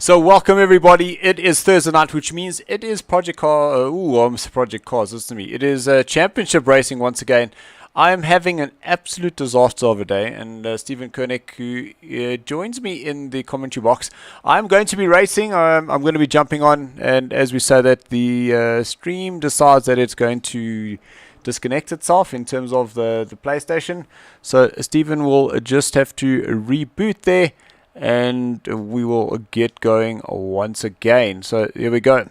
So welcome everybody. It is Thursday night, which means it is Project Car. Almost Project Cars. Listen to me. It is championship racing once again. I am having an absolute disaster of a day, and Stephen Koenig, who joins me in the commentary box, I'm going to be racing. I'm going to be jumping on, and as we say that, the stream decides that it's going to disconnect itself in terms of the PlayStation. So Stephen will just have to reboot there, and we will get going once again. So here we go.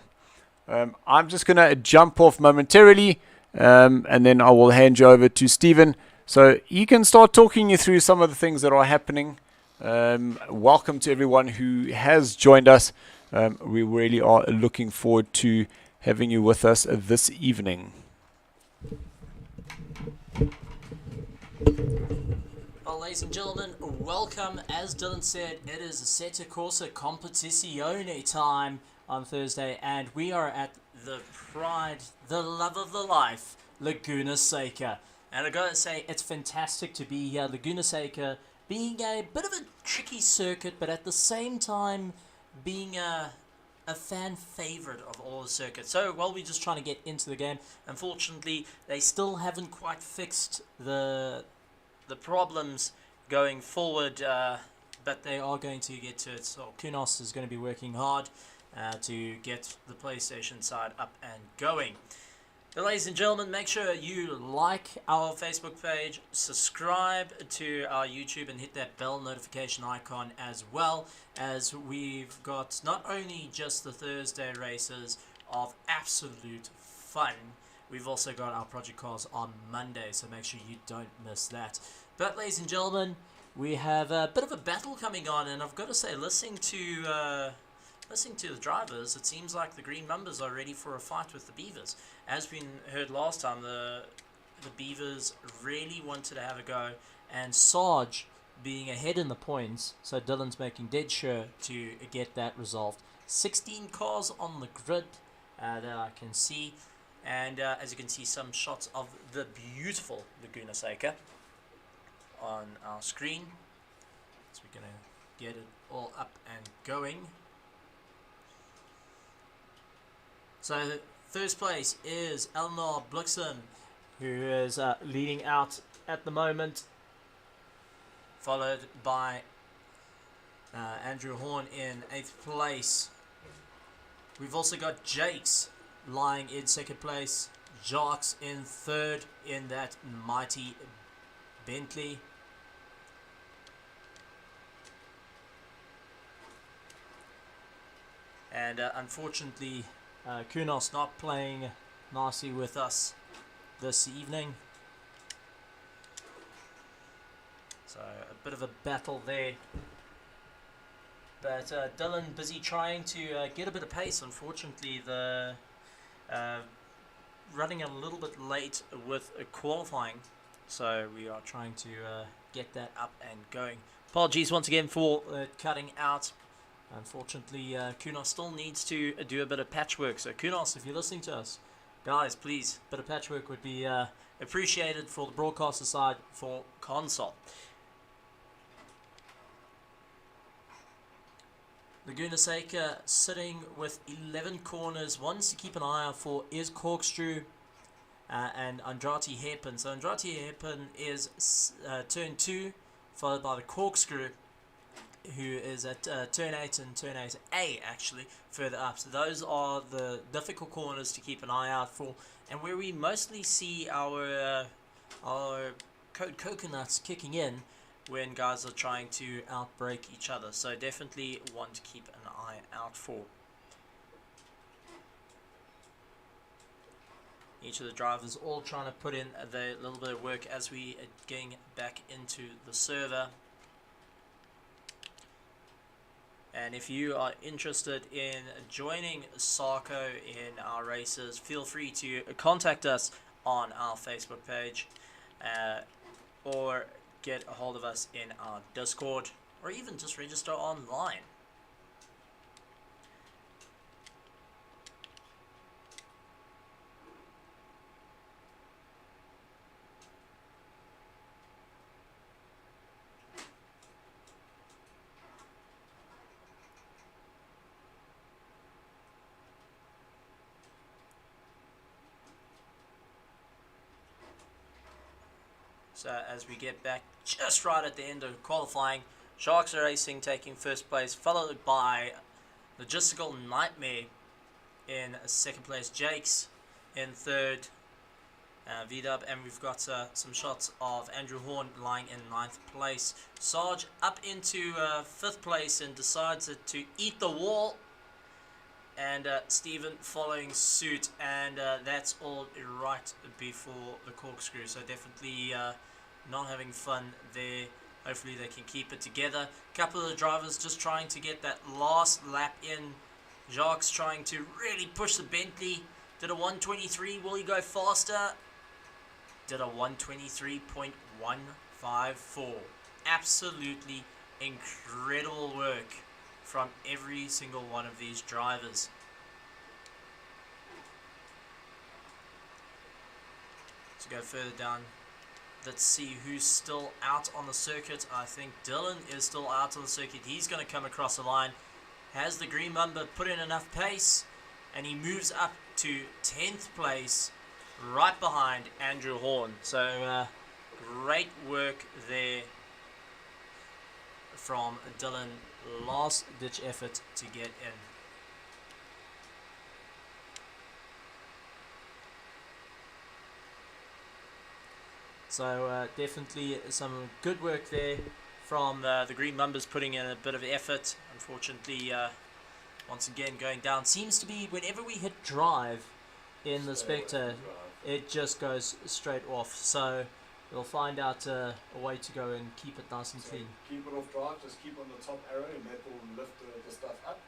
I'm just going to jump off momentarily, and then I will hand you over to Stephen so he can start talking you through some of the things that are happening. Welcome to everyone who has joined us. We really are looking forward to having you with us this evening. Well, ladies and gentlemen, welcome. As Dylan said, it is Assetto Corsa Competizione time on Thursday, and we are at the pride, the love of the life, Leguan Seca. And I gotta say, it's fantastic to be here. Leguan Seca being a bit of a tricky circuit, but at the same time being a fan favorite of all the circuits. So while we're just trying to get into the game, unfortunately, they still haven't quite fixed the problems going forward, but they are going to get to it. So Kunos is going to be working hard to get the PlayStation side up and going. But ladies and gentlemen, make sure you like our Facebook page, subscribe to our YouTube, and hit that bell notification icon, as well as we've got not only just the Thursday races of absolute fun, we've also got our Project Cars on Monday, so make sure you don't miss that. But ladies and gentlemen, we have a bit of a battle coming on, and I've got to say, listening to the drivers, it seems like the green numbers are ready for a fight with the Beavers. As we heard last time, the Beavers really wanted to have a go, and Sarge being ahead in the points, so Dylan's making dead sure to get that resolved. 16 cars on the grid that I can see. And as you can see, some shots of the beautiful Leguan Seca on our screen. So we're going to get it all up and going. So first place is Elnar Blixen, who is leading out at the moment, followed by Andrew Horn in 8th place. We've also got Jakes lying in 2nd place, Jacques in 3rd in that mighty Bentley. And unfortunately, Kunos not playing nicely with us this evening. So a bit of a battle there. But Dylan busy trying to get a bit of pace. Unfortunately, the running a little bit late with qualifying, so we are trying to get that up and going. Apologies once again for cutting out. Unfortunately, Kunos still needs to do a bit of patchwork. So Kunos, if you're listening to us, guys, please, a bit of patchwork would be appreciated for the broadcaster side for console. Leguan Seca sitting with 11 corners. Ones to keep an eye out for is Corkscrew and Andrati Hairpin. So Andrati Hairpin is turn 2, followed by the Corkscrew, who is at turn 8 and turn 8A actually further up. So those are the difficult corners to keep an eye out for, and where we mostly see our code coconuts kicking in when guys are trying to outbreak each other. So definitely one to keep an eye out for. Each of the drivers all trying to put in their little bit of work as we are getting back into the server. And if you are interested in joining SARCO in our races, feel free to contact us on our Facebook page, or get a hold of us in our Discord, or even just register online. So as we get back just right at the end of qualifying, Sharks Racing taking first place, followed by Logistical Nightmare in second place, Jakes in third, V-Dub, and we've got some shots of Andrew Horn lying in ninth place. Sarge up into fifth place and decides to eat the wall, and Stephen following suit, and that's all right before the corkscrew. So definitely not having fun there. Hopefully they can keep it together. A couple of the drivers just trying to get that last lap in. Jacques trying to really push the Bentley. Did a 123. Will he go faster? Did a 123.154. Absolutely incredible work from every single one of these drivers. To go further down, let's see who's still out on the circuit. I think Dylan is still out on the circuit. He's going to come across the line. Has the green number put in enough pace? And he moves up to 10th place, right behind Andrew Horn. So great work there from Dylan. Last ditch effort to get in. So definitely some good work there from the green numbers, putting in a bit of effort. Unfortunately, once again going down. Seems to be whenever we hit drive in the Spectre, it just goes straight off. So we'll find out a way to go and keep it nice and clean. Keep it off drive, just keep on the top arrow and that will lift the stuff up,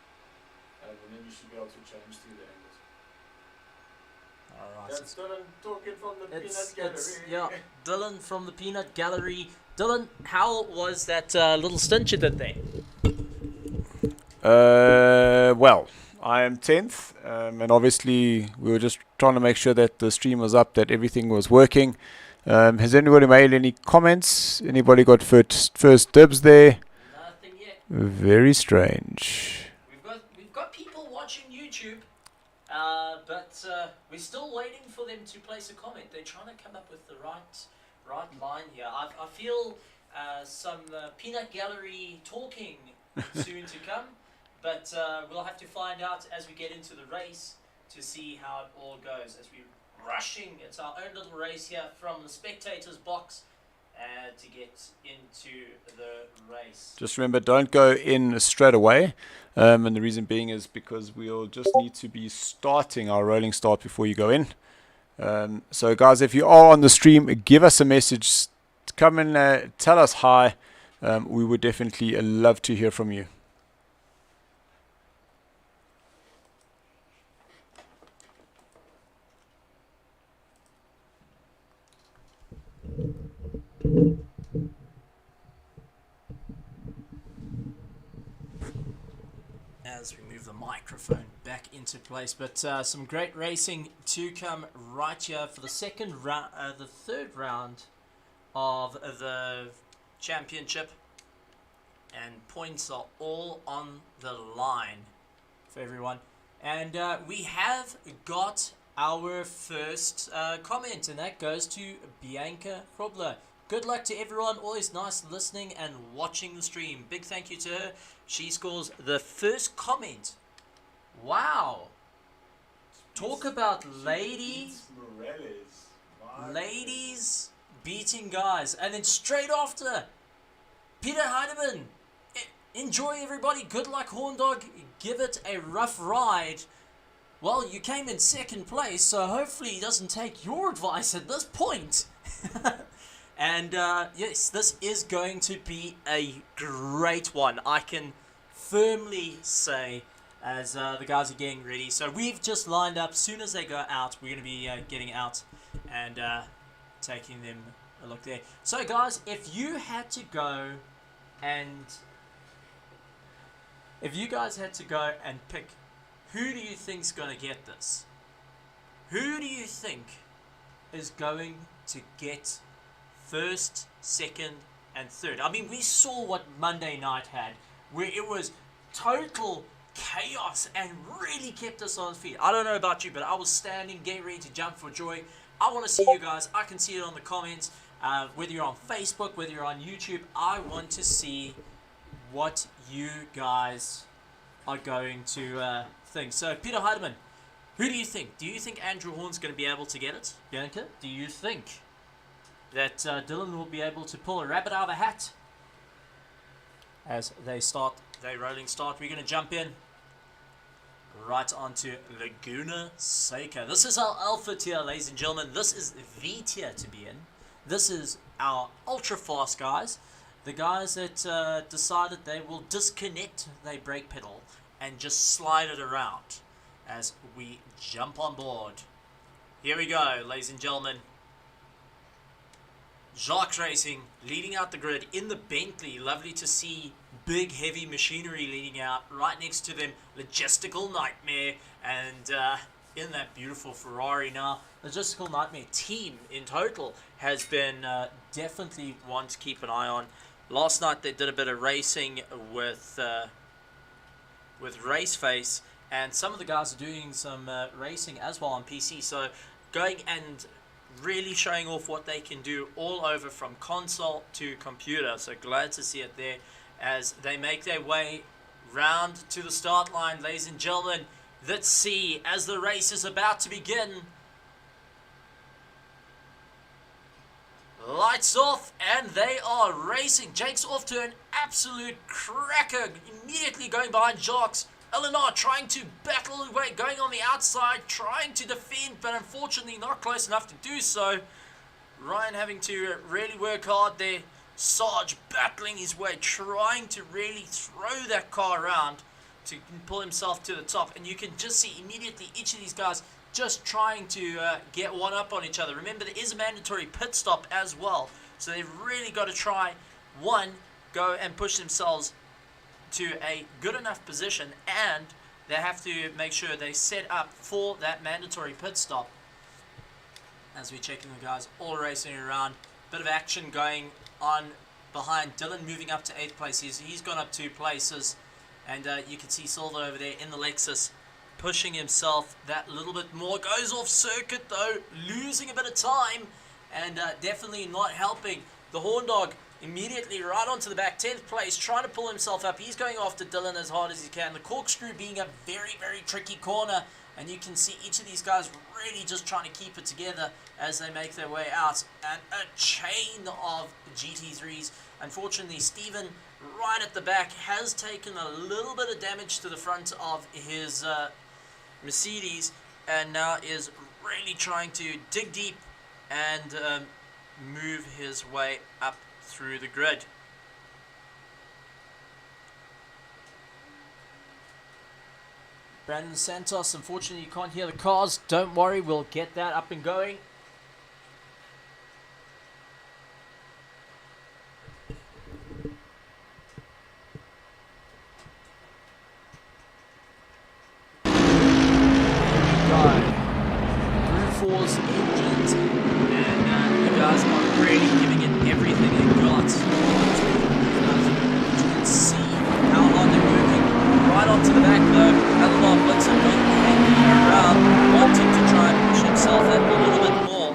and then you should be able to change through the angles. Alright. That's Dylan talking from the Peanut Gallery. Yeah, Dylan from the Peanut Gallery. Dylan, how was that little stint you did there? Well, I am 10th, and obviously we were just trying to make sure that the stream was up, that everything was working. Has anybody made any comments? Anybody got first dibs there? Nothing yet. Very strange. We've got people watching YouTube, but we're still waiting for them to place a comment. They're trying to come up with the right line here. I feel some Peanut Gallery talking soon to come, but we'll have to find out as we get into the race to see how it all goes. As we're rushing, it's our own little race here from the spectators box to get into the race. Just remember, don't go in straight away, and the reason being is because we'll just need to be starting our rolling start before you go in. So guys, if you are on the stream, give us a message, come and tell us hi. We would definitely love to hear from you. As we move the microphone back into place, but some great racing to come right here for the second round, the third round of the championship, and points are all on the line for everyone. And we have got our first comment, and that goes to Bianca Krobler. Good luck to everyone. Always nice listening and watching the stream. Big thank you to her. She scores the first comment. Wow. Talk about ladies beating guys. And then straight after, Peter Heidemann. Enjoy, everybody. Good luck, Horn Dog. Give it a rough ride. Well, you came in second place, so hopefully he doesn't take your advice at this point. And yes, this is going to be a great one. I can firmly say, as the guys are getting ready. So we've just lined up. As soon as they go out, we're going to be getting out and taking them a look there. So guys, if you had to go and... if you guys had to go and pick, who do you think's going to get this? Who do you think is going to get first, second, and third? I mean, we saw what Monday night had, where it was total chaos and really kept us on feet. I don't know about you, but I was standing, getting ready to jump for joy. I want to see you guys. I can see it on the comments. Whether you're on Facebook, whether you're on YouTube, I want to see what you guys are going to think. So, Peter Heidemann, who do you think? Do you think Andrew Horn's going to be able to get it? Bianca, do you think that Dylan will be able to pull a rabbit out of a hat? As they start their rolling start, we're going to jump in right onto Leguan Seca. This is our alpha tier, ladies and gentlemen. This is the tier to be in. This is our ultra fast guys. The guys that decided they will disconnect their brake pedal and just slide it around as we jump on board. Here we go, ladies and gentlemen. Jacques Racing leading out the grid in the Bentley. Lovely to see big heavy machinery leading out. Right next to them, Logistical Nightmare. And in that beautiful Ferrari now. Logistical Nightmare team in total has been definitely one to keep an eye on. Last night they did a bit of racing with Raceface. And some of the guys are doing some racing as well on PC. So going and really showing off what they can do all over from console to computer. So glad to see it there as they make their way round to the start line, ladies and gentlemen. Let's see as the race is about to begin. Lights off and they are racing. Jake's off to an absolute cracker, immediately going behind Jacques. Eleanor trying to battle away, going on the outside, trying to defend, but unfortunately not close enough to do so. Ryan having to really work hard there. Sarge battling his way, trying to really throw that car around to pull himself to the top. And you can just see immediately each of these guys just trying to get one up on each other. Remember, there is a mandatory pit stop as well. So they've really got to try, one, go and push themselves to a good enough position, and they have to make sure they set up for that mandatory pit stop. As we're checking the guys all racing around, bit of action going on behind Dylan, moving up to 8th place. He's gone up 2 places, and you can see Silver over there in the Lexus pushing himself that little bit more. Goes off circuit though, losing a bit of time, and definitely not helping. The Horn Dog immediately right onto the back, 10th place, trying to pull himself up. He's going after Dylan as hard as he can. The corkscrew being a very, very tricky corner, and you can see each of these guys really just trying to keep it together as they make their way out. And a chain of GT3s. Unfortunately, Steven right at the back has taken a little bit of damage to the front of his Mercedes, and now is really trying to dig deep and move his way up through the grid. Brandon Santos, unfortunately you can't hear the cars. Don't worry, we'll get that up and going. Force engines, and the guys are really giving it everything they've got. You can see how hard they're working. Right onto the back though, Alamar Blitzen hanging around, wanting to try and push himself up a little bit more,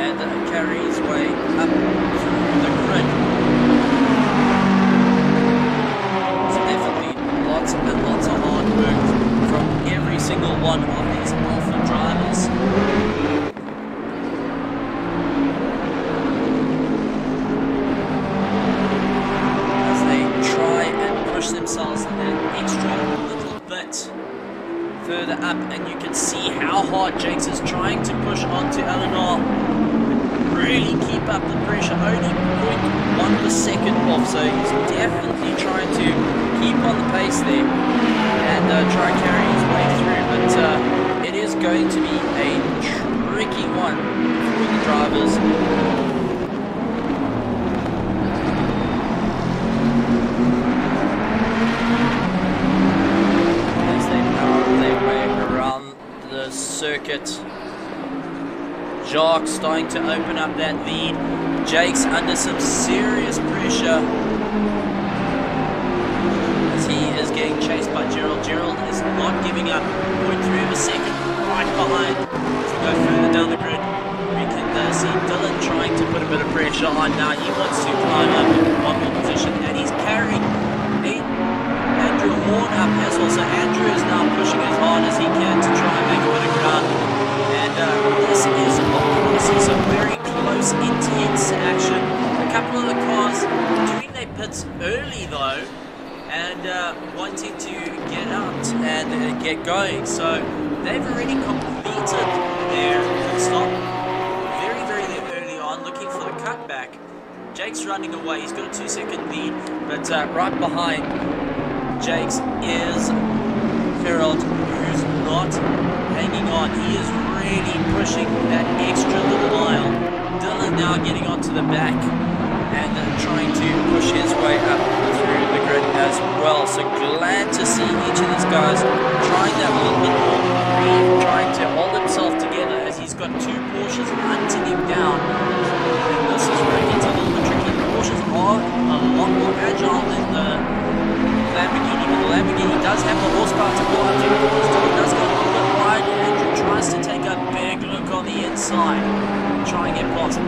and carry his way up through the grid. So definitely lots and lots of hard work from every single one of these alpha drivers. As they try and push themselves an extra little bit further up, and you can see how hard Jakes is trying to push onto Eleanor. Really keep up the pressure, only 0.1 of a second off, so he's definitely trying to keep on the pace there and try and carry his way through, but it is going to be a tricky one for the drivers. As they power their way around the circuit. Jacques starting to open up that lead. Jake's under some serious pressure as he is getting chased by Gerald. Gerald is not giving up. 0.3 of a second right behind. As we go further down the grid, we can see Dylan trying to pressure on now. He wants to climb up one more position, and he's carrying Andrew Horn up as well. So Andrew is now pushing as hard as he can to try and make a bit of ground. And this is what we want to see, some very close, intense action. A couple of the cars doing their pits early though, and wanting to get out and get going. So they've already completed their pit stop very, very early on, looking for the cutback. Jake's running away, he's got a 2-second lead, but right behind Jake's is Harold, who's not hanging on. He is really pushing that extra little mile. Dylan now getting onto the back and trying to push his way up through the grid as well. So glad to see each of these guys trying that a little bit more. Reeve trying to hold himself together as he's got two Porsches hunting him down. And this is where it gets a little bit tricky. The Porsches are a lot more agile than the Lamborghini, but the Lamborghini does have the horsepower to go up to. Dylan does go a little bit wide. Andrew tries to take a big look on the inside, try and get past.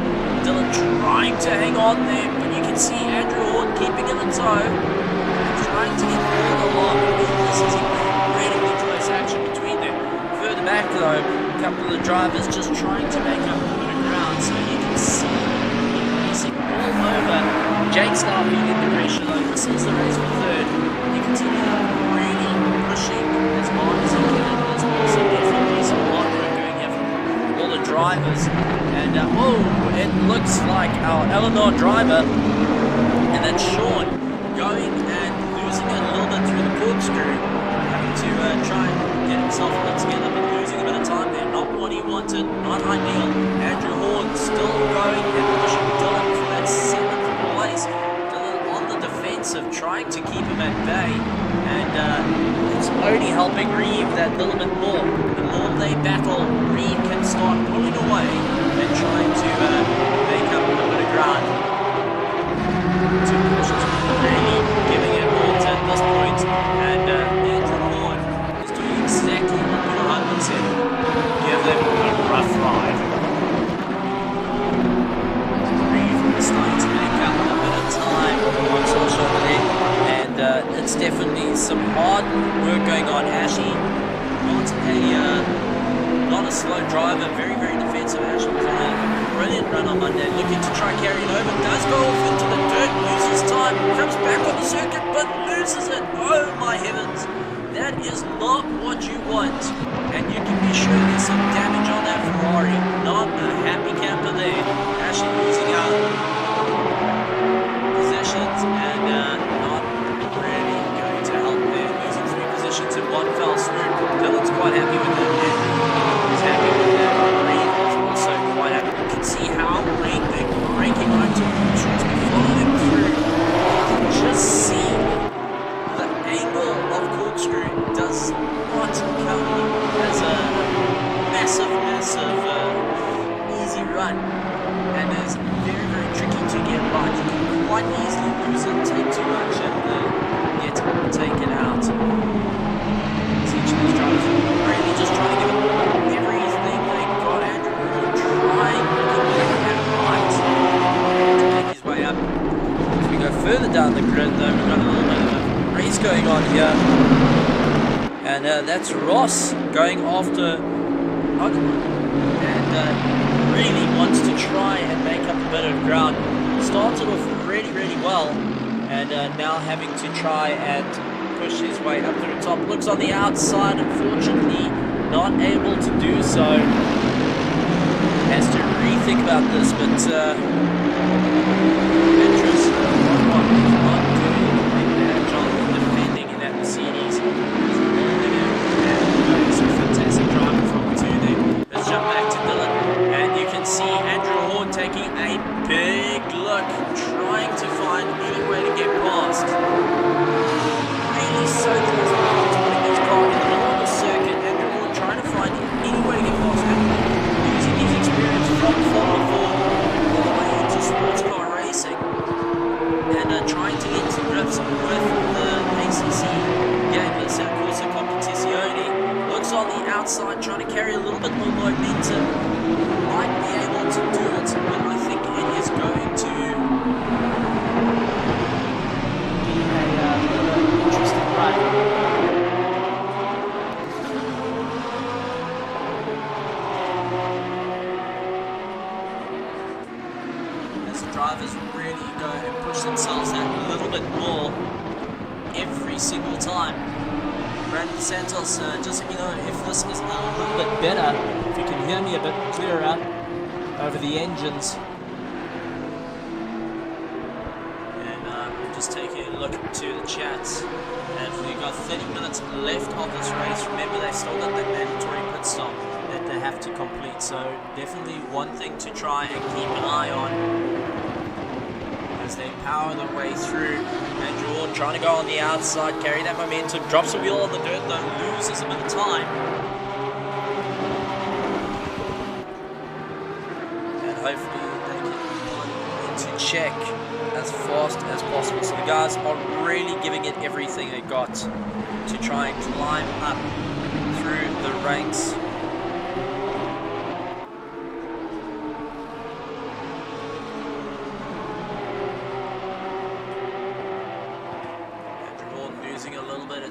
Dylan trying to hang on there, but you can see Andrew Horn keeping him in tow, trying to get all along. This is incredibly close action between them. Further back though, a couple of the drivers just trying to make up a bit of ground, so you can see racing all over. Jake's now feeling the pressure though. This is the race for third. You can see him really pushing as hard as he can. There's also definitely some hard work going here from all the drivers. And it looks like our Eleanor driver, and then Sean going and losing it a little bit through the corkscrew, having to try and get himself a bit together, but losing a bit of time there. Not what he wanted, not ideal. Andrew Horn still going and pushing Dylan for that 7th place. Dylan on the defensive, trying to keep him at bay, and it's only helping Reeve that little bit more. The more they battle, Reeve can start pulling away and trying to make up a bit of ground. Two Porsches really giving it all at this point, and Andrew Horn is doing exactly what Peter Huntman said. Give them a rough ride. Reeve is starting to make up a bit of time on social there, and it's definitely some hard work going on. Ashley, not a slow driver, very, very defensive. Ashley Connor, brilliant run on Monday, looking to try and carry it over, does go off into the dirt, loses time, comes back on the circuit, but loses it. Oh my heavens, that is not what you want, and you can be sure there's some damage on that Ferrari. Not a happy camper there. Ashley losing out positions, and not really going to help there, losing 3 positions in one fell swoop. Dylan's quite happy with that, and he's happy with that. Reeve is also quite happy. You can see how they're breaking onto the shorts. We follow them through. You can just see the angle of corkscrew does not come as a massive easy run, and is very, very tricky to get right. You can quite easily lose it, take too much, and get taken out. Each of these drivers really just trying to give it everything they got. Andrew Horn trying to get that right to make his way up. As we go further down the grid though, we've got a little bit of a race going on here, and that's Ross going after Hugman, and really wants to try and make up a bit of ground. Started off really, really well, and now having to try and push his way up to the top. Looks on the outside, unfortunately not able to do so. Has to rethink about this, but Petrus not doing a bad job of defending in that Mercedes. And some fantastic driving from the two there. Let's jump back to Dylan, and you can see Andrew Horn taking a big look, trying to find any way to get past. So close to putting his car in the middle of the circuit, and Horn trying to find any way to get past him, using his experience from Formula 4 all the way into sports car racing, and trying to get to grips with the ACC game, the Corsa Competizione. Looks on the outside, trying to carry a little bit more momentum. Might be able to do it, but I think it is going As the drivers really go and push themselves that little bit more every single time. Brandon Santos, just let me know if this is a little bit better, if you can hear me a bit clearer over the engines. And I'm just taking a look to the chats. And we've got 30 minutes left of this race. Remember, they've still got that mandatory pit stop that they have to complete. So definitely one thing to try and keep an eye on as they power their way through. Andrew Ward trying to go on the outside, carry that momentum, drops a wheel on the dirt though, loses a bit of time. And hopefully they can pull it into check as fast as possible. So the guys are really giving it everything they got to try and climb up through the ranks.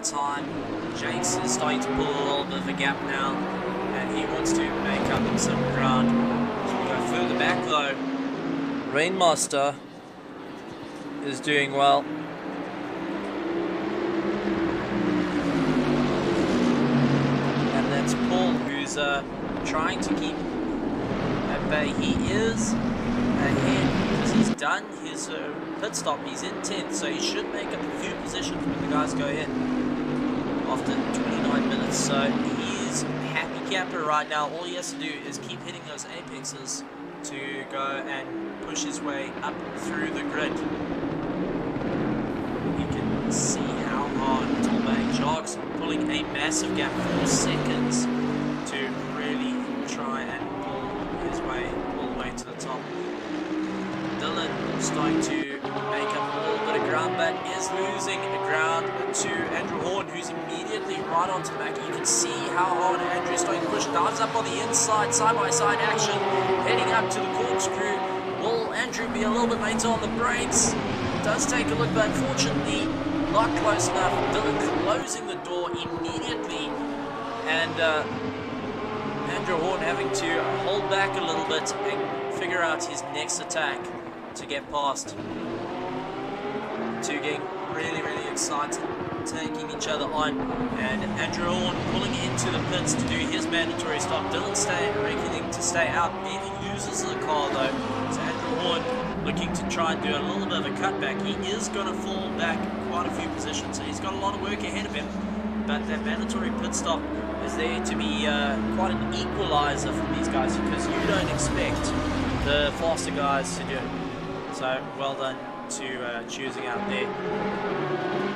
Time. Jakes is starting to pull a little bit of a gap now, and he wants to make up some ground. As we go further back though, Rainmaster is doing well. And that's Paul who's trying to keep at bay. He is ahead because he's done his pit stop. He's in 10th, so he should make up a few positions when the guys go in after 29 minutes. So he's happy camper right now. All he has to do is keep hitting those apexes to go and push his way up through the grid. You can see how hard Tolbang jogs, pulling a massive gap, 4 seconds to really try and pull his way all the way to the top. Dylan starting to make up a little bit of ground, but is losing ground to Andrew Horn, who's immediately right onto the back. You can see how hard Andrew is starting to push. Dives up on the inside, side-by-side action, heading up to the corkscrew. Will Andrew be a little bit later on the brakes? Does take a look, but unfortunately not close enough. Dylan closing the door immediately, and Andrew Horn having to hold back a little bit and figure out his next attack to get past. Two getting really, really excited, taking each other on, and Andrew Horn pulling into the pits to do his mandatory stop. Dylan reckoning to stay out, maybe loses the car though. So Andrew Horn looking to try and do a little bit of a cutback. He is going to fall back quite a few positions, so he's got a lot of work ahead of him. But that mandatory pit stop is there to be quite an equalizer for these guys, because you don't expect the faster guys to do it. So well done to choosing out there.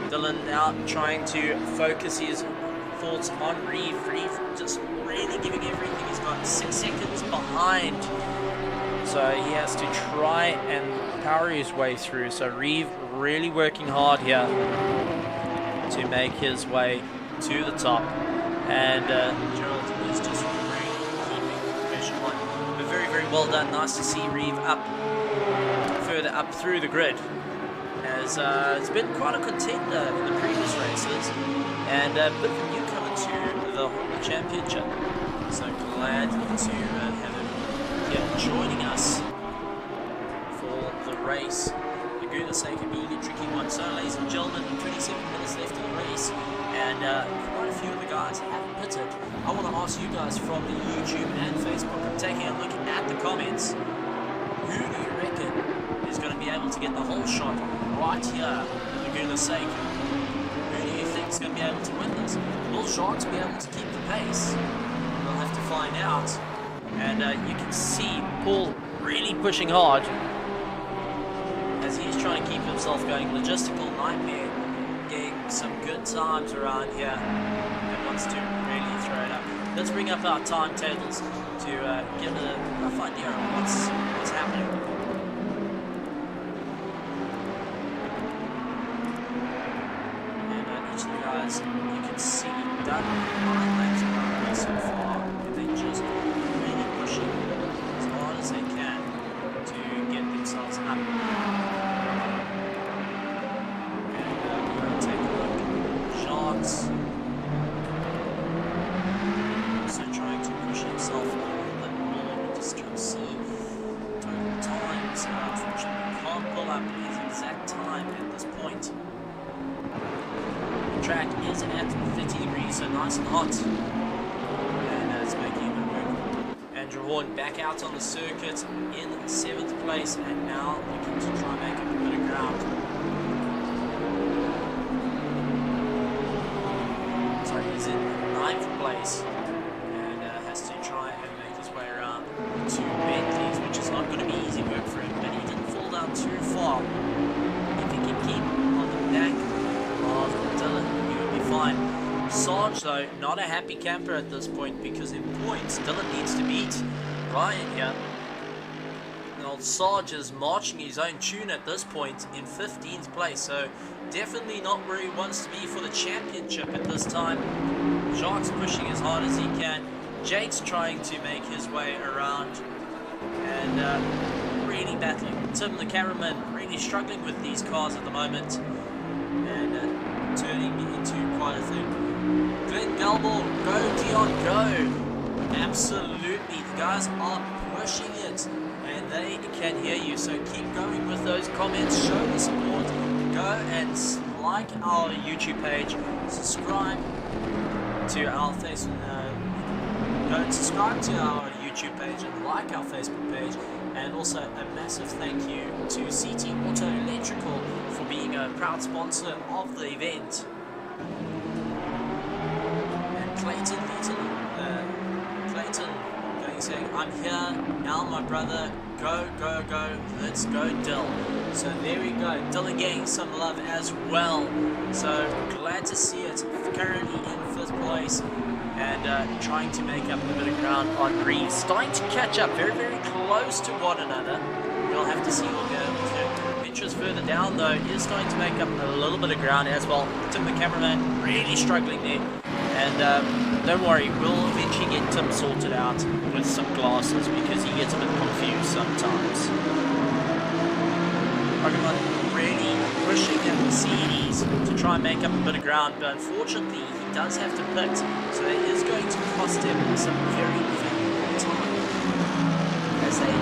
Dylan now trying to focus his thoughts on Reeve. Reeve just really giving everything he's got. 6 seconds behind, so he has to try and power his way through. So Reeve really working hard here to make his way to the top, and Gerald is just really keeping the pressure on. But very, very well done. Nice to see Reeve further up through the grid, as it's been quite a contender in the previous races, and a bit of a newcomer to the Honda Championship. So glad to have him here joining us for the race. Leguan Seca being a tricky one. So ladies and gentlemen, 27 minutes left in the race, and quite a few of the guys have pitted. I want to ask you guys from the YouTube and Facebook, I'm taking a look at the comments. Who do you reckon is going to be able to get the whole shot right here at Leguan Seca? Who do you think is going to be able to win this? Will Sharks be able to keep the pace? We'll have to find out. And you can see Paul really pushing hard as he's trying to keep himself going. Logistical nightmare, getting some good times around here, and wants to really throw it up. Let's bring up our timetables to get a rough idea of what's happening. And each of the guys, you can see, done 9 laps of the race so far, and they just really pushing as hard as they can to get themselves up. And we're going to take a look. Jogs. Also trying to push himself a little bit more. Just trying to see total times. Unfortunately, can't pull up his exact time at this point. The track is at 30 degrees, so nice and hot. And it's making it work. Andrew Horn back out on the circuit in 7th place, and now looking to try and make up a bit of ground. So he's in 9th place and has to try and make his way around to Bentley's, which is not going to be easy work for him, but he didn't fall down too far. If he can keep on the back of Dylan, he would be fine. Sarge, though, not a happy camper at this point, because in points, Dylan needs to beat Ryan here. And old Sarge is marching his own tune at this point in 15th place, so definitely not where he wants to be for the championship at this time. Jacques pushing as hard as he can. Jake's trying to make his way around and really battling. Tim, the cameraman, really struggling with these cars at the moment and turning into quite a thing. Glenn Galball, go Dion, go! Absolutely, the guys are pushing it and they can hear you, so keep going with those comments, show the support. Go and like our YouTube page, subscribe to our Facebook, go and subscribe to our YouTube page and like our Facebook page, and also a massive thank you to CT Auto Electrical for being a proud sponsor of the event. And Clayton going saying, I'm here, now my brother, go, go, go, let's go Dill. So there we go, Dylan getting some love as well. So glad to see it. Currently in 5th place and trying to make up a bit of ground on Reeves. Starting to catch up very, very close to one another. We'll have to see what goes. Mitchell's further down though is starting to make up a little bit of ground as well. Tim the cameraman really struggling there. And don't worry, we'll eventually get Tim sorted out with some glasses because he gets a bit confused sometimes. Pokemon really pushing at Mercedes to try and make up a bit of ground, but unfortunately he does have to pit, so it is going to cost him some very valuable time as they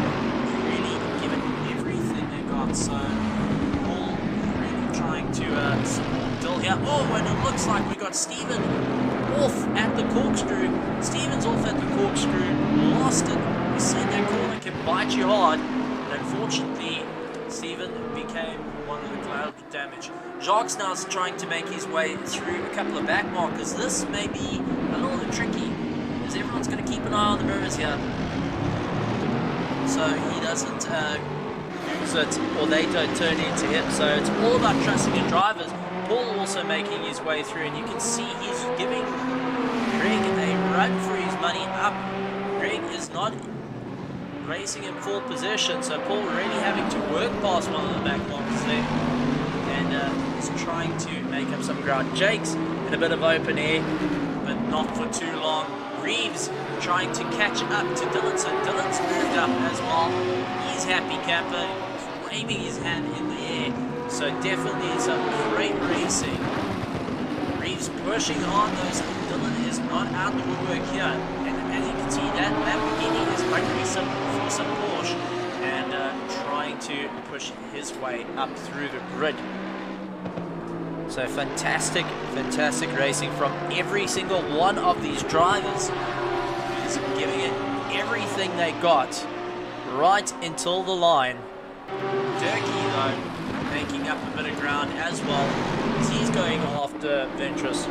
really give it everything they got. So all really trying to support Dill here. Oh, and it looks like we got Steven off at the corkscrew. Steven's off at the corkscrew, lost it. You see that corner can bite you hard, but unfortunately Steven became one of the cloud damage. Jacques now is trying to make his way through a couple of back markers. This may be a little bit tricky, as everyone's going to keep an eye on the mirrors here, so he doesn't lose it or they don't turn into him. So it's all about trusting your drivers. Paul also making his way through, and you can see he's giving Greg a run for his money up. Greg is not racing in full position, so Paul really having to work past one of the back markers there and is trying to make up some ground. Jake's in a bit of open air, but not for too long. Reeves trying to catch up to Dylan, so Dylan's moved up as well. He's happy camper, waving his hand in the air, so definitely some great racing. Reeves pushing on those. Dylan is not out the woodwork here, and as you can see, that Lamborghini is hungry for some Porsche and trying to push his way up through the grid. So fantastic racing from every single one of these drivers, who's giving it everything they got right until the line. Durkee though making up a bit of ground as well, as he's going after Ventress.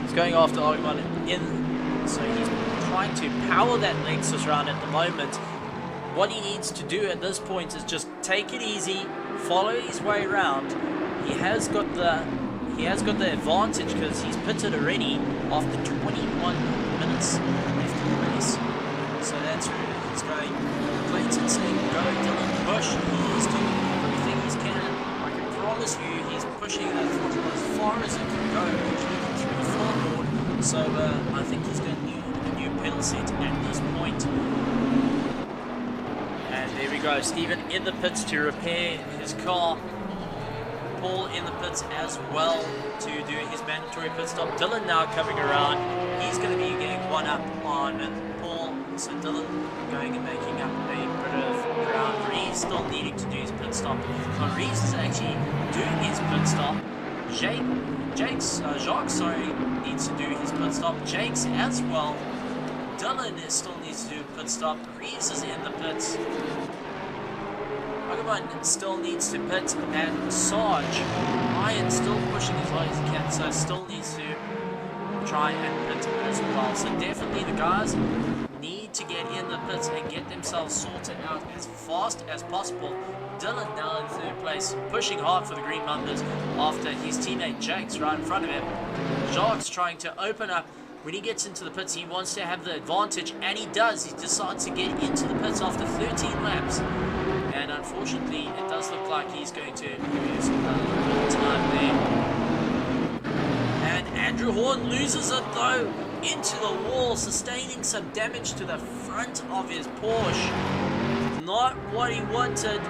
He's going after Argument in, so he's trying to power that Lexus around at the moment. What he needs to do at this point is just take it easy, follow his way around. He has got the advantage because he's pitted already after 21 minutes left in the race. So that's where he's going. Clayton saying go Dylan, push. He is doing everything he can. I can promise you he's pushing that throttle as far as it can go, looking through the floorboard. So I think he's going to need a new pedal set at this point. And there we go, Steven in the pits to repair his car. Paul in the pits as well to do his mandatory pit stop. Dylan now coming around. He's going to be getting one up on Paul. So Dylan going and making up a bit of ground. Reeves still needing to do his pit stop. But Reeves is actually doing his pit stop. Jacques needs to do his pit stop. Jakes as well. Dylan still needs to do a pit stop. Reeves is in the pits. Leguan still needs to pit, and Sarge, Ryan still pushing as hard as he can, so still needs to try and pit as well. So definitely the guys need to get in the pits and get themselves sorted out as fast as possible. Dylan now in third place, pushing hard for the green numbers after his teammate Jake's right in front of him. Jacques trying to open up. When he gets into the pits, he wants to have the advantage, and he does. He decides to get into the pits after 13 laps. And unfortunately, it does look like he's going to lose a little bit of time there. And Andrew Horn loses it though, into the wall, sustaining some damage to the front of his Porsche. Not what he wanted.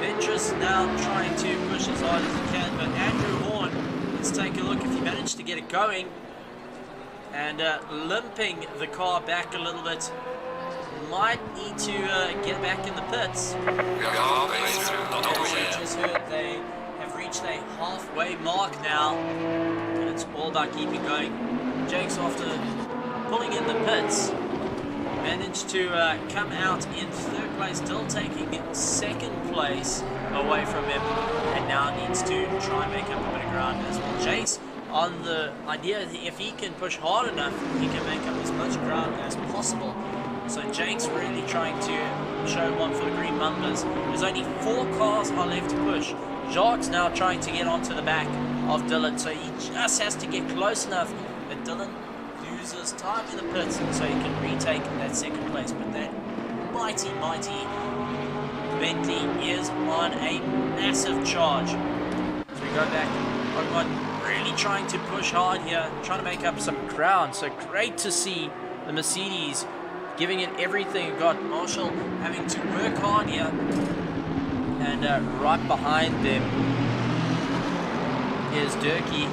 Ventress now trying to push as hard as he can, but Andrew Horn, let's take a look if he managed to get it going. And limping the car back a little bit. Might need to get back in the pits. Just heard they have reached a halfway mark now, and it's all about keeping going. Jake's, after pulling in the pits, managed to come out in third place, still taking second place away from him, and now needs to try and make up a bit of ground as well. Jake's on the idea that if he can push hard enough, he can make up as much ground as possible. So Jake's really trying to show one for the green numbers. There's only 4 cars are left to push. Jacques now trying to get onto the back of Dylan, so he just has to get close enough. But Dylan loses time in the pits, so he can retake that second place. But that mighty Bentley is on a massive charge. So we go back. Pokemon really trying to push hard here, trying to make up some ground. So great to see the Mercedes giving it everything it got. Marshall having to work hard here, and right behind them is Durkee,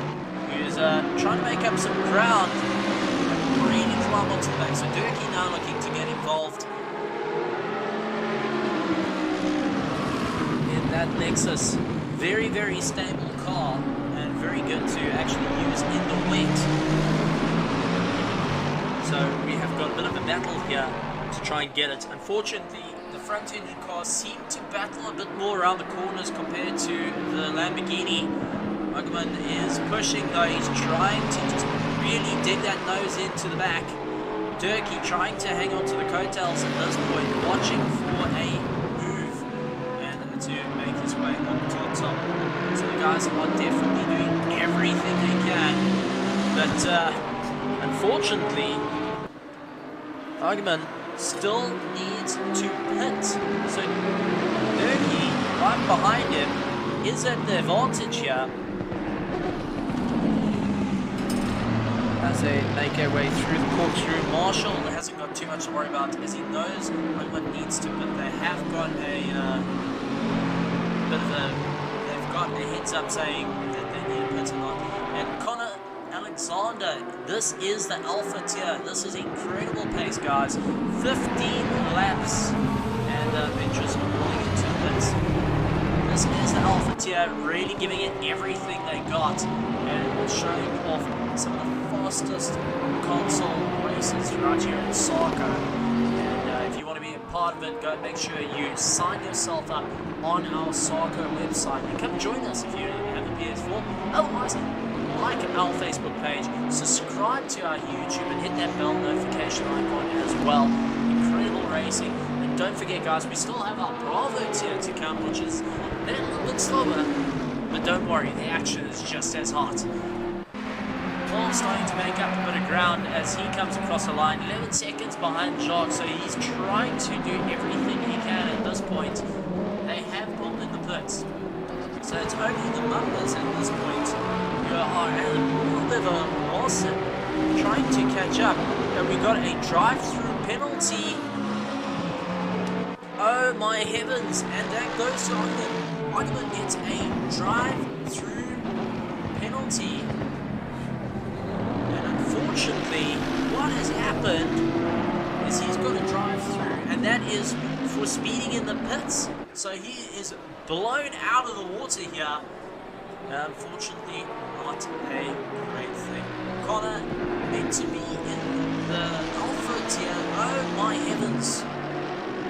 who's trying to make up some ground and really climb onto the back. So Durkee now looking to get involved in that Lexus. Very stable car, and very good to actually use in the wet. So we have got a bit of a battle here to try and get it. Unfortunately, the front engine cars seem to battle a bit more around the corners compared to the Lamborghini. Leguan is pushing though, he's trying to just really dig that nose into the back. Durkee trying to hang on to the coattails at this point, watching for a move and to make his way up to the top. So the guys are definitely doing everything they can, but unfortunately, Leguan still needs to pit. So Durkee, right behind him, is at the advantage here as they make their way through the corkscrew. Marshall hasn't got too much to worry about, as he knows Leguan needs to pit. They have got a bit of a, they've got a heads up saying that they need a pit or not. And Connor Alexander, this is the Alpha tier. This is incredible pace, guys. 15 laps, and Ventress pulling into pits. This is the Alpha tier, really giving it everything they got, and showing off some of the fastest console races right here in SARCO. And if you want to be a part of it, go make sure you sign yourself up on our SARCO website and come join us if you have a PS4. Otherwise, like our Facebook page, subscribe to our YouTube, and hit that bell notification icon as well. Incredible racing. And don't forget, guys, we still have our Bravo tier to come, which is a little bit slower, but don't worry, the action is just as hot. Paul starting to make up a bit of ground as he comes across the line, 11 seconds behind Jacques, so he's trying to do everything he can at this point. They have pulled in the pits, so it's only the numbers at this point who are at a little bit of a loss and trying to catch up. And we got a drive-through penalty. Oh my heavens, and that goes to Leguan. Leguan gets a drive-through penalty. And unfortunately, what has happened is he's got to drive through, and that is for speeding in the pits. So he is blown out of the water here. Unfortunately, not a great thing. Connor meant to be in the Alpha tier. Oh my heavens.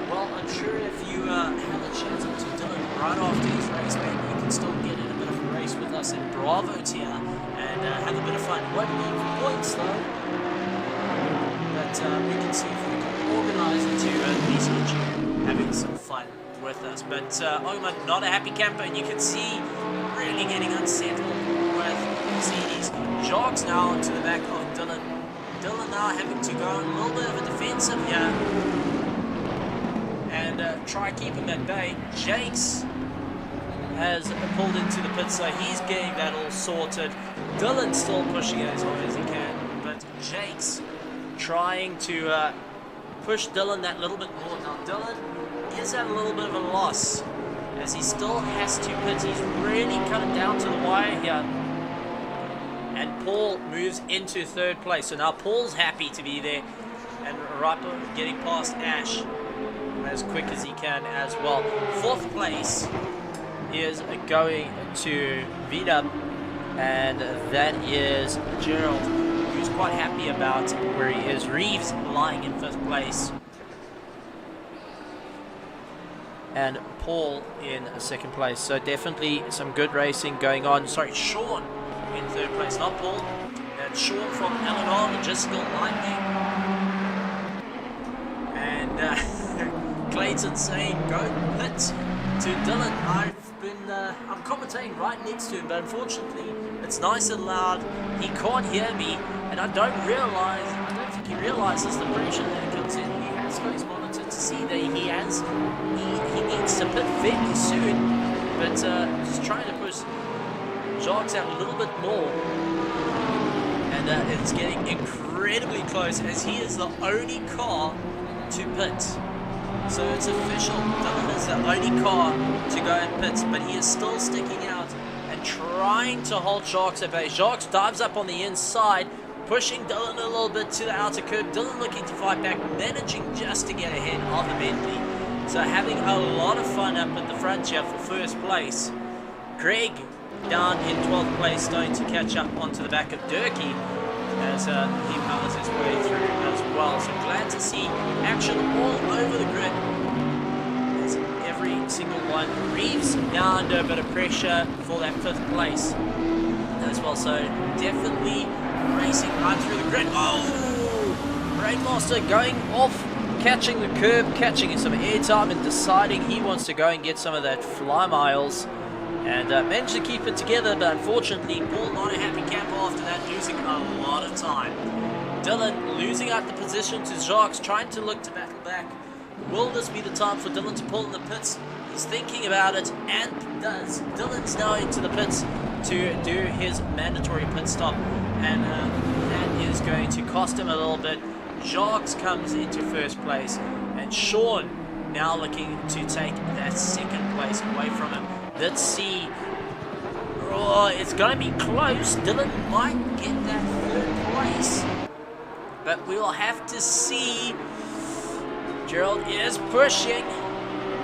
Well, I'm sure if you have a chance to Dylan right after his race, maybe you can still get in a bit of a race with us in Bravo tier and have a bit of fun. Won't need points though. But we can see if we can organise it to at least get you having some fun with us. But Oman, not a happy camper, and you can see really getting unsettled with Mercedes. Jogs now to the back of Dylan. Dylan now having to go a little bit of a defensive here and try keeping that bay. Jakes has pulled into the pit, so he's getting that all sorted. Dylan's still pushing it as hard as he can, but Jakes trying to push Dylan that little bit more. Now Dylan is at a little bit of a loss as he still has to pit. He's really cutting down to the wire here. And Paul moves into third place. So now Paul's happy to be there. And Rapper getting past Ash as quick as he can as well. Fourth place is going to V-Dub. And that is Gerald, who's quite happy about where he is. Reeves lying in fifth place. And Paul in second place. So definitely some good racing going on. Sorry, Sean in third place, not Paul. And Sean from Eleanor, Logistical Lightning. And Clayton saying, go pit to Dylan. I'm commentating right next to him, but unfortunately it's nice and loud. He can't hear me, and I don't think he realizes the pressure that comes in. He has got his monitor to see that he needs to pit very soon, but just trying to push Jogs out a little bit more, and it's getting incredibly close as he is the only car to pit. So it's official, Dylan is the only car to go and pit, but he is still sticking out and trying to hold Jogs at bay. Jogs dives up on the inside, pushing Dylan a little bit to the outer curb. Dylan looking to fight back, managing just to get ahead of the Bentley. So having a lot of fun up at the front here for first place. Greg down in 12th place, starting to catch up onto the back of Durkee as he powers his way through as well. So glad to see action all over the grid as every single one. Reeves now under a bit of pressure for that 5th place as well. So definitely racing right through the grid. Oh! Rainmaster going off, catching the curb, catching some airtime and deciding he wants to go and get some of that fly miles. And managed to keep it together, but unfortunately Paul not a happy camper after that, losing a lot of time. Dylan losing out the position to Jacques, trying to look to battle back. Will this be the time for Dylan to pull in the pits? He's thinking about it and does. Dylan's now into the pits to do his mandatory pit stop, and that is going to cost him a little bit. Jacques comes into first place, and Sean now looking to take that 2nd place away from him. Let's see. Oh, it's going to be close. Dylan might get that 3rd place, but we will have to see. Gerald is pushing.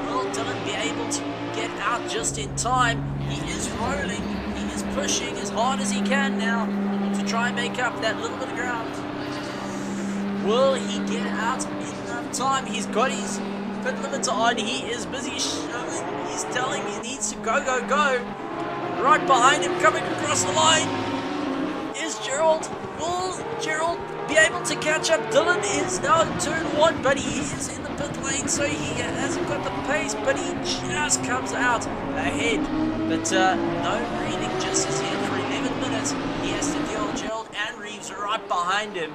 Will Dylan be able to get out just in time? He is rolling. He is pushing as hard as he can now to try and make up that little bit of ground. Will he get out in enough time? He's got his pit limiter on. He is busy shoving. He's telling me he needs to go, go, go. Right behind him, coming across the line, is Gerald. Will Gerald be able to catch up? Dylan is now in turn 1, but he is in the pit lane, so he hasn't got the pace, but he just comes out ahead. But no breathing just as yet for 11 minutes. He has to deal with Gerald and Reeves right behind him.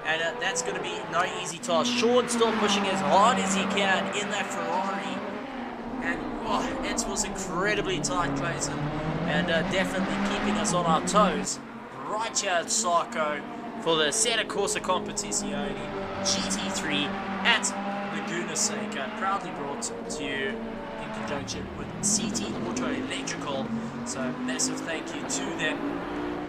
And that's going to be no easy task. Sean still pushing as hard as he can in that Ferrari. And it was incredibly tight, Clayton. And definitely keeping us on our toes. Right here at SARCO for the Assetto Corsa Competizione GT3 at Leguan Seca. Proudly brought to you in conjunction with CT Auto Electrical. So massive thank you to them.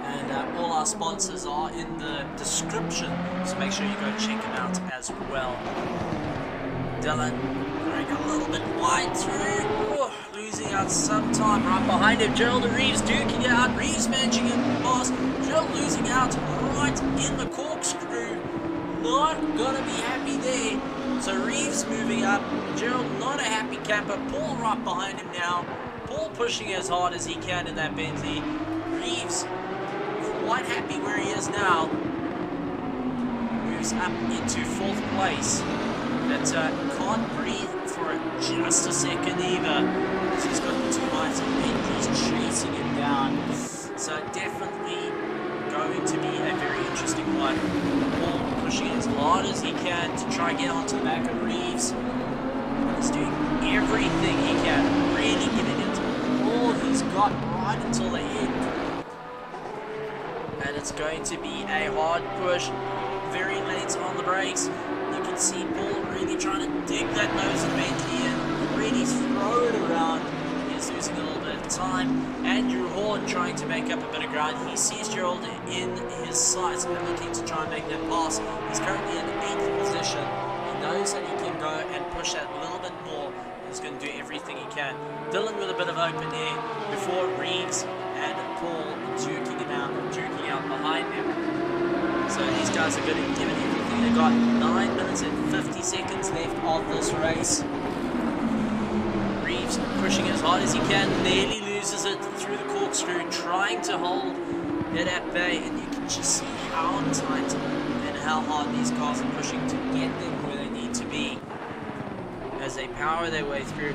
And all our sponsors are in the description, so make sure you go check them out as well. Dylan going a little bit wide through, losing out some time right behind him. Gerald and Reeves duking it out. Reeves managing it past. Gerald losing out right in the corkscrew. Not gonna be happy there. So Reeves moving up. Gerald not a happy camper. Paul right behind him now. Paul pushing as hard as he can in that Bentley. Reeves quite happy where he is now. Moves up into 4th place. But can't breathe for just a second either. He's got the 2 miles and Bentley's chasing him down. So definitely going to be a very interesting one. Paul pushing as hard as he can to try and get onto the back of Reeves. He's doing everything he can, really giving it all he's got right until the end. And it's going to be a hard push, very late on the brakes. You can see Paul really trying to dig that nose of Bentley and really throw it around. He's losing a little bit of time. Andrew Horn trying to make up a bit of ground. He sees Gerald in his sights and looking to try and make that pass. He's currently in 8th position. He knows that he can go and push that a little bit more. He's going to do everything he can. Dylan with a bit of open air before Reeves and Paul duking out behind him. So these guys are going to give it everything they got. 9 minutes and 50 seconds left of this race. Reeves pushing as hard as he can, nearly loses it through the corkscrew, trying to hold it at bay, and you can just see how tight and how hard these cars are pushing to get them where they need to be as they power their way through.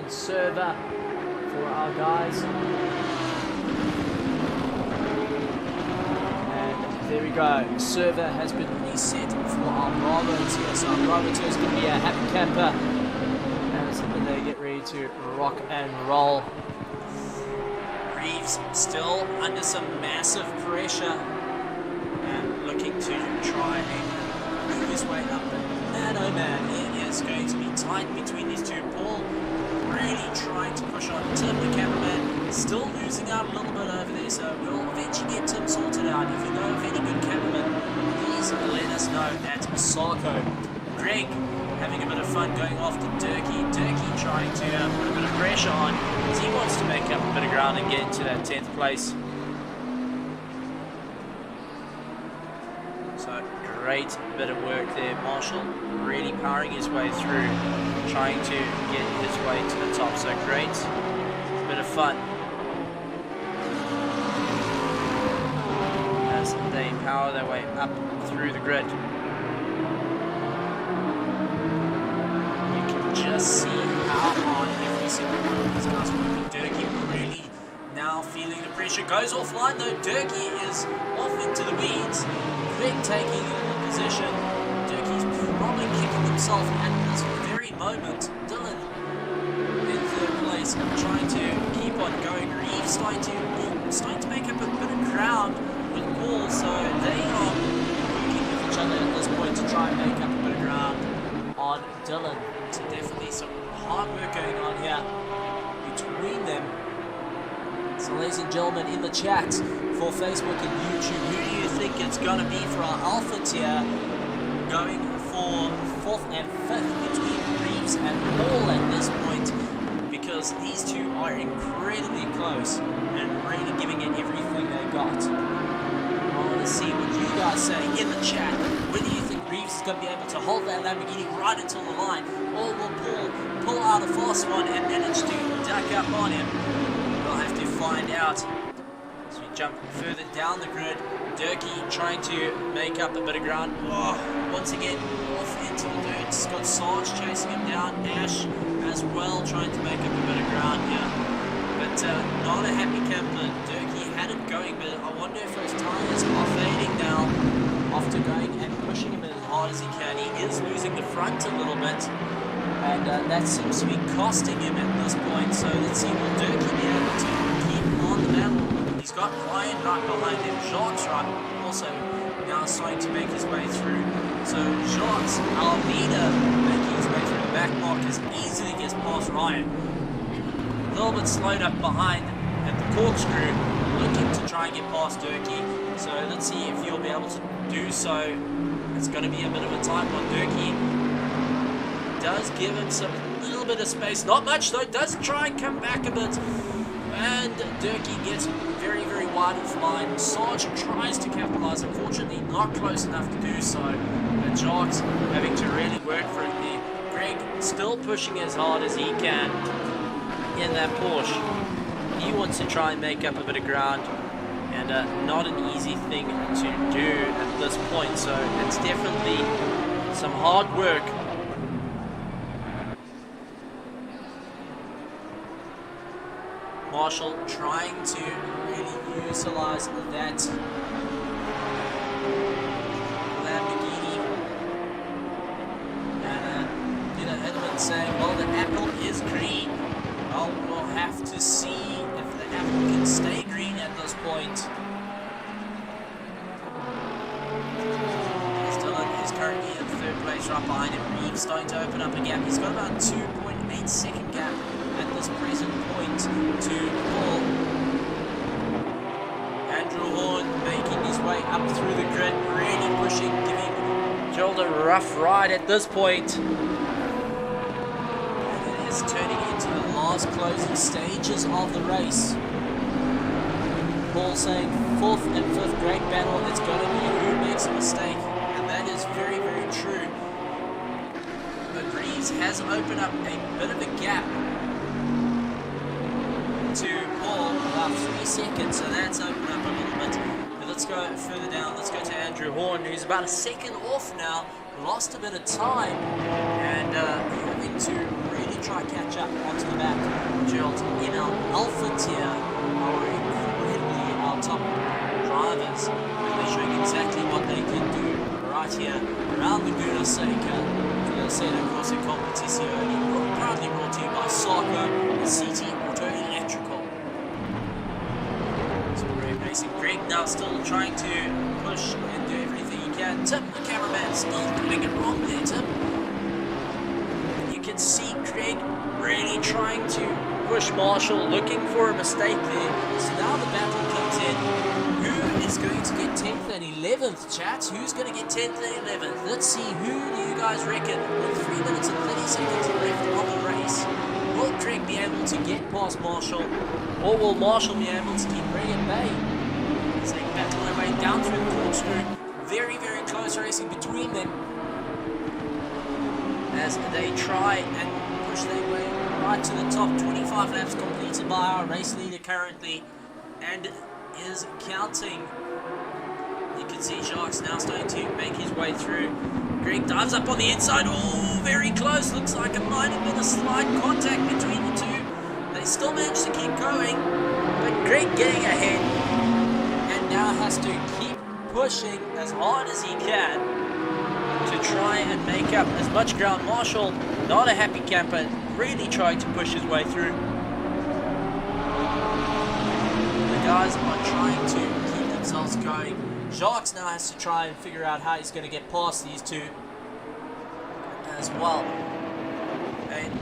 Server for our guys, and there we go. Server has been reset for our Bravo tier, so our Bravo tier is going to be a happy camper as they get ready to rock and roll. Reeves still under some massive pressure and looking to try and move his way up, and oh man, it is going to be tight between these two. Paul really trying to push on Tim, the cameraman, still losing out a little bit over there, so we'll eventually get Tim sorted out. If you know of any good cameraman, please let us know at SARCO. Greg having a bit of fun going off to Durkee. Durkee trying to put a bit of pressure on as he wants to make up a bit of ground and get into that 10th place. So great bit of work there. Marshall really powering his way through, trying to get his way to the top. So great bit of fun as they power their way up through the grid. You can just see how hard every single one of these guys are working. Durkee really now feeling the pressure. Goes offline though. Durkee is off into the weeds. Greg taking the position. Durkee's probably kicking himself at this very moment. Dylan in 3rd place, trying to keep on going. Reeves starting to make up a bit of ground with Paul, so they are working with each other at this point to try and make up a bit of ground on Dylan. So definitely some hard work going on here between them. So ladies and gentlemen, in the chat for Facebook and YouTube, who do you think it's going to be for our Alpha tier going for 4th and 5th between Reeves and Paul at this point? Because these two are incredibly close and really giving it everything they got. I want to see what you guys say in the chat. Whether you think Reeves is going to be able to hold that Lamborghini right until the line, or will Paul pull out a fast one and manage to duck up on him? We'll have to find out as we jump further down the grid. Durkee trying to make up a bit of ground. Once again, off into the dirt. Scott Sarge chasing him down. Ash as well trying to make up a bit of ground here. But not a happy camper. Durkee had it going, but I wonder if his tires are fading now after going and pushing him as hard as he can. He is losing the front a little bit, and that seems to be costing him at this point. So let's see, will Durkee be able to keep on the battle? He's got Ryan right behind him. Jacques right also now starting to make his way through. So Jacques, our leader, making his way through the back markers, easily gets past Ryan. A little bit slowed up behind at the corkscrew, looking to try and get past Durkee. So let's see if he'll be able to do so. It's going to be a bit of a tight one. Durkee does give him some little bit of space, not much though, does try and come back a bit, and Durkee gets very, very wide of line. Sarge tries to capitalize, unfortunately not close enough to do so, and Jacques having to really work for it there. Greg still pushing as hard as he can in that Porsche. He wants to try and make up a bit of ground, and not an easy thing to do at this point, so it's definitely some hard work. Marshall trying to really utilize that Lamborghini, and Peter Edelman saying, well, the apple is green. Well, we'll have to see if the apple can stay green at this point. Dylan is currently in third place right behind him. Reeves starting to open up a gap. He's got about 2.8 second gap at this present point to Paul. Andrew Horn making his way up through the grid, really pushing, giving Gerald a rough ride at this point. And it is turning into the last closing stages of the race. Paul saying 4th and 5th, great battle. It's going to be who makes a mistake, and that is very, very true. But Reeves has opened up a bit of a gap to Paul, about 3 seconds, so that's opened up a little bit. But let's go further down. Let's go to Andrew Horn, who's about a second off now. Lost a bit of time, and having to really try to catch up onto the back. Gerald in our alpha tier are incredibly our top drivers, really showing exactly what they can do right here around Leguan Seca for the Assetto Corsa Competizione, proudly brought to you by SARCO and CT Auto Electrical. So great racing. Greg now still trying to push and do everything he can. Tim, the cameraman, still doing it wrong there, Tim. You can see Greg really trying to push Marshall, looking for a mistake there. So now the battle comes in. Who is going to get 10th and 11th, chat? Who's going to get 10th and 11th? Let's see, who do you guys reckon? With 3 minutes and 30 seconds left of the race, will Greg be able to get past Marshall, or will Marshall be able to keep Greg at bay? As they battle their way down through the corkscrew, very, very close racing between them, as they try and push their way right to the top. 25 laps completed by our race leader currently, and is counting. You can see Jacques now starting to make his way through. Greg dives up on the inside. Oh, very close. Looks like it might have been a slight contact between the two. They still manage to keep going, but Greg getting ahead, and now has to keep pushing as hard as he can to try and make up as much ground. Marshall, not a happy camper, really trying to push his way through. The guys are trying to keep themselves going. Jacques now has to try and figure out how he's going to get past these two as well. And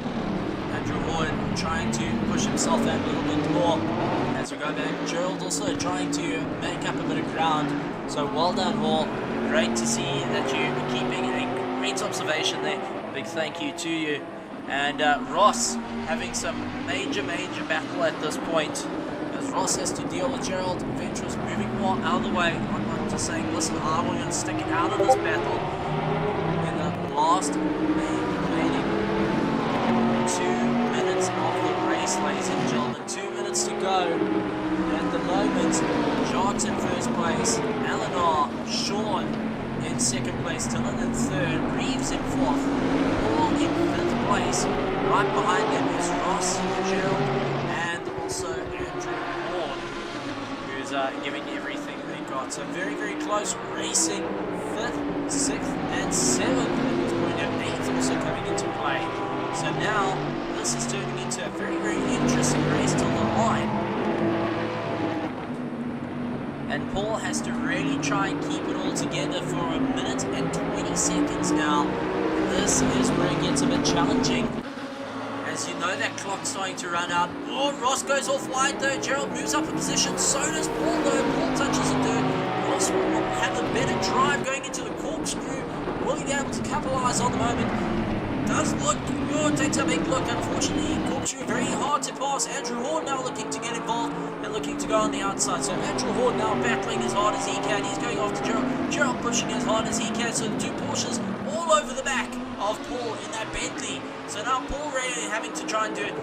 Andrew Horn trying to push himself out a little bit more as we go back. Gerald also trying to make up a bit of ground. So well done, Hall. Great to see that you're keeping a great observation there. Big thank you to you. And Ross having some major battle at this point, as Ross has to deal with Gerald. Ventress moving more out of the way. I'm just saying, listen, I'm going to stick it out of this battle in the last remaining 2 minutes of the race, ladies and gentlemen. 2 minutes to go. At the moment, Jacques in first place, Eleanor, Sean in second place, Dylan in third, Reeves in fourth, all in fifth place. Right behind them is Ross, Gerald, and also Andrew Horn, who's giving everything they got. So very, very close racing. 5th, 6th, and 7th at this point, and 8th also coming into play. So now this is turning into a very, very interesting race till the line. And Paul has to really try and keep it all together for a minute and 20 seconds now. This is where it gets a bit challenging. As you know, that clock's starting to run out. Oh, Ross goes off wide though. Gerald moves up a position. So does Paul though. Paul touches the dirt. Ross will have a better drive going into the corkscrew. Will he be able to capitalise on the moment? Does look, oh, takes a big look. Unfortunately, corkscrew very hard to pass. Andrew Horn now looking to get involved and looking to go on the outside. So Andrew Horn now battling as hard as he can. He's going after Gerald. Gerald pushing as hard as he can. So the two Porsches all over the back of Paul in that Bentley. So now Paul really having to try and do it.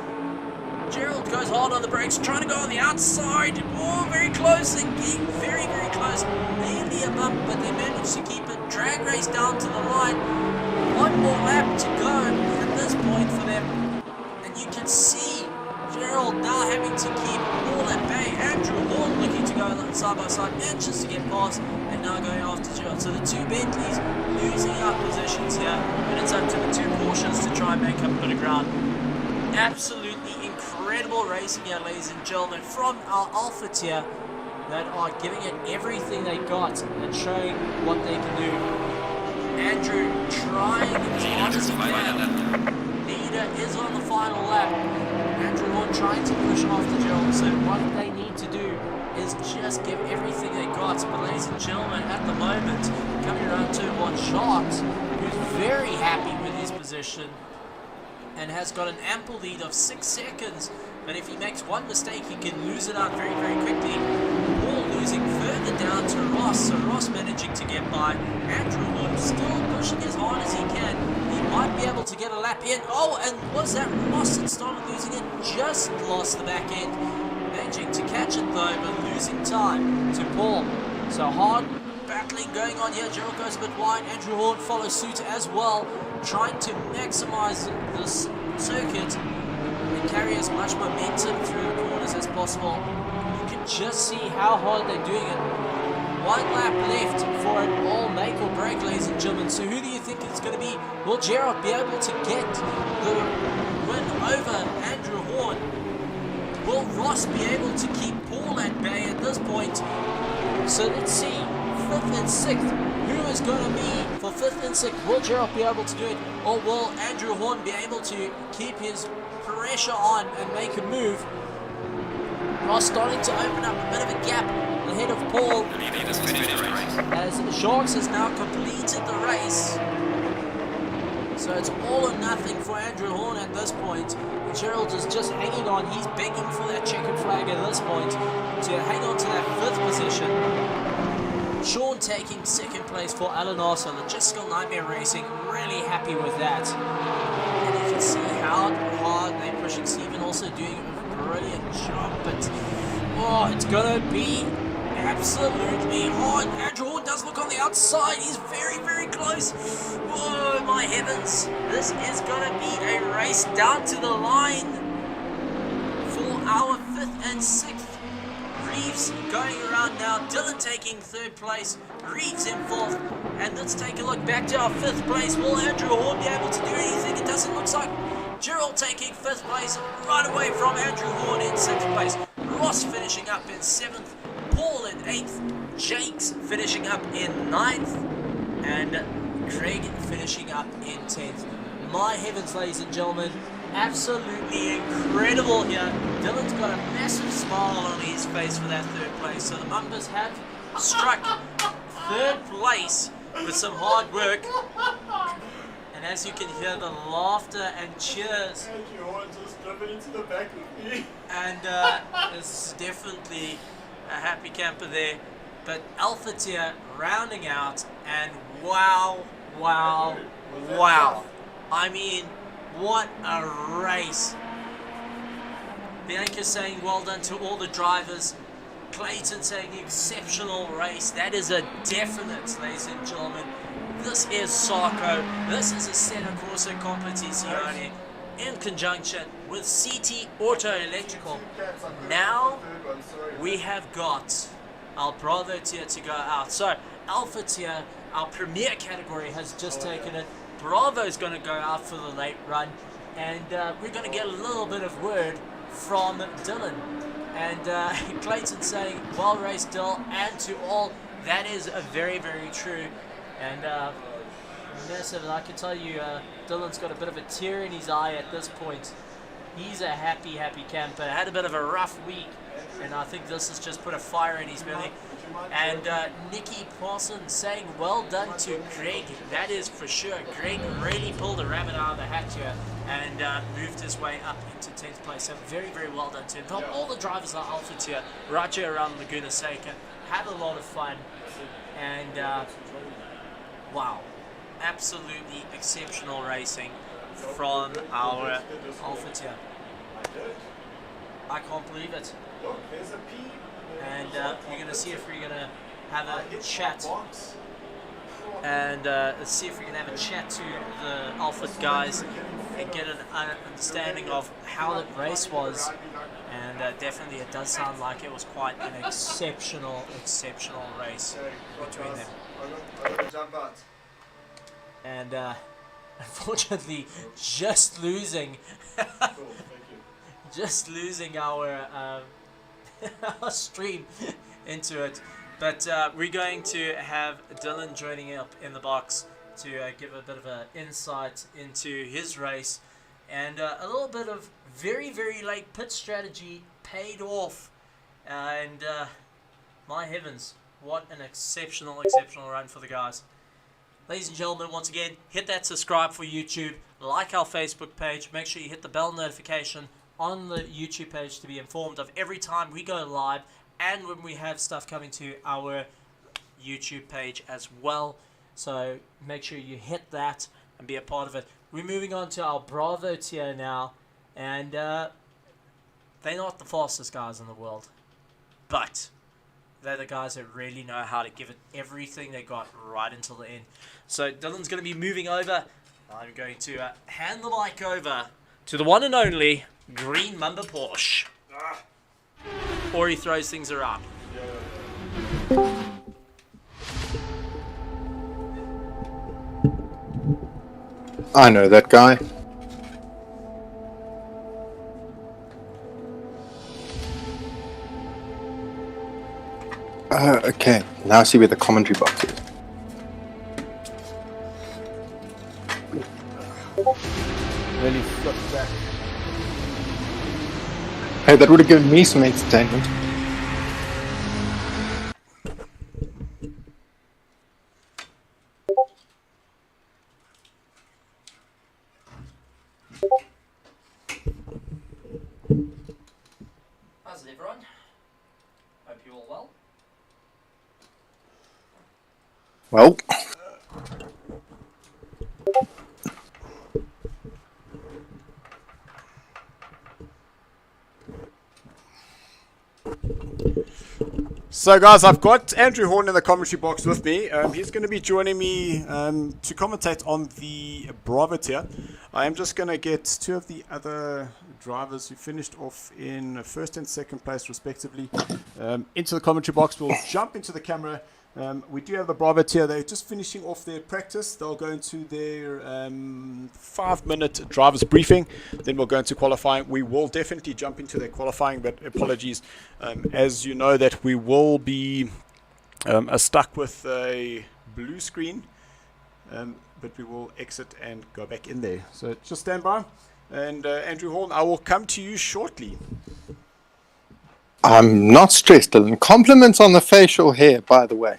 Gerald goes hard on the brakes, trying to go on the outside. Oh, very close. They're getting very, very close. Nearly a bump, but they managed to keep it. Drag race down to the line. One more lap to go at this point for them. And you can see Gerald now having to keep Paul at bay. Andrew Horn looking to go side by side, manages to get past, and now going after Gerald. So the two Bentleys losing out positions here, and it's up to the two Porsches to try and make up a bit of ground. Absolutely incredible racing here, ladies and gentlemen, from our Alpha tier that are giving it everything they got and showing what they can do. Andrew trying as hard as he can. Leader is on the final lap. Andrew Horn trying to push after Gerald, so what they need to do is just give everything they got. But ladies and gentlemen, at the moment, coming around turn one, Sharks, who's very happy with his position and has got an ample lead of 6 seconds. But if he makes one mistake, he can lose it out very, very quickly. Paul losing further down to Ross, so Ross managing to get by. Andrew Horn still pushing as hard as he can. He might be able to get a lap in. Oh, and was that Ross that started losing it? Just lost the back end. Managing to catch it though, but losing time to Paul. So hard battling going on here. Gerald goes a bit wide. Andrew Horn follows suit as well, trying to maximize this circuit and carry as much momentum through the corners as possible. You can just see how hard they're doing it. One lap left for it all make or break, ladies and gentlemen. So who do you think it's going to be? Will Gerald be able to get the win over Andrew Horn? Will Ross be able to keep Paul at bay at this point? So let's see. 5th and 6th. Who is going to be for 5th and 6th? Will Gerald be able to do it? Or will Andrew Horn be able to keep his pressure on and make a move? Ross starting to open up a bit of a gap ahead of Paul, as Sharks has now completed the race. So it's all or nothing for Andrew Horn at this point. Gerald is just hanging on. He's begging for that checkered flag at this point to hang on to that 5th position. Sean taking 2nd place for Alan Arso, Logistical Nightmare Racing. Really happy with that. And you can see how hard they're pushing. Stephen also doing a brilliant job, but oh, it's gonna be absolutely hard. Andrew Horn does look on the outside. He's very, very close. Oh my heavens. This is gonna be a race down to the line for our 5th and 6th. Reeves going around now. Dylan taking 3rd place. Reeves in 4th. And let's take a look back to our 5th place. Will Andrew Horn be able to do anything? It doesn't look like. Gerald taking 5th place right away from Andrew Horn in 6th place. Ross finishing up in 7th. Paul in 8th. Jakes finishing up in 9th. And Craig finishing up in 10th. My heavens, ladies and gentlemen. Absolutely incredible here. Dylan's got a massive smile on his face for that 3rd place. So the Mumbas have struck 3rd place with some hard work. And as you can hear the laughter and cheers. Andrew Horn just jumping into the back with me. And it's definitely a happy camper there. But Alpha tier rounding out, and wow. I mean, what a race. Bianca saying well done to all the drivers. Clayton saying exceptional race. That is a definite, ladies and gentlemen. This is SARCO. This is Assetto Corsa Competizione in conjunction with CT Auto Electrical. Now we have got our Bravo tier to go out. So Alpha tier, our premier category, has just taken it. Bravo is going to go out for the late run, and we're going to get a little bit of word from Dylan And Clayton saying, well raced, Dill, and to all, that is very, very true. And massive, and I can tell you, Dylan's got a bit of a tear in his eye at this point. He's a happy, happy camper. Had a bit of a rough week, and I think this has just put a fire in his belly. And Nicky Parsons saying, well done to Greg. That is for sure. Greg really pulled a rabbit out of the hat here and moved his way up into 10th place. So very, very well done to him. But all the drivers are Alphas here, right here around Leguan Seca. Had a lot of fun. And wow, absolutely exceptional racing from our Alpha here. I can't believe it. And we're going to see if we're going to have a chat. And let's see if we can have a chat to the Alpha guys and get an understanding of how the race was. And definitely it does sound like it was quite an exceptional race between them. And unfortunately, just losing our our stream into it. But we're going to have Dylan joining up in the box to give a bit of an insight into his race. And a little bit of very, very late pit strategy paid off. And my heavens, what an exceptional run for the guys. Ladies and gentlemen, once again, hit that subscribe for YouTube, like our Facebook page, make sure you hit the bell notification on the YouTube page to be informed of every time we go live and when we have stuff coming to our YouTube page as well. So make sure you hit that and be a part of it. We're moving on to our Bravo tier now, and they're not the fastest guys in the world, but they're the guys that really know how to give it everything they got right until the end. So Dylan's going to be moving over. I'm going to hand the mic over to the one and only Green Mamba Porsche. Or he throws things around. I know that guy. Okay, now I see where the commentary box is. Really flipped back. Hey, that would have given me some entertainment. How's it, everyone? Hope you're all well. Well, So guys, I've got Andrew Horn in the commentary box with me. He's going to be joining me to commentate on the Bravo tier. I am just going to get two of the other drivers who finished off in first and second place respectively into the commentary box. We'll jump into the camera. We do have the Bravo tier. They're just finishing off their practice. They'll go into their 5-minute driver's briefing. Then we'll go into qualifying. We will definitely jump into their qualifying, but apologies. As you know that we will be stuck with a blue screen, but we will exit and go back in there. So just stand by. And Andrew Horn, I will come to you shortly. I'm not stressed, Dylan. Compliments on the facial hair, by the way.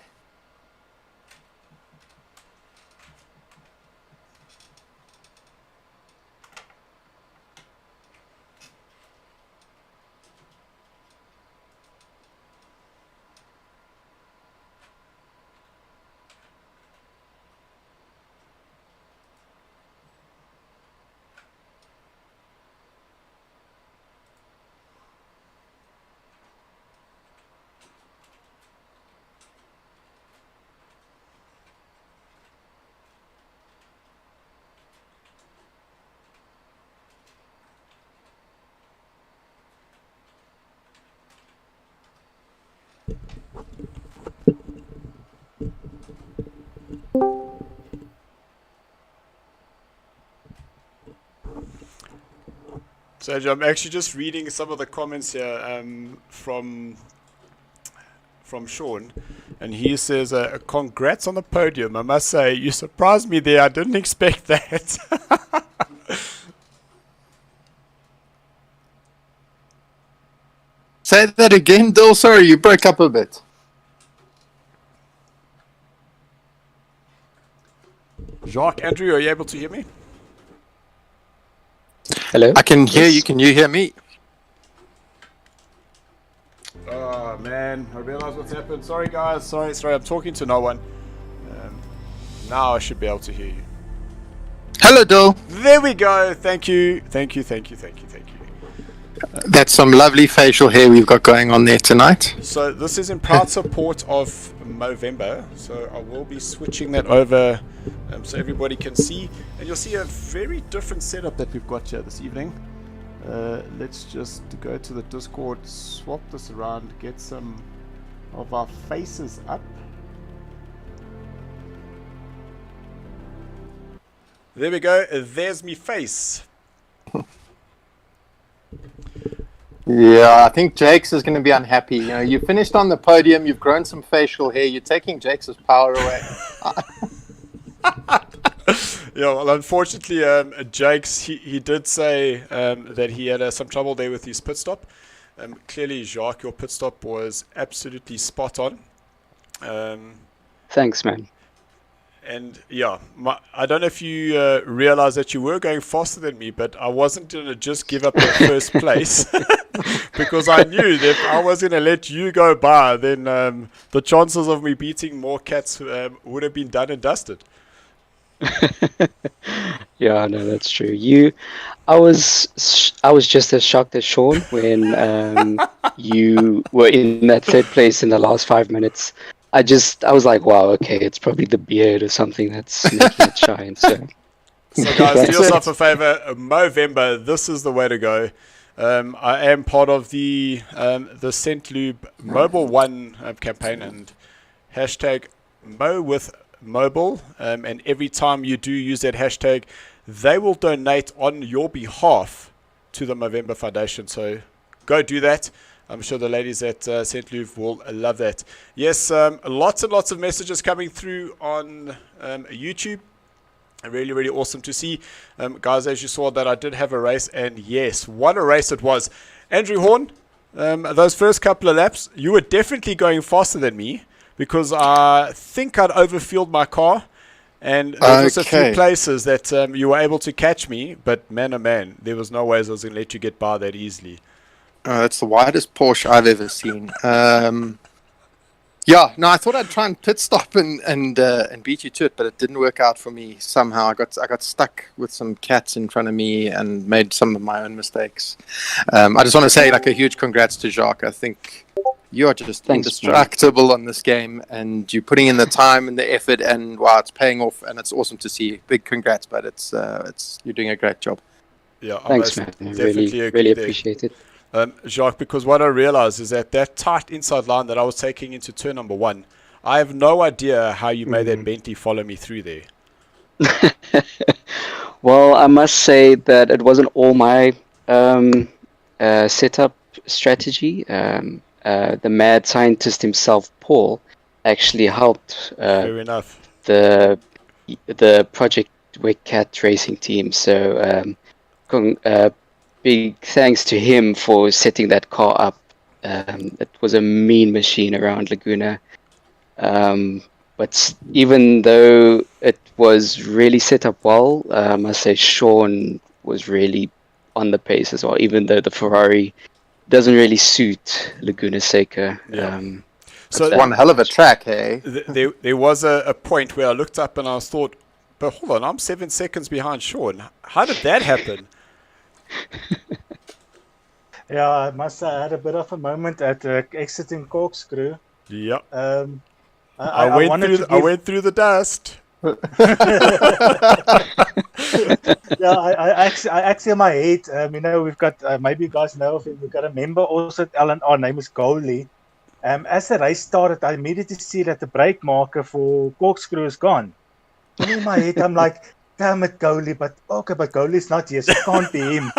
So I'm actually just reading some of the comments here from Sean, and he says, "Congrats on the podium. I must say, you surprised me there. I didn't expect that." Say that again, Dill. Sorry, you broke up a bit. Jacques, Andrew, are you able to hear me? Hello? I can hear you. Can you hear me? Oh man, I realize what's happened. Sorry guys, sorry, I'm talking to no one. Now I should be able to hear you. Hello, Dill. There we go. Thank you. That's some lovely facial hair we've got going on there tonight. So this is in proud support of Movember. So I will be switching that over so everybody can see. And you'll see a very different setup that we've got here this evening. Let's just go to the Discord, swap this around, get some of our faces up. There we go. There's me face. Yeah, I think Jakes is going to be unhappy. You know, you finished on the podium, you've grown some facial hair, you're taking Jakes' power away. Yeah, well, unfortunately, Jakes, he did say that he had some trouble there with his pit stop. Clearly, Jacques, your pit stop was absolutely spot on. Thanks, man. And yeah, I don't know if you realize that you were going faster than me, but I wasn't going to just give up the first place because I knew that if I was going to let you go by, then the chances of me beating more cats would have been done and dusted. Yeah, no, that's true. I was just as shocked as Sean when you were in that third place in the last 5 minutes. I was like, wow, okay, it's probably the beard or something that's making it shine. So guys, do yourself a favor. Movember, this is the way to go. I am part of the St. Lube Mobile One campaign and hashtag Mo with Mobile. And every time you do use that hashtag, they will donate on your behalf to the Movember Foundation. So go do that. I'm sure the ladies at St. Luve will love that. Yes, lots and lots of messages coming through on YouTube. Really, really awesome to see. Guys, as you saw that I did have a race, and yes, what a race it was. Andrew Horn, those first couple of laps, you were definitely going faster than me because I think I'd overfueled my car. And there was a few places that you were able to catch me, but man, oh man, there was no ways I was going to let you get by that easily. That's the widest Porsche I've ever seen. Yeah, no, I thought I'd try and pit stop and beat you to it, but it didn't work out for me somehow. I got stuck with some cats in front of me and made some of my own mistakes. I just want to say like a huge congrats to Jacques. I think you're just indestructible on this game, and you're putting in the time and the effort, and wow, it's paying off, and it's awesome to see. Big congrats, but it's you're doing a great job. Yeah, thanks, man. Really appreciate it. Jacques, because what I realized is that tight inside line that I was taking into turn number 1, I have no idea how you made that Bentley follow me through there. Well, I must say that it wasn't all my setup strategy. The mad scientist himself, Paul, actually helped Fair enough. the Project Wick Cat racing team. So big thanks to him for setting that car up. It was a mean machine around Laguna. But even though it was really set up well, I must say Sean was really on the pace as well, even though the Ferrari doesn't really suit Leguan Seca. Yeah. So it's one hell of a track, hey? There was a point where I looked up and I thought, but hold on, I'm 7 seconds behind Sean. How did that happen? Yeah, I must say I had a bit of a moment at exiting Corkscrew. Yep. I went through the dust. Yeah, I actually in my head, we've got maybe you guys know of it. We've got a member also at Alan. Our name is Goalie. As the race started, I immediately see that the brake marker for Corkscrew is gone. And in my head, I'm like, damn it, goalie, but goalie's not here, so it can't be him.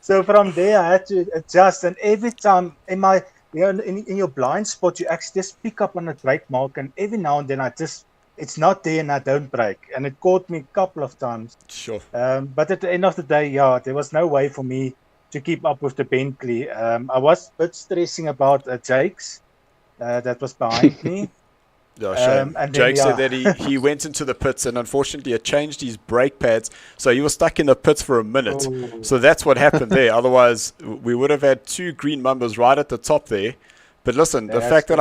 so from there, I had to adjust, and every time in your blind spot, you actually just pick up on a brake mark, and every now and then it's not there, and I don't brake, and it caught me a couple of times. Sure. But at the end of the day, there was no way for me to keep up with the Bentley. I was a bit stressing about Jake's that was behind me. Yeah, shame. and then, Jake said that he went into the pits and unfortunately had changed his brake pads, so he was stuck in the pits for a minute. Oh. So that's what happened there. Otherwise, we would have had 2 green Mambas right at the top there. But listen, the fact that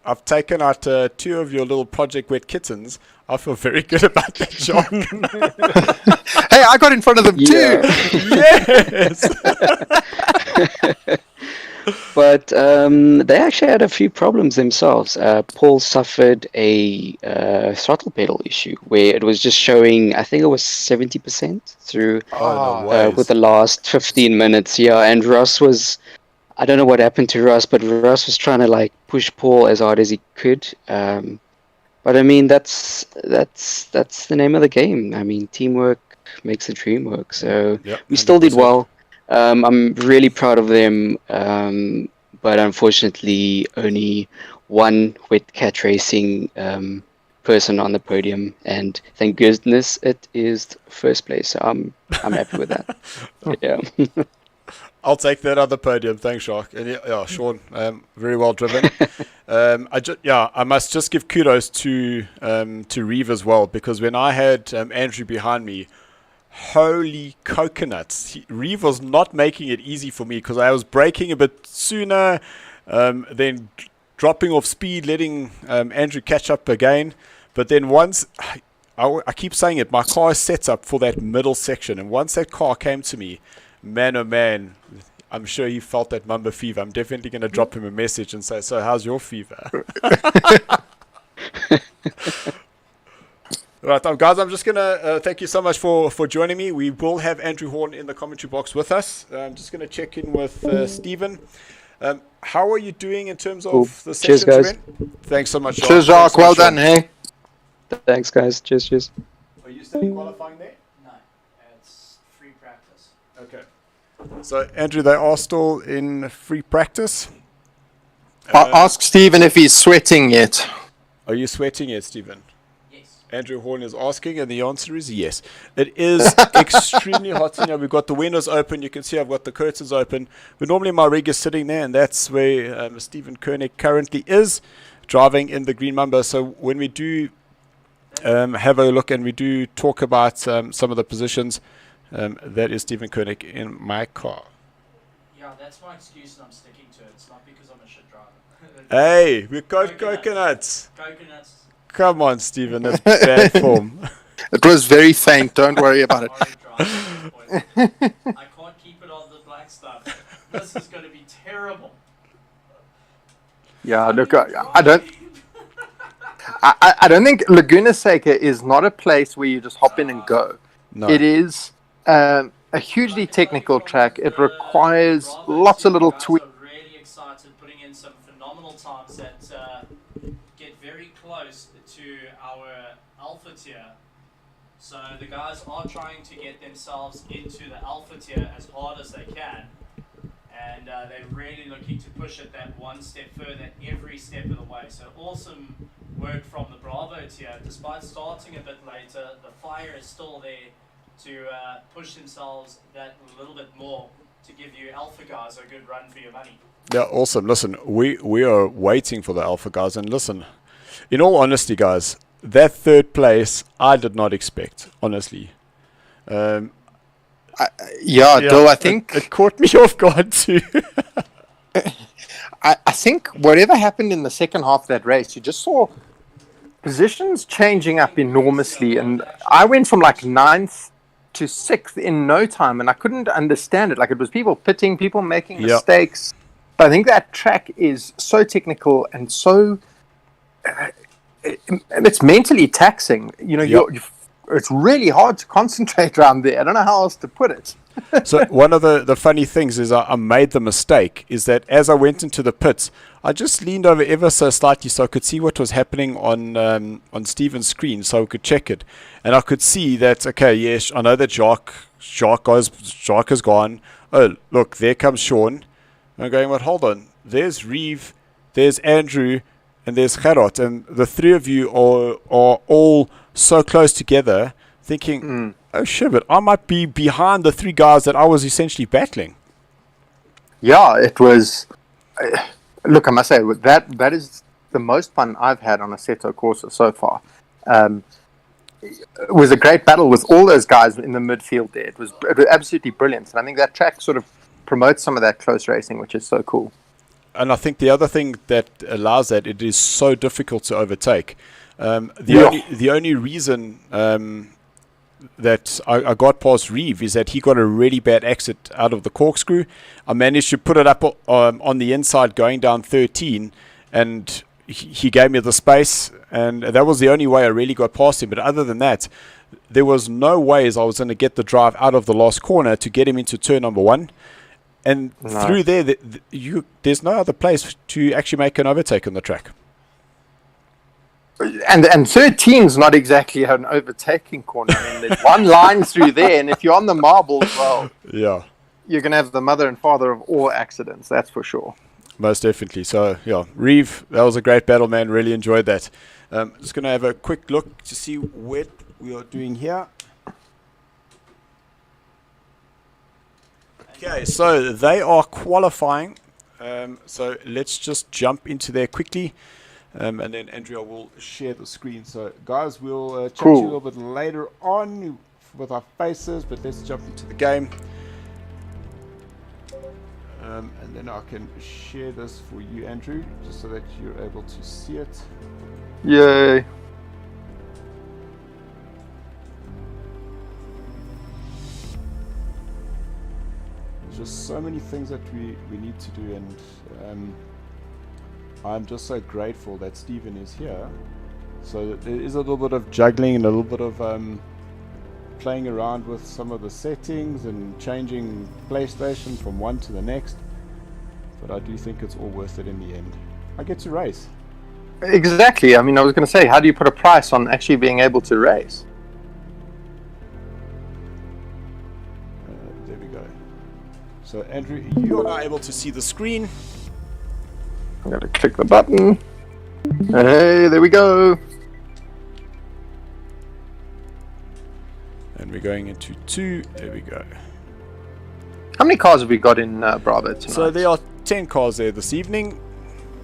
I've taken out 2 of your little Project Wet kittens, I feel very good about that, Jock. Hey, I got in front of them too. Yes. But they actually had a few problems themselves. Paul suffered a throttle pedal issue where it was just showing, I think it was 70% through with the last 15 minutes. Yeah, and Ross was, I don't know what happened to Ross, but Ross was trying to like push Paul as hard as he could. But I mean, that's the name of the game. I mean, teamwork makes the dream work. So we still did well. I'm really proud of them, but unfortunately only one wet cat racing person on the podium, and thank goodness it is first place. So I'm happy with that. Yeah. I'll take that other podium. Thanks, Shark. And yeah, Sean, very well driven. I must just give kudos to Reeve as well, because when I had Andrew behind me, holy coconuts. Reeve was not making it easy for me because I was braking a bit sooner, then dropping off speed, letting Andrew catch up again. But then once, I keep saying it, my car is set up for that middle section. And once that car came to me, man, oh man, I'm sure he felt that Mamba fever. I'm definitely going to drop him a message and say, so how's your fever? Right, guys, I'm just going to thank you so much for joining me. We will have Andrew Horn in the commentary box with us. I'm just going to check in with Stephen. How are you doing in terms of the Cheers, guys. Thanks so much, Jacques. Cheers, Jacques. Well done, hey. Thanks, guys. Cheers. Are you studying qualifying there? No, it's free practice. Okay. So, Andrew, they are still in free practice. Ask Stephen if he's sweating yet. Are you sweating yet, Stephen? Andrew Horn is asking, and the answer is yes. It is extremely hot in here. We've got the windows open. You can see I've got the curtains open. But normally my rig is sitting there, and that's where Stephen Koenig currently is, driving in the Green Mamba. So when we do have a look and we do talk about some of the positions, that is Stephen Koenig in my car. Yeah, that's my excuse, and I'm sticking to it. It's not because I'm a shit driver. Hey, we've got coconuts. Coconuts. Come on, Stephen, that's bad form. It was very faint, don't worry about it. I can't keep it on the black stuff. This is going to be terrible. Yeah, look, I don't think Leguan Seca is not a place where you just hop in and go. No. It is a hugely technical track. It requires lots of little tweaks. I'm really excited, putting in some phenomenal times that get very close to our alpha tier. So the guys are trying to get themselves into the alpha tier as hard as they can, and they're really looking to push it that one step further every step of the way. So awesome work from the Bravo tier. Despite starting a bit later, the fire is still there to push themselves that little bit more to give you alpha guys a good run for your money. Yeah, awesome. Listen, we are waiting for the alpha guys, and listen, in all honesty, guys, that third place I did not expect, honestly. Though I think it caught me off guard too. I think whatever happened in the second half of that race, you just saw positions changing up enormously, and I went from like 9th to 6th in no time, and I couldn't understand it. Like, it was people pitting, people making mistakes. But I think that track is so technical and so it's mentally taxing. You know, it's really hard to concentrate around there. I don't know how else to put it. So one of the funny things is I made the mistake is that as I went into the pits, I just leaned over ever so slightly so I could see what was happening on Steven's screen so I could check it. And I could see that, okay, yes, I know that Jacques has gone. Oh, look, there comes Sean. I'm going, well, hold on. There's Reeve, there's Andrew, and there's Gerard. And the three of you are all so close together thinking, oh shit, but I might be behind the three guys that I was essentially battling. Yeah, it was. Look, I must say that is the most fun I've had on Assetto Corsa so far. It was a great battle with all those guys in the midfield there. It was absolutely brilliant, and I think that track sort of promotes some of that close racing, which is so cool. And I think the other thing that allows that, it is so difficult to overtake. The only reason that I got past Reeve is that he got a really bad exit out of the corkscrew. I managed to put it up on the inside going down 13, and he gave me the space, and that was the only way I really got past him. But other than that, there was no ways I was going to get the drive out of the last corner to get him into turn number 1. And through there, there's no other place to actually make an overtake on the track. And 13's not exactly an overtaking corner. I mean, there's one line through there, and if you're on the marbles, well, yeah, you're going to have the mother and father of all accidents, that's for sure. Most definitely. So, yeah, Reeve, that was a great battle, man. Really enjoyed that. Just going to have a quick look to see what we are doing here. Okay, so they are qualifying. So let's just jump into there quickly. And then Andrea will share the screen. So, guys, we'll chat to you a little bit later on with our faces, but let's jump into the game. And then I can share this for you, Andrew, just so that you're able to see it. Yay. There's just so many things that we need to do, and I'm just so grateful that Steven is here. So there is a little bit of juggling and a little bit of playing around with some of the settings and changing PlayStation from one to the next. But I do think it's all worth it in the end. I get to race. Exactly. I mean, I was going to say, how do you put a price on actually being able to race? There we go. So Andrew, you are now able to see the screen. I'm going to click the button. Hey, there we go. And we're going into 2. There we go. How many cars have we got in Bravo tonight? So there are 10 cars there this evening.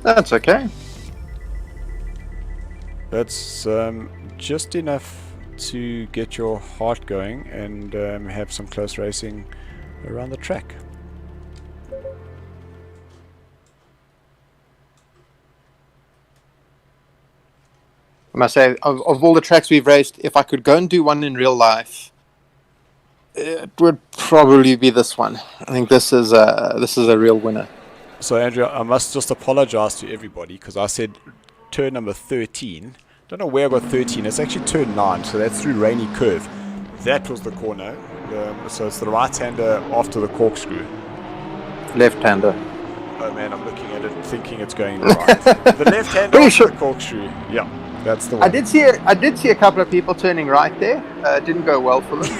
That's okay. That's just enough to get your heart going and have some close racing around the track. I must say, of all the tracks we've raced, if I could go and do one in real life, it would probably be this one. I think this is a real winner. So Andrea, I must just apologize to everybody because I said turn number 13. Don't know where I got 13. It's actually turn 9, so that's through Rainy Curve. That was the corner. So it's the right-hander after the corkscrew. Left-hander. Oh man, I'm looking at it thinking it's going right. The left-hander after the corkscrew. Yeah. That's the one. I did see a couple of people turning right there. Didn't go well for them.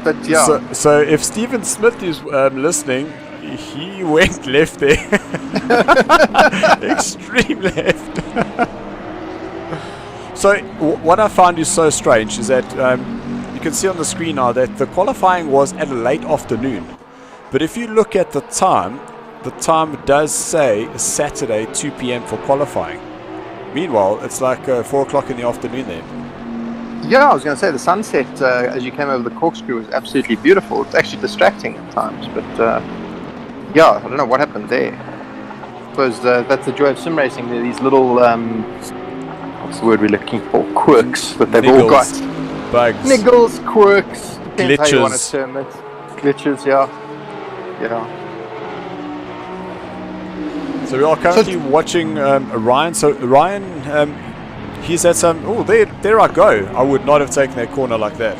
But yeah. So if Stephen Smith is listening, he went left there. Extreme left. So what I found is so strange is that you can see on the screen now that the qualifying was at a late afternoon. But if you look at the time does say Saturday 2 p.m. for qualifying. Meanwhile, it's like 4 o'clock in the afternoon then. Yeah, I was going to say the sunset as you came over the corkscrew was absolutely beautiful. It's actually distracting at times, but yeah, I don't know what happened there. I suppose that's the joy of sim racing. There are these little, what's the word we're looking for? Quirks that they've all got. Bugs. Niggles, quirks. Depends how you want to Glitches. term it. Glitches, yeah. Yeah. So we are currently watching Ryan. So Ryan, he's at some. Oh, there I go. I would not have taken that corner like that.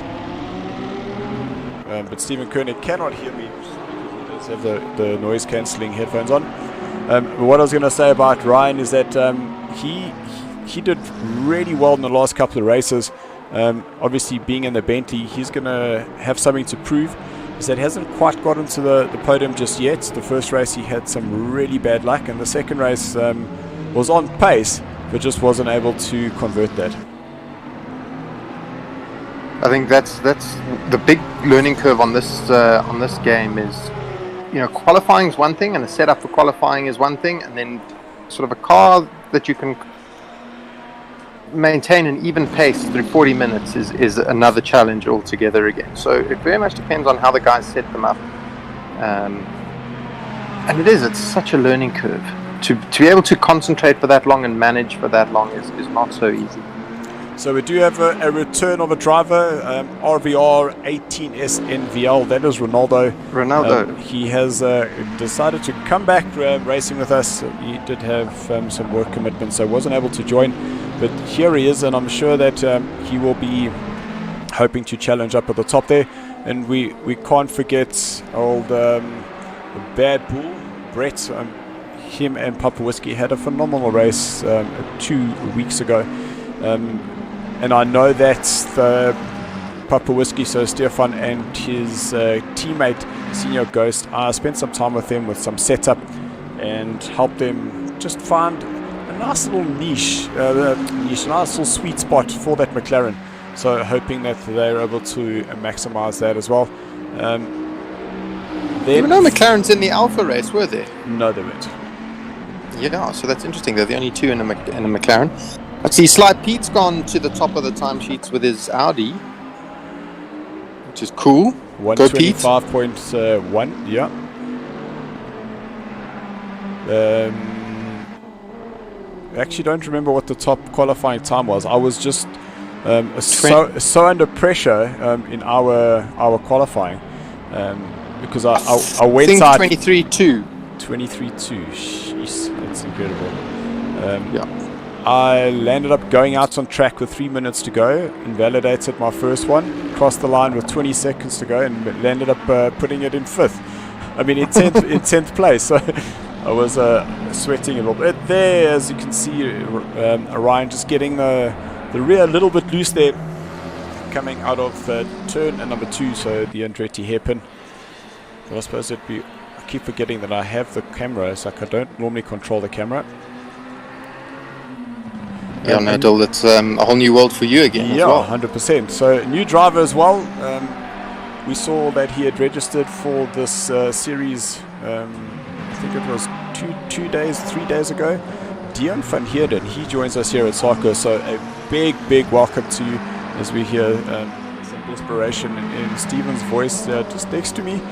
but Stephen Koenig cannot hear me because he does have the noise cancelling headphones on. What I was going to say about Ryan is that he did really well in the last couple of races. Obviously, being in the Bentley, he's going to have something to prove. He said he hasn't quite gotten to the podium just yet. The first race he had some really bad luck, and the second race was on pace, but just wasn't able to convert that. I think that's the big learning curve on this game is, qualifying is one thing, and the setup for qualifying is one thing, and then sort of a car that you can maintain an even pace through 40 minutes is another challenge altogether again. So it very much depends on how the guys set them up, and it's such a learning curve to be able to concentrate for that long and manage for that long is not so easy. So we do have a return of a driver, RVR 18S NVL. That is Ronaldo. He has decided to come back racing with us. He did have some work commitments, so wasn't able to join. But here he is, and I'm sure that he will be hoping to challenge up at the top there. And we can't forget old Bad Bull, Brett. Him and Papa Whiskey had a phenomenal race 2 weeks ago. And I know that the Papa Whiskey, so Stefan and his teammate, Senior Ghost, I spent some time with them with some setup and helped them just find a nice little niche, a nice little sweet spot for that McLaren. So hoping that they're able to maximize that as well. Even though McLaren's in the Alpha race, were they? No, they weren't. Yeah, so that's interesting. They're the only two in a McLaren. I see Sly Pete's gone to the top of the timesheets with his Audi, which is cool. 125.1, yeah. Actually don't remember what the top qualifying time was. I was just so under pressure in our qualifying because I went out 23.2. 23.2. Jeez, that's incredible. Yeah. I landed up going out on track with 3 minutes to go, invalidated my first one, crossed the line with 20 seconds to go, and landed up putting it in 5th. I mean, in 10th place. So I was sweating a little bit there, as you can see. Ryan just getting the rear a little bit loose there, coming out of turn number 2, so the Andretti hairpin. But I suppose I keep forgetting that I have the camera, so I don't normally control the camera. Yeah, no, Dill, it's a whole new world for you again. Yeah, as well. 100%. So new driver as well. We saw that he had registered for this series. I think it was 3 days ago. Dion van Heerden, he joins us here at SARCO. So a big welcome to you as we hear some desperation in Stephen's voice just next to me.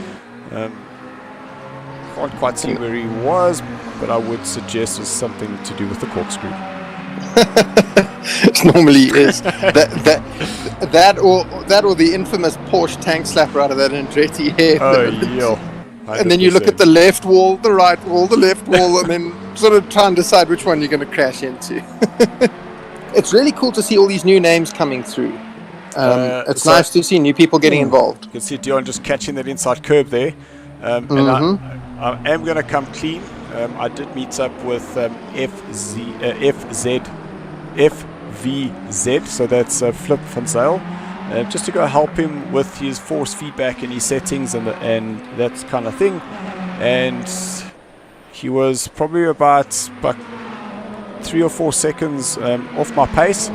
Can't quite see where he was, but I would suggest it's something to do with the corkscrew. It normally is that or the infamous Porsche tank slapper out of that Andretti hair. Oh yeah. And then you look at the left wall, the right wall, the left wall, and then sort of try and decide which one you're going to crash into. It's really cool to see all these new names coming through. It's nice to see new people getting involved. You can see Dion just catching that inside curb there. And I am going to come clean. I did meet up with FVZ, so that's Flip van Zyl, just to go help him with his force feedback and his settings and that kind of thing. And he was probably about 3 or 4 seconds off my pace,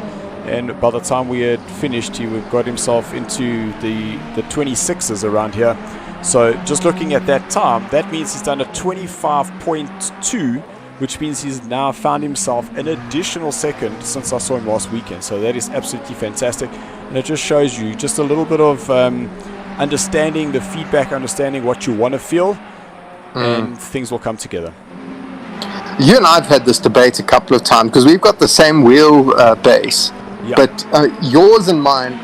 and by the time we had finished, he got himself into the 26s around here. So just looking at that time, that means he's done a 25.2, which means he's now found himself an additional second since I saw him last weekend. So that is absolutely fantastic. And it just shows you just a little bit of understanding the feedback, understanding what you want to feel, and things will come together. You and I have had this debate a couple of times because we've got the same wheel base, but yours and mine,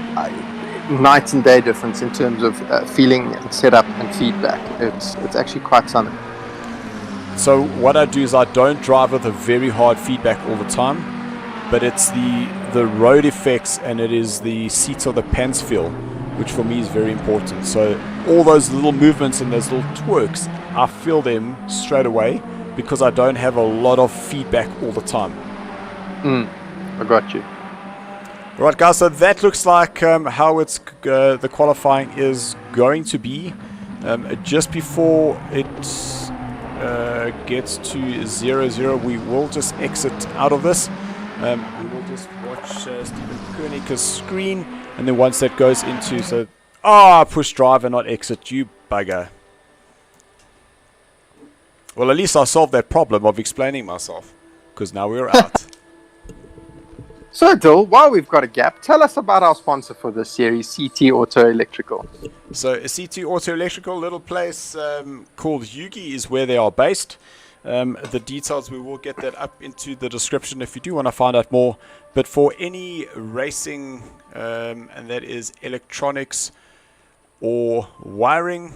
night and day difference in terms of feeling and setup and feedback. It's actually quite something. So what I do is I don't drive with a very hard feedback all the time, but it's the road effects and it is the seats of the pants feel which for me is very important. So all those little movements and those little twerks, I feel them straight away because I don't have a lot of feedback all the time. I got you. Right, guys, so that looks like how it's the qualifying is going to be. Just before it gets to 0-0, we will just exit out of this. We will just watch Stephen Koenig's screen, and then once that goes into push drive and not exit, you bugger. Well, at least I solved that problem of explaining myself, because now we're out. So, Dill, while we've got a gap, tell us about our sponsor for this series, CT Auto Electrical. So, CT Auto Electrical, little place called Yugi is where they are based. The details, we will get that up into the description if you do want to find out more. But for any racing, and that is electronics or wiring,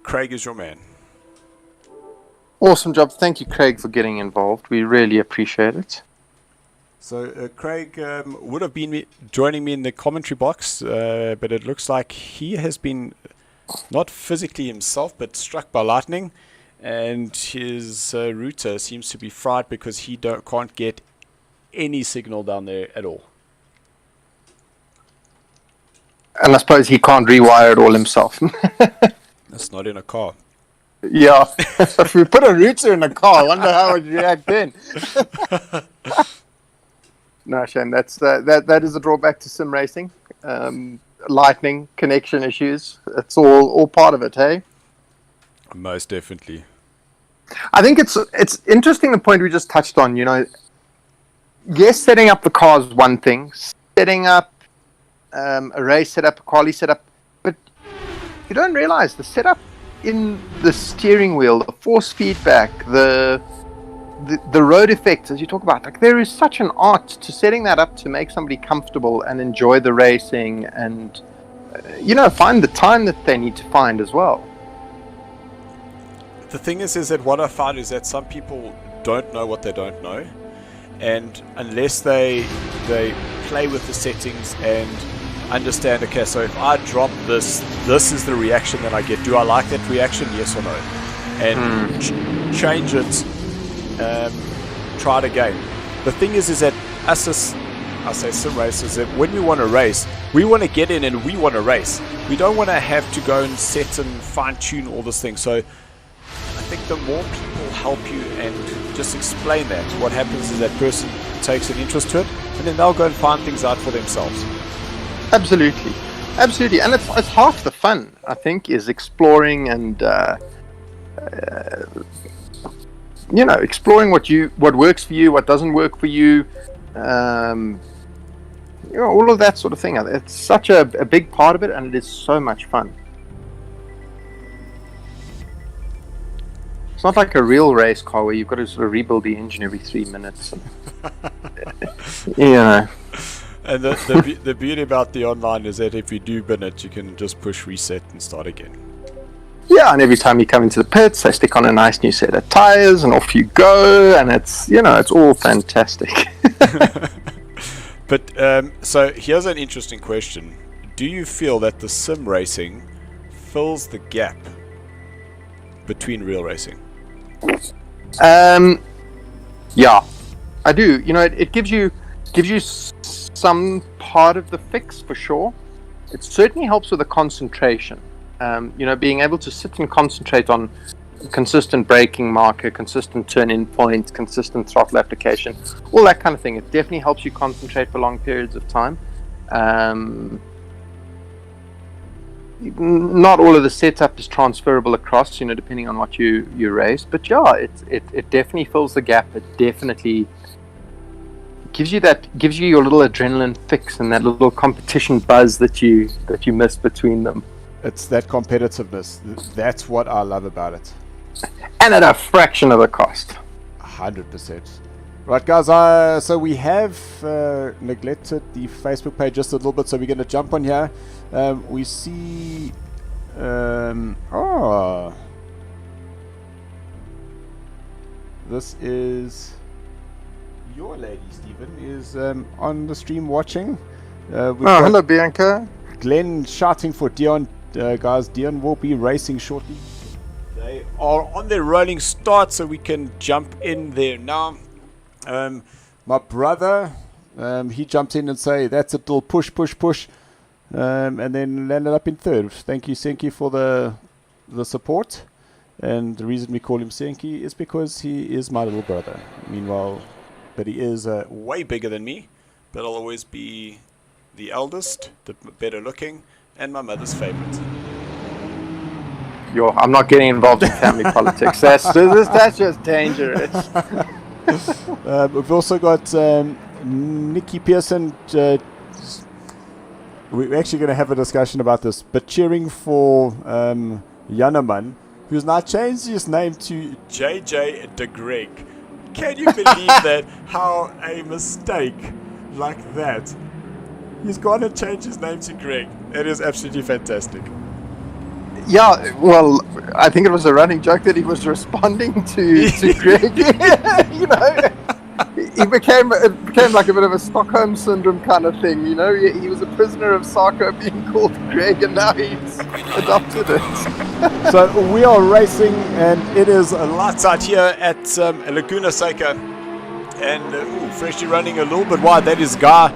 Craig is your man. Awesome job. Thank you, Craig, for getting involved. We really appreciate it. So Craig would have been joining me in the commentary box, but it looks like he has been not physically himself, but struck by lightning, and his router seems to be fried because he can't get any signal down there at all. And I suppose he can't rewire it all himself. That's not in a car. Yeah. If we put a router in a car, I wonder how it would react then. No, Shane, that is a drawback to sim racing. Lightning, connection issues, it's all part of it, hey? Most definitely. I think it's interesting the point we just touched on, yes, setting up the car is one thing. Setting up a race setup, a quali setup, but you don't realize the setup in the steering wheel, the force feedback, the road effects, as you talk about, like there is such an art to setting that up to make somebody comfortable and enjoy the racing and find the time that they need to find as well. The thing is that what I found is that some people don't know what they don't know, and unless they play with the settings and understand, okay, so if I drop this is the reaction that I get. Do I like that reaction? Yes or no? And change it. Try it again. The thing is that us as sim racers, that when we want to race, we want to get in and we want to race. We don't want to have to go and set and fine tune all this thing. So I think the more people help you and just explain that, what happens is that person takes an interest to it, and then they'll go and find things out for themselves. Absolutely, and it's half the fun, I think, is exploring and exploring what works for you, what doesn't work for you, all of that sort of thing. It's such a big part of it, and it is so much fun. It's not like a real race car where you've got to sort of rebuild the engine every 3 minutes. And the beauty about the online is that if you do bin it, you can just push reset and start again. Yeah, and every time you come into the pits, they stick on a nice new set of tires, and off you go, and it's all fantastic. But so here's an interesting question: do you feel that the sim racing fills the gap between real racing? Yeah, I do. It gives you some part of the fix for sure. It certainly helps with the concentration. Being able to sit and concentrate on consistent braking marker, consistent turn-in point, consistent throttle application, all that kind of thing. It definitely helps you concentrate for long periods of time. Not all of the setup is transferable across, depending on what you race. But yeah, it definitely fills the gap. It definitely gives you your little adrenaline fix and that little competition buzz that you miss between them. It's that competitiveness. That's what I love about it. And at a fraction of the cost. 100%. Right, guys, so we have neglected the Facebook page just a little bit, so we're going to jump on here. We see... this is... your lady, Stephen, is on the stream watching. Hello, Bianca. Glenn shouting for Dion. Guys, Dion will be racing shortly. They are on their rolling start, so we can jump in there now. My brother, he jumped in and say, that's a little push, and then landed up in third. Thank you, Senki, for the support. And the reason we call him Senki is because he is my little brother. Meanwhile, but he is way bigger than me, but I'll always be the eldest, the better looking, and my mother's favorite. I'm not getting involved in family politics. That's just dangerous. We've also got Nikki Pearson. We're actually going to have a discussion about this, but cheering for Janneman, who's now changed his name to JJ de Greg. Can you believe that? How a mistake like that. He's gone and changed his name to Greg. It is absolutely fantastic. Yeah, well, I think it was a running joke that he was responding to Greg. You know, it became like a bit of a Stockholm syndrome kind of thing. You know, he was a prisoner of SARCO being called Greg, and now he's adopted it. So we are racing, and it is lights out here at Leguan Seca, and Freshie running a little bit wide. That is Guy.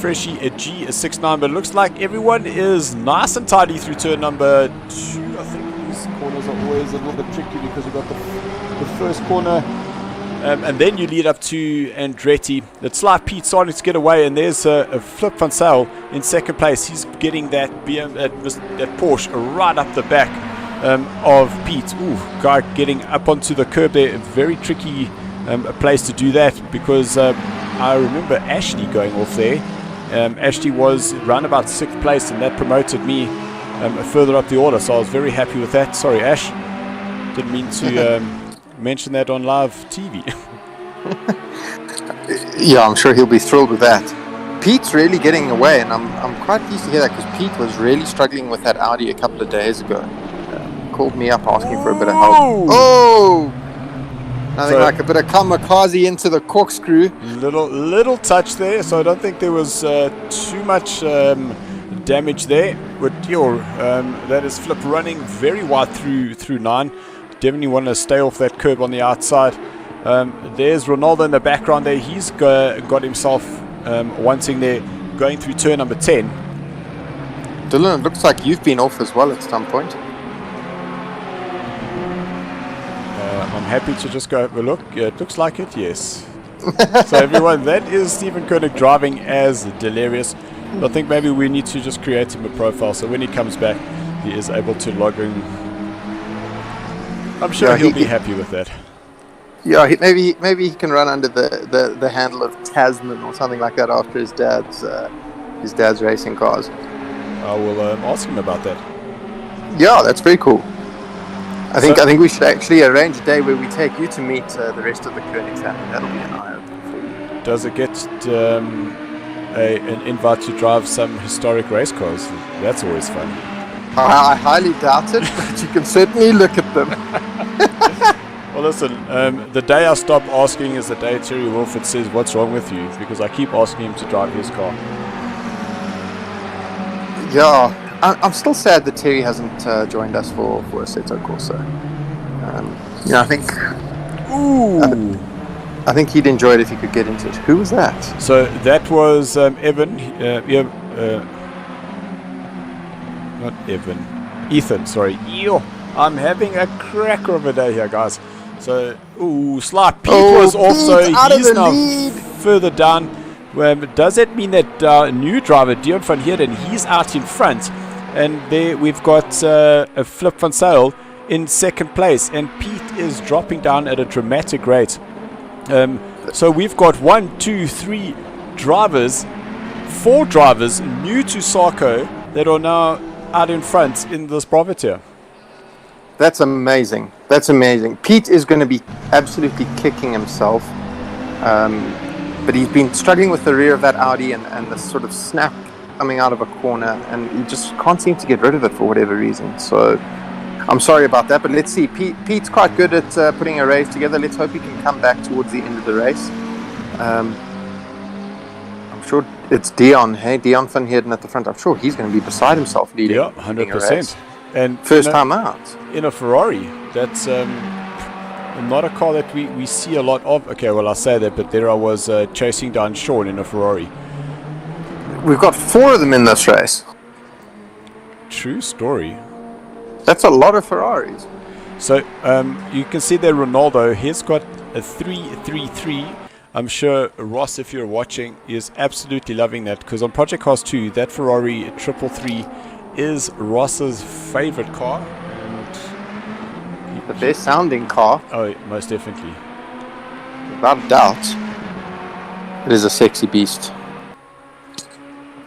Freshie a G is 6'9", but it looks like everyone is nice and tidy through turn number 2. I think these corners are always a little bit tricky because you've got the first corner, and then you lead up to Andretti. It's like Pete starting to get away, and there's a Flip van Zyl in second place. He's getting that Porsche right up the back of Pete. Guy getting up onto the curb there. A very tricky place to do that because I remember Ashley going off there. Ashley was around about 6th place, and that promoted me further up the order, so I was very happy with that. Sorry, Ash. Didn't mean to mention that on live TV. Yeah, I'm sure he'll be thrilled with that. Pete's really getting away, and I'm quite pleased to hear that because Pete was really struggling with that Audi a couple of days ago. Called me up asking for a bit of help. Oh! Nothing like a bit of kamikaze into the corkscrew. Little touch there, so I don't think there was too much damage there. But that is Flip running very wide through 9. Definitely want to stay off that curb on the outside. There's Ronaldo in the background there. He's got himself wanting there, going through turn number 10. Dylan, it looks like you've been off as well at some point. I'm happy to just go have a look. It looks like it, yes. So everyone, that is Stephen Koenig driving as Delirious. I think maybe we need to just create him a profile, so when he comes back, he is able to log in. I'm sure he'll be happy with that. Yeah, maybe he can run under the handle of Tasman or something like that after his dad's racing cars. I will ask him about that. Yeah, that's very cool. I think we should actually arrange a day where we take you to meet the rest of the Koenig family. That'll be an eye-opener for you. Does it get an invite to drive some historic race cars? That's always fun. I highly doubt it, but you can certainly look at them. Well, listen, the day I stop asking is the day Terry Wilford says, "What's wrong with you?" Because I keep asking him to drive his car. Yeah. I'm still sad that Terry hasn't joined us for Assetto Corsa. I think. Ooh. I think he'd enjoy it if he could get into it. Who was that? So that was Evan. Not Evan. Ethan. Sorry. Ew. I'm having a cracker of a day here, guys. So, Sly Pete was also. He's now lead. Further down. Does that mean that new driver Dion van Heerden, he's out in front? And there we've got a Flip van Zyl in second place, and Pete is dropping down at a dramatic rate. So we've got 4 drivers new to SARCO that are now out in front in this privateer. That's amazing. That's amazing. Pete is going to be absolutely kicking himself. But he's been struggling with the rear of that Audi and the sort of snap coming out of a corner, and he just can't seem to get rid of it for whatever reason. So I'm sorry about that, but let's see. Pete's quite good at putting a race together. Let's hope he can come back towards the end of the race. I'm sure it's Dion. Hey, Dion van Heerden at the front. I'm sure he's going to be beside himself leading. Yeah, leading a race. 100%. And First time out. in a Ferrari. That's not a car that we see a lot of. Okay, well, I say that, but there I was chasing down Sean in a Ferrari. We've got 4 of them in this race. True story. That's a lot of Ferraris. So you can see that Ronaldo, he's got a 333. I'm sure Ross, if you're watching, is absolutely loving that, because on Project Cars 2, that Ferrari 333 is Ross's favorite car. The best sounding car, Oh, most definitely. without a doubt. It is a sexy beast.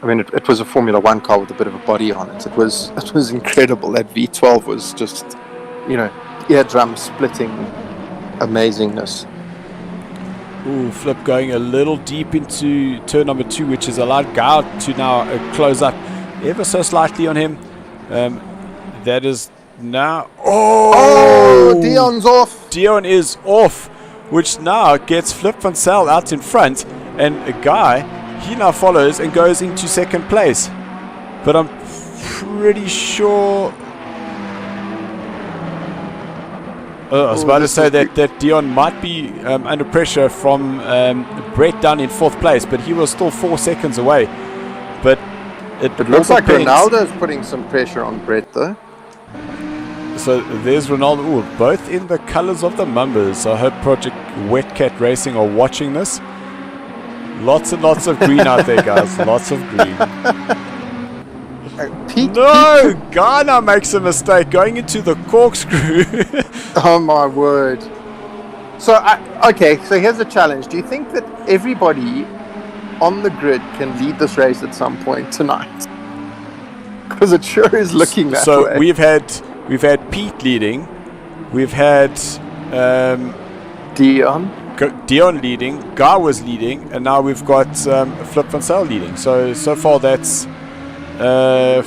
I mean, it was a Formula 1 car with a bit of a body on it. It was incredible. That V12 was just, eardrum splitting amazingness. Ooh, Flip going a little deep into turn number 2, which has allowed Guy to now close up ever so slightly on him. That is now... Oh, Dion's off. Dion is off, which now gets Flip van Zyl out in front, and a Guy, he now follows and goes into second place. But I'm pretty sure... I was about to say that Dion might be under pressure from Brett down in 4th place, but he was still 4 seconds away. But it Looks like depends. Ronaldo's putting some pressure on Brett, though. So there's Ronaldo. Ooh, both in the colours of the Mumbers. I hope Project Wet Cat Racing are watching this. Lots and lots of green out there, guys. Lots of green. Pete, No! Ghana makes a mistake going into the corkscrew. oh my word. So here's a challenge. Do you think that everybody on the grid can lead this race at some point tonight? Because it sure is looking that way. So we've had Pete leading, we've had Dion. Dion leading, Guy was leading, and now we've got Flip van Zyl leading. So far that's 4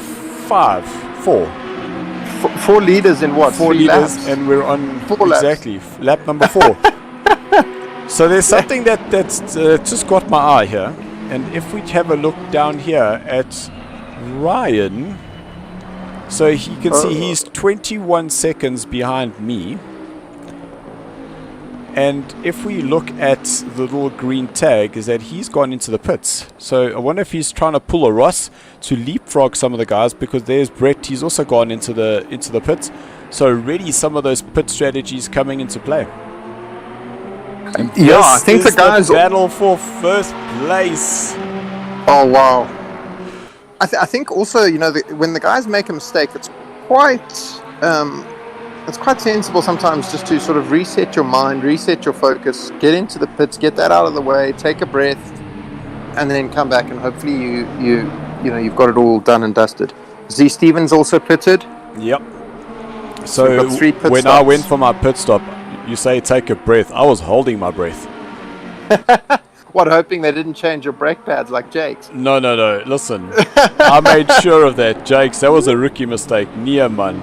4 leaders in what? 4 3 leaders, laps? and we're on 4 laps. exactly lap number 4. So there's something that's just got my eye here, and if we have a look down here at Ryan, so you can see he's 21 seconds behind me. And if we look at the little green tag, is that he's gone into the pits. So I wonder if he's trying to pull a Ross to leapfrog some of the guys, because there's Brett, he's also gone into the pits. So already some of those pit strategies coming into play. And Yeah, I this think is the guys... battle for first place. Oh, wow. I think also, when the guys make a mistake, it's quite sensible sometimes just to sort of reset your mind, reset your focus, get into the pits, get that out of the way, take a breath, and then come back, and hopefully you've got it all done and dusted. Z Stevens also pitted. Yep. we've So got 3 pit when I stops. went for my pit stop, you say take a breath. I was holding my breath. What, hoping they didn't change your brake pads like Jake's? No. Listen, I made sure of that, Jakes. That was a rookie mistake. Near man.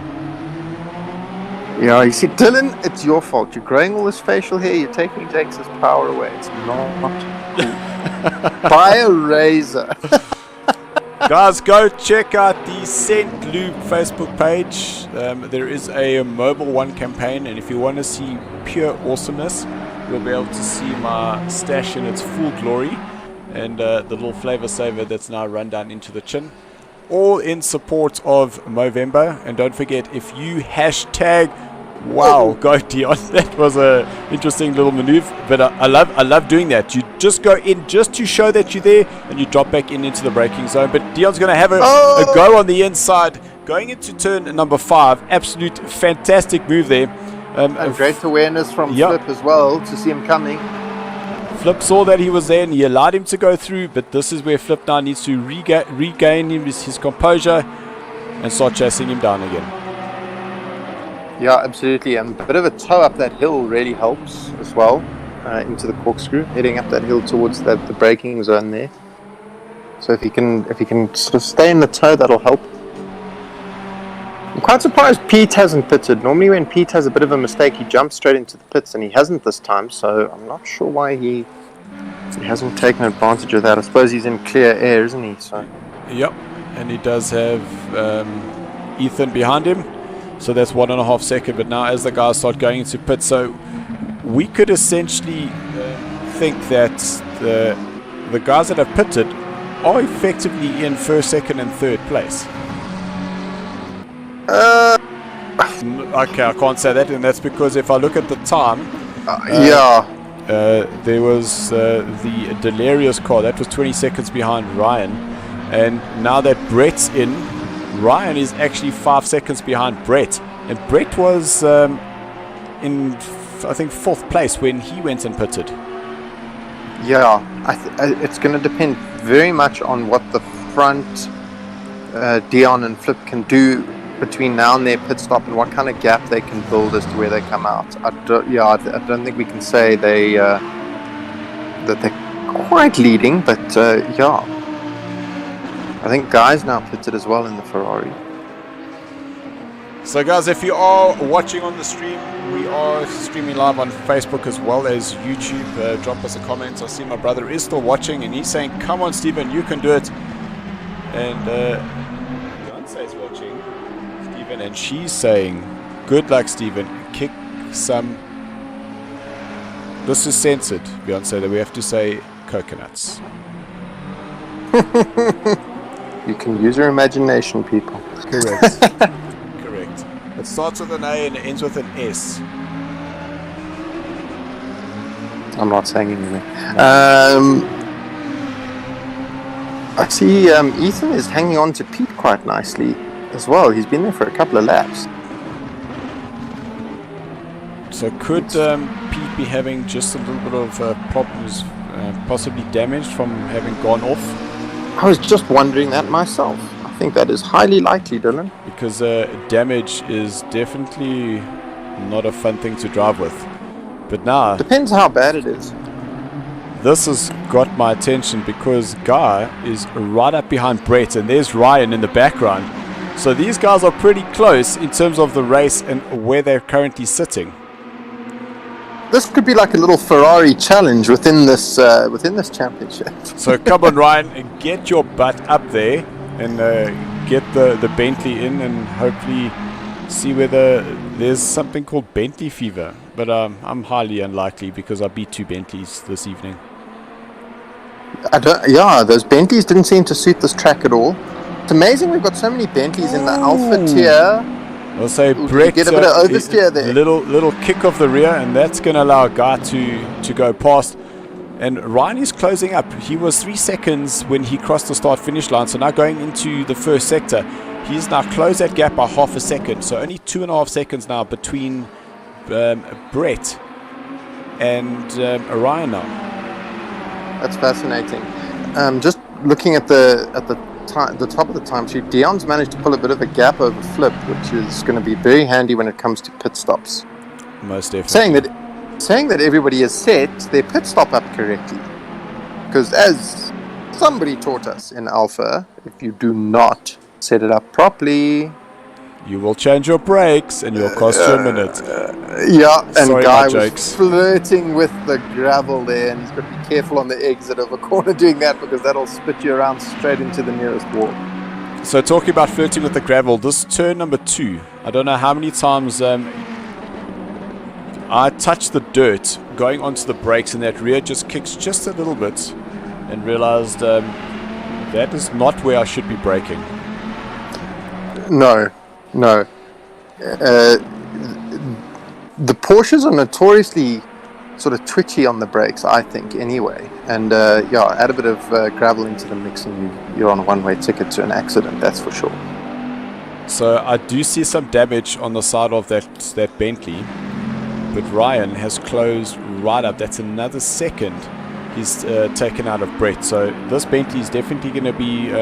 Yeah, you see, Dylan, it's your fault. You're growing all this facial hair. You're taking Jake's power away. It's not cool. Buy a razor. Guys, go check out the Scent Lube Facebook page. There is a Mobile One campaign, and if you want to see pure awesomeness, you'll be able to see my stash in its full glory, and the little flavor saver that's now run down into the chin. All in support of Movember. And don't forget, if you hashtag wow, go Dion. That was a interesting little maneuver, but I love doing that. You just go in just to show that you're there, and you drop back into the braking zone. But Dion's going to have a go on the inside, going into turn number 5. Absolute fantastic move there. And great awareness from Flip as well to see him coming. Flip saw that he was there, and he allowed him to go through, but this is where Flip now needs to regain his composure and start chasing him down again. Yeah, absolutely. And a bit of a toe up that hill really helps as well, into the corkscrew, heading up that hill towards the braking zone there. So if he can sort of stay in the toe, that'll help. I'm quite surprised Pete hasn't pitted. Normally when Pete has a bit of a mistake, he jumps straight into the pits, and he hasn't this time, so I'm not sure why he He hasn't taken advantage of that. I suppose he's in clear air, isn't he? So. Yep, and he does have Ethan behind him, so that's 1.5 seconds. But now as the guys start going into pit, so we could essentially think that the guys that have pitted are effectively in first, second and third place. Okay, I can't say that, and that's because if I look at the time, there was the Delirious car that was 20 seconds behind Ryan, and now that Brett's in, Ryan is actually 5 seconds behind Brett, and Brett was in I think 4th place when he went and pitted. Yeah, it's going to depend very much on what the front Dion and Flip can do between now and their pit stop, and what kind of gap they can build as to where they come out. I don't think we can say that they're quite leading, but yeah, I think Guy's now pitted as well in the Ferrari. So guys, if you are watching on the stream, we are streaming live on Facebook as well as YouTube. Drop us a comment. I see my brother is still watching, and he's saying, "Come on, Stephen, you can do it." And Beyonce's watching, Stephen, and she's saying, "Good luck, Stephen. Kick some." This is censored, Beyonce, that we have to say coconuts. You can use your imagination, people. Correct. Correct. It starts with an A and it ends with an S. I'm not saying anything. I see Ethan is hanging on to Pete quite nicely as well. He's been there for a couple of laps. So could Pete be having just a little bit of problems, possibly damaged from having gone off? I was just wondering that myself. I think that is highly likely, Dylan. Because damage is definitely not a fun thing to drive with. But now, depends how bad it is. This has got my attention because Guy is right up behind Brett, and there's Ryan in the background. So these guys are pretty close in terms of the race and where they're currently sitting. This could be like a little Ferrari challenge within this championship. So come on, Ryan, get your butt up there and get the Bentley in, and hopefully see whether there's something called Bentley fever. But I'm highly unlikely because I beat 2 Bentleys this evening. Those Bentleys didn't seem to suit this track at all. It's amazing we've got so many Bentleys in the Alpha tier. I'll say Brett get a bit of oversteer there. Little kick of the rear, and that's going to allow a guy to go past. And Ryan is closing up. He was 3 seconds when he crossed the start-finish line. So now going into the first sector, he's now closed that gap by half a second. So only 2.5 seconds now between Brett and Ryan now. That's fascinating. Just looking at the top of the timesheet, Dion's managed to pull a bit of a gap over Flip, which is going to be very handy when it comes to pit stops. Most definitely. Saying that everybody has set their pit stop up correctly. Because as somebody taught us in Alpha, if you do not set it up properly, you will change your brakes and you'll cost you a minute. And sorry, Guy was flirting with the gravel there, and he's got to be careful on the exit of a corner doing that, because that'll spit you around straight into the nearest wall. So talking about flirting with the gravel, this turn number 2, I don't know how many times I touched the dirt going onto the brakes, and that rear just kicks just a little bit, and realized that is not where I should be braking. No. The Porsches are notoriously sort of twitchy on the brakes, I think, anyway. And add a bit of gravel into the mix and you're on a one-way ticket to an accident, that's for sure. So I do see some damage on the side of that Bentley, but Ryan has closed right up. That's another second he's taken out of Brett. So this Bentley is definitely going to be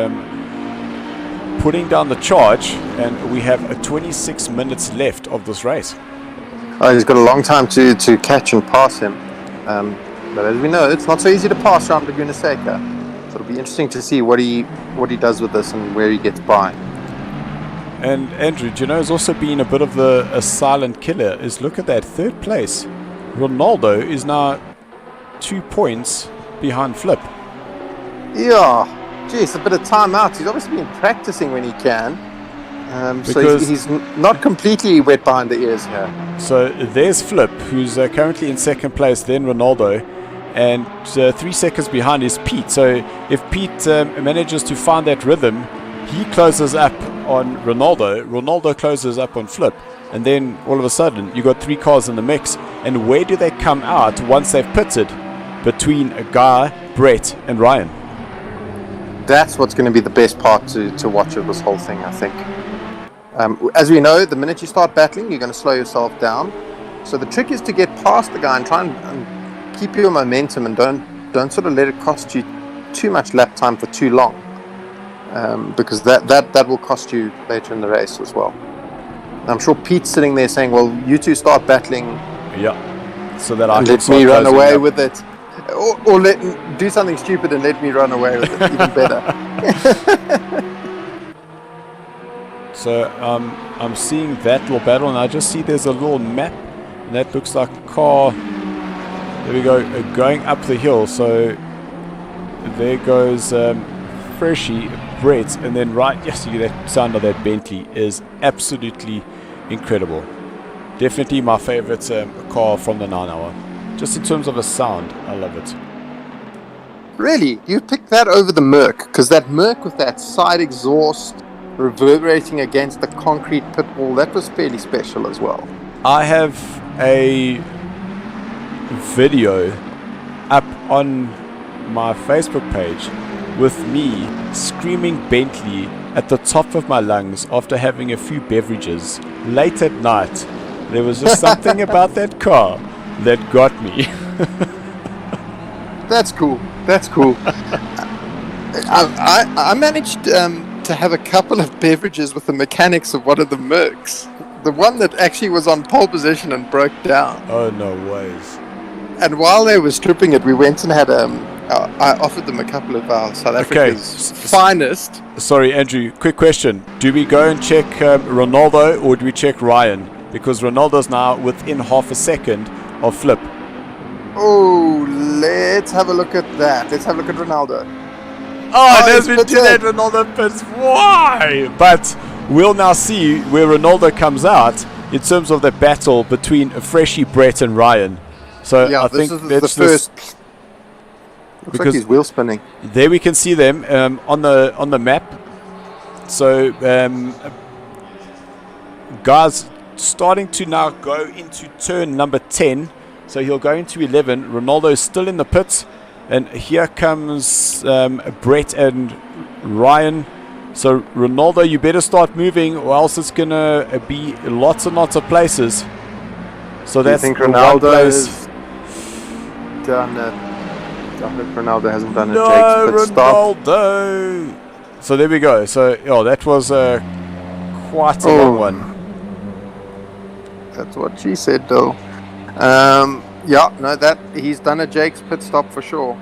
putting down the charge, and we have 26 minutes left of this race. He's got a long time to catch and pass him. But as we know, it's not so easy to pass around Leguan Seca. So it'll be interesting to see what he does with this and where he gets by. And Andrew, do you know, has also been a bit of a silent killer, is look at that, 3rd place. Ronaldo is now 2 points behind Flip. Yeah. Geez, a bit of time out. He's obviously been practicing when he can. So he's not completely wet behind the ears here. So there's Flip, who's currently in second place, then Ronaldo, and 3 seconds behind is Pete. So if Pete manages to find that rhythm, he closes up on Ronaldo, Ronaldo closes up on Flip, and then all of a sudden you got 3 cars in the mix. And where do they come out once they've pitted? Between Guy, Brett and Ryan. That's what's going to be the best part to watch of this whole thing, I think. As we know, the minute you start battling, you're going to slow yourself down. So the trick is to get past the guy and try and keep your momentum, and don't sort of let it cost you too much lap time for too long, because that will cost you later in the race as well. And I'm sure Pete's sitting there saying, "Well, you two start battling, yeah, so that I can let me run away with it, or do something stupid and let me run away with it, even better." So I'm seeing that little battle, and I just see there's a little map, and that looks like a car. There we go, going up the hill. So there goes Freshie, Brett, and then right, yes, that sound of that Bentley is absolutely incredible. Definitely my favorite car from the 9 hour. Just in terms of a sound, I love it. Really? You picked that over the Merc? Because that Merc with that side exhaust reverberating against the concrete pit wall, that was fairly special as well. I have a video up on my Facebook page with me screaming Bentley at the top of my lungs after having a few beverages late at night. There was just something about that car that got me. That's cool. That's cool. I managed to have a couple of beverages with the mechanics of one of the Mercs. The one that actually was on pole position and broke down. Oh, no ways. And while they were stripping it, we went and had I offered them a couple of our South Africa's finest. Sorry, Andrew, quick question. Do we go and check Ronaldo, or do we check Ryan? Because Ronaldo's now within half a second of Flip. Oh, let's have a look at that. Let's have a look at Ronaldo. Oh, there's been to that Ronaldo pits. Why? But we'll now see where Ronaldo comes out in terms of the battle between Freshie, Brett and Ryan. So yeah, I think that's the first. Looks like he's wheel spinning. There we can see them on the map. So guys starting to now go into turn number 10. So he'll go into 11. Ronaldo's still in the pits. And here comes Brett and Ryan. So Ronaldo, you better start moving, or else it's going to be lots and lots of places. So that's think Ronaldo has done it. I hope Ronaldo hasn't done it. No, Jake's pit Ronaldo. Stop. So there we go. So that was quite a long one. That's what she said, though. Yeah, no, that he's done a Jake's pit stop for sure.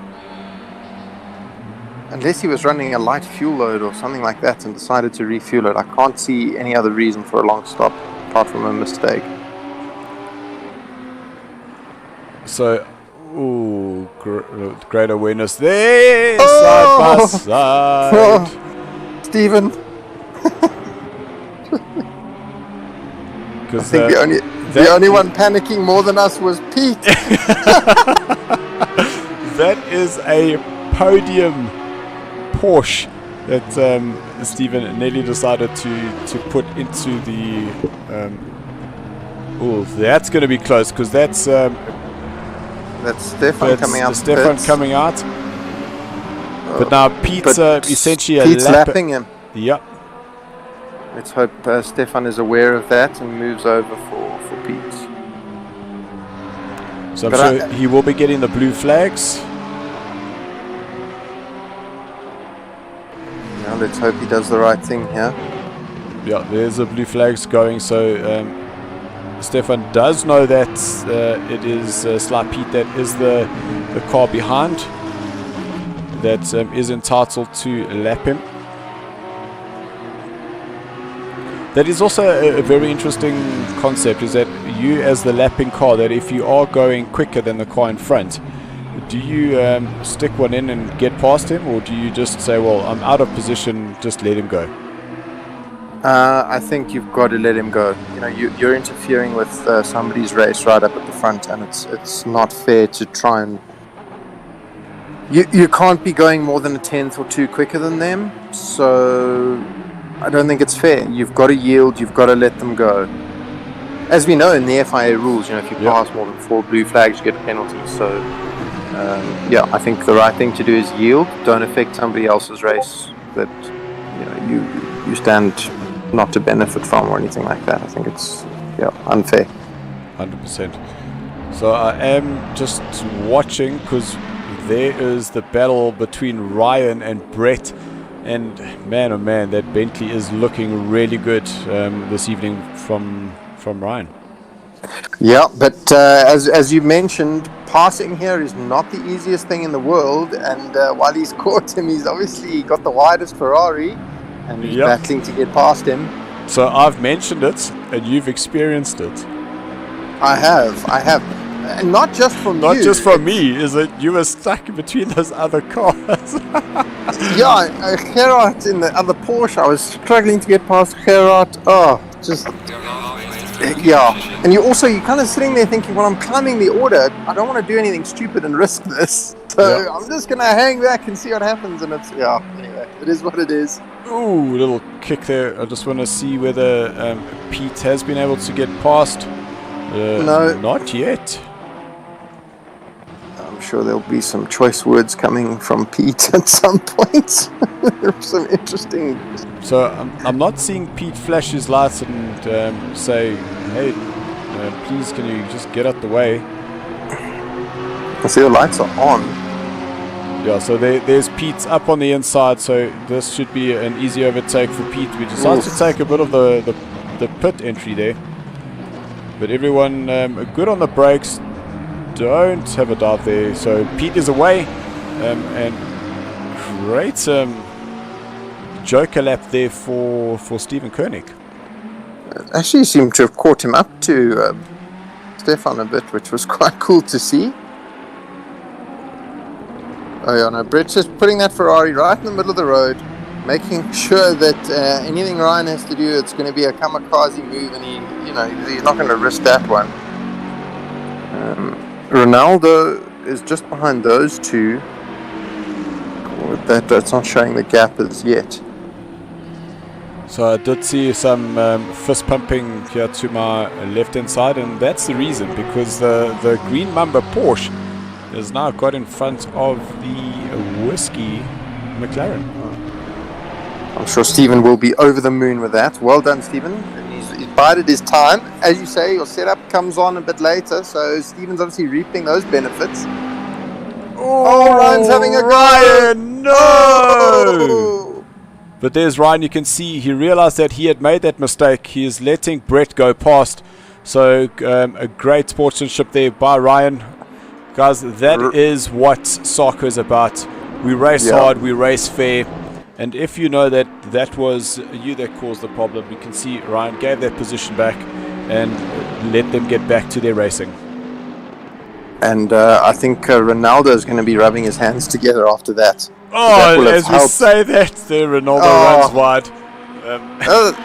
Unless he was running a light fuel load or something like that and decided to refuel it. I can't see any other reason for a long stop apart from a mistake. So, great awareness there, side by side. Oh, Stephen. I think the only one panicking more than us was Pete. That is a podium Porsche that Stephen nearly decided to put into the. That's going to be close because that's Stefan coming out. Stefan coming out. But now Pete's essentially Pete's lapping him. Yep. Let's hope Stefan is aware of that and moves over for Pete. So I'm sure he will be getting the blue flags. Now let's hope he does the right thing here. Yeah, there's the blue flags going. So Stefan does know that it is Sly Pete that is the car behind that is entitled to lap him. That is also a very interesting concept, is that you as the lapping car, that if you are going quicker than the car in front, do you stick one in and get past him, or do you just say, well, I'm out of position, just let him go? I think you've got to let him go. You know, you're interfering with somebody's race right up at the front, and it's not fair to try and. You can't be going more than a tenth or two quicker than them, so I don't think it's fair. You've got to yield. You've got to let them go. As we know in the FIA rules, you know, if you pass more than 4 blue flags, you get a penalty. So, yeah, I think the right thing to do is yield. Don't affect somebody else's race that you stand not to benefit from or anything like that. I think it's unfair. 100%. So I am just watching because there is the battle between Ryan and Brett, and man oh man, that Bentley is looking really good this evening from Ryan. Yeah, but as you mentioned, passing here is not the easiest thing in the world, and while he's caught him, he's obviously got the widest Ferrari, and he's battling to get past him. So I've mentioned it, and you've experienced it. I have. And not just from Not you. just from me, is it? You were stuck between those other cars. Yeah, Gerard in the other Porsche, I was struggling to get past Gerard. Oh, just... Yeah. And you're kind of sitting there thinking, well, I'm climbing the order. I don't want to do anything stupid and risk this. So I'm just going to hang back and see what happens. And it's, anyway, it is what it is. Ooh, little kick there. I just want to see whether Pete has been able to get past. No. Not yet. I'm sure there'll be some choice words coming from Pete at some point. There's some interesting... So I'm not seeing Pete flash his lights and say, hey, please can you just get out the way. I see the lights are on. Yeah, so there's Pete up on the inside, so this should be an easy overtake for Pete. We decided to take a bit of the pit entry there. But everyone good on the brakes. Don't have a dive there. So Pete is away. And great joker lap there for Stephen Koenig. Actually seemed to have caught him up to Stefan a bit, which was quite cool to see. Oh yeah, no, Brett's just putting that Ferrari right in the middle of the road, making sure that anything Ryan has to do, it's going to be a kamikaze move, and he's not going to risk that one. Ronaldo is just behind those two. That's not showing the gap as yet. So I did see some fist pumping here to my left hand side, and that's the reason, because the green Mamba Porsche has now got in front of the Whiskey McLaren. I'm sure Stephen will be over the moon with that. Well done, Stephen. He's bided his time. As you say, your setup comes on a bit later, so Stephen's obviously reaping those benefits. Oh, Ryan's having a go. Ryan, no! Oh! But there's Ryan. You can see he realized that he had made that mistake. He is letting Brett go past. So a great sportsmanship there by Ryan. Guys, that is what SARCO is about. We race hard, we race fair. And if you know that was you that caused the problem, you can see Ryan gave that position back and let them get back to their racing. And I think Ronaldo is going to be rubbing his hands together after that. Oh, as we say that, there Ronaldo runs wide.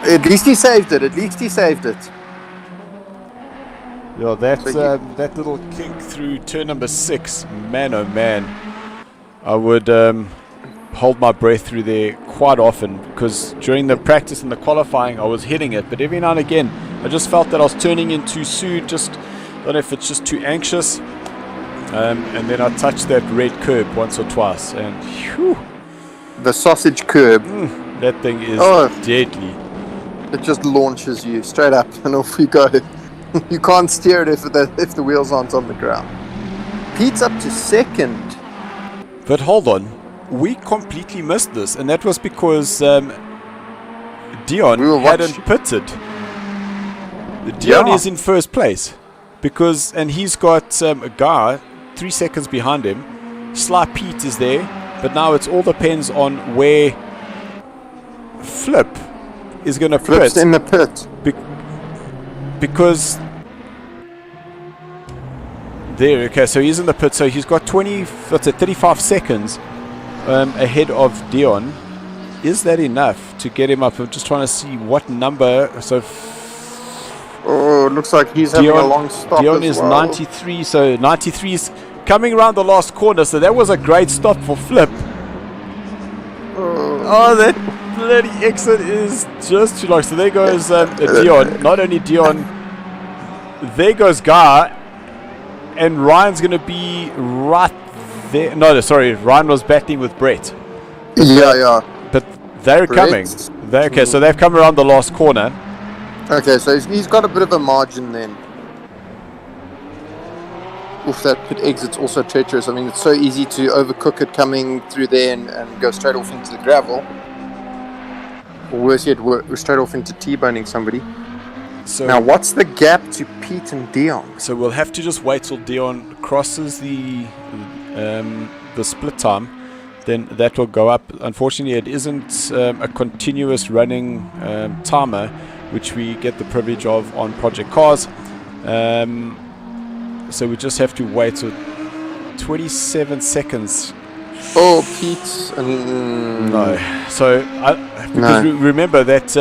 At least he saved it. Yeah, that little kink through turn number 6, man oh man. I would hold my breath through there quite often, because during the practice and the qualifying I was hitting it, but every now and again I just felt that I was turning in too soon, just don't know if it's just too anxious, and then I touched that red curb once or twice, and whew, the sausage curb, that thing is deadly. It just launches you straight up and off you go. You can't steer it if the wheels aren't on the ground. Pete's up to second. But hold on, we completely missed this, and that was because Dion hadn't pitted. Dion is in first place, and he's got a guy 3 seconds behind him. Sly Pete is there, but now it all depends on where Flip is going to pit. Flip's in the pit. Because There, okay, so he's in the pit, so he's got 35 seconds ahead of Dion. Is that enough to get him up? I'm just trying to see what number. So Oh, it looks like he's having a long stop. Dion as is well. 93, so 93 is coming around the last corner, so that was a great stop for Flip. Oh, that bloody exit is just too long. So there goes Dion. Not only Dion, there goes Gar, and Ryan's going to be right there. No, sorry, Ryan was battling with Brett. Yeah. But they're coming. Okay, so they've come around the last corner. Okay, so he's got a bit of a margin then. Oof, that pit exit's also treacherous. I mean, it's so easy to overcook it coming through there and go straight off into the gravel. Or worse yet, straight off into T-boning somebody. So now, what's the gap to Pete and Dion? So we'll have to just wait till Dion crosses the split time. Then that will go up. Unfortunately, it isn't a continuous running timer, which we get the privilege of on Project Cars. So we just have to wait till 27 seconds. Oh, Pete. No. So, because remember that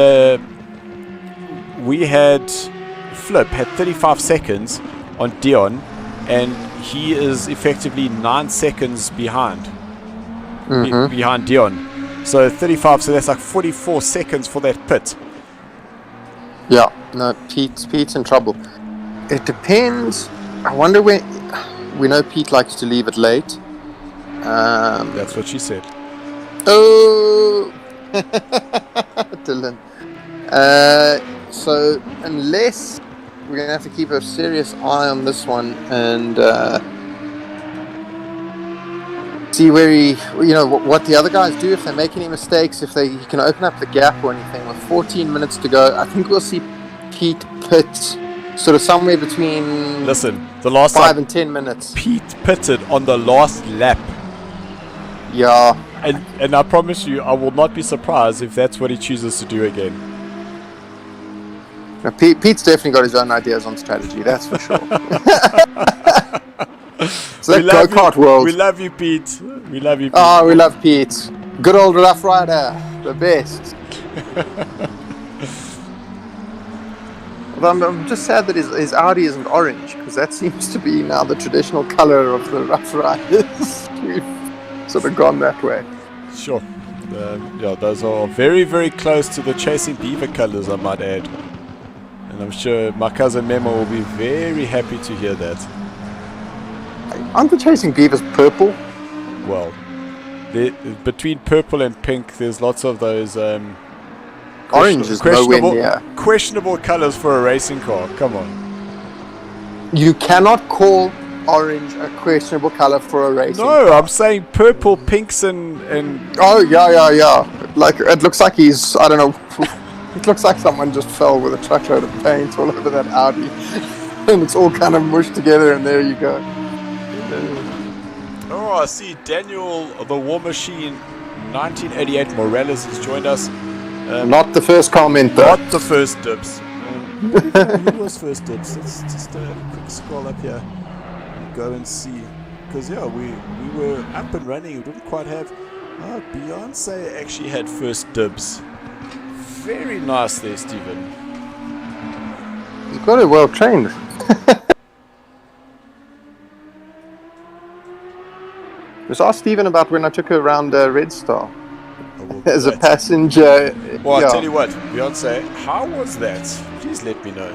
we had Flip had 35 seconds on Dion, and he is effectively 9 seconds behind. Behind Dion. So 35, so that's like 44 seconds for that pit. Yeah, no, Pete's in trouble. It depends. I wonder when. We know Pete likes to leave it late. That's what she said. Oh, Dylan. So unless we're gonna have to keep a serious eye on this one and see where what the other guys do if they make any mistakes, if he can open up the gap or anything. With 14 minutes to go, I think we'll see Pete pit sort of somewhere between the last 5 and 10 minutes. Pete pitted on the last lap. Yeah. And I promise you, I will not be surprised if that's what he chooses to do again. Now, Pete's definitely got his own ideas on strategy, that's for sure. It's like go-kart world. We love you, Pete. We love you, Pete. Oh, we love Pete. Good old Rough Rider. The best. I'm just sad that his Audi isn't orange, because that seems to be now the traditional color of the Rough Riders. We've sort of gone that way. Sure. Yeah, those are very, very close to the Chasing Beaver colors, I might add. And I'm sure my cousin Memo will be very happy to hear that. Aren't the Chasing Beavers purple? Well, between purple and pink, there's lots of those orange is nowhere near. Questionable colors for a racing car. Come on. You cannot call orange a questionable color for a racing car. No, I'm saying purple, pinks, and. Oh yeah. Like it looks like he's. I don't know. It looks like someone just fell with a truckload of paint all over that Audi, and it's all kind of mushed together. And there you go. Oh, I see Daniel, the War Machine, 1988 Morales has joined us. Not the first comment, though. Not the first dibs. Who was first dibs? Let's just quick scroll up here and go and see. Because, yeah, we were up and running. We didn't quite have... Oh, Beyonce actually had first dibs. Very nice there, Stephen. He's got it well trained. Just ask Stephen about when I took her around Red Star. As a passenger. Well, I'll tell you what, Beyonce, how was that? Please let me know.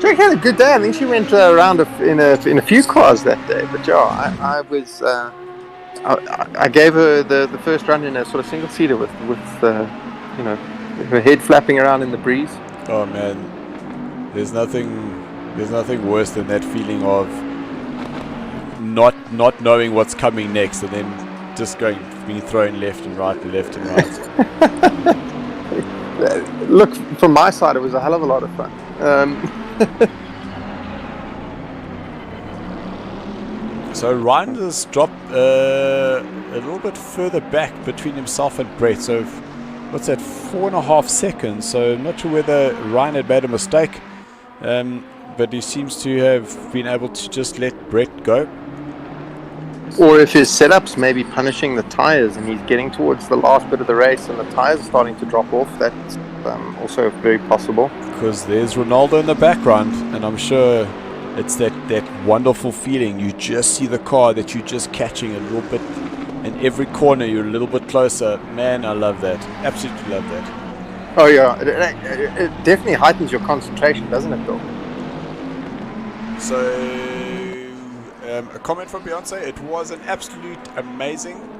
She had a good day. I think she went around in a few cars that day. But yeah, I was. I gave her the first run in a sort of single seater with her head flapping around in the breeze. Oh man, there's nothing worse than that feeling of not knowing what's coming next and then just being thrown left and right. Look, from my side, it was a hell of a lot of fun. So Ryan has dropped a little bit further back between himself and Brett. So what's that, 4.5 seconds? So I'm not sure whether Ryan had made a mistake. but he seems to have been able to just let Brett go. Or if his setup's maybe punishing the tyres and he's getting towards the last bit of the race and the tyres are starting to drop off, that's also very possible. Because there's Ronaldo in the background, and I'm sure it's that wonderful feeling. You just see the car that you're just catching a little bit, and every corner you're a little bit closer. Man, I love that. Absolutely love that. Oh yeah, it definitely heightens your concentration, doesn't it, Bill? So, a comment from Beyonce. It was an absolute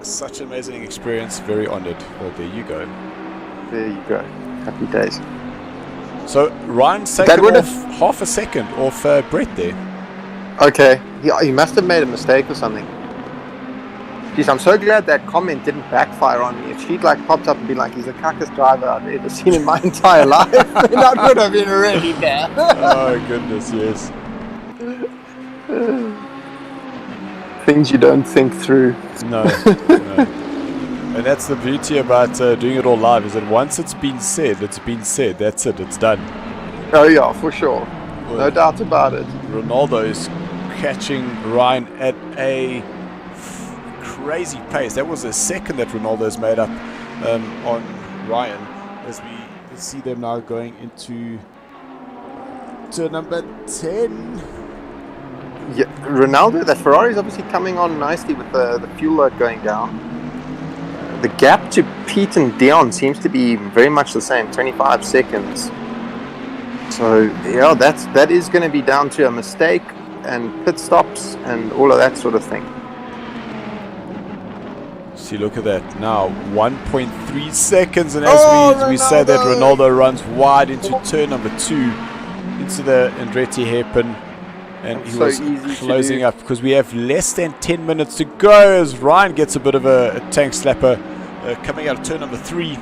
such amazing experience. Very honored. Well, there you go. There you go. Happy days. So Ryan's taken off half a second off Brett there. Okay, he must have made a mistake or something. Jeez, I'm so glad that comment didn't backfire on me. If she'd popped up and been like, he's the cuckest driver I've ever seen in my entire life, that would have been really bad. Oh goodness, yes. Things you don't think through. No. And that's the beauty about doing it all live, is that once it's been said, it's been said. That's it, it's done. Oh yeah, for sure. No doubt about it. Ronaldo is catching Ryan at a crazy pace. That was a second that Ronaldo has made up on Ryan, as we see them now going into turn number 10. Yeah, Ronaldo, that Ferrari is obviously coming on nicely with the fuel load going down. The gap to Pete and Dion seems to be very much the same, 25 seconds. So yeah, that is going to be down to a mistake and pit stops and all of that sort of thing. See, look at that now, 1.3 seconds, and as we say that, Ronaldo runs wide into turn number 2, into the Andretti hairpin, and he was closing up because we have less than 10 minutes to go as Ryan gets a bit of a tank slapper coming out of turn number 3.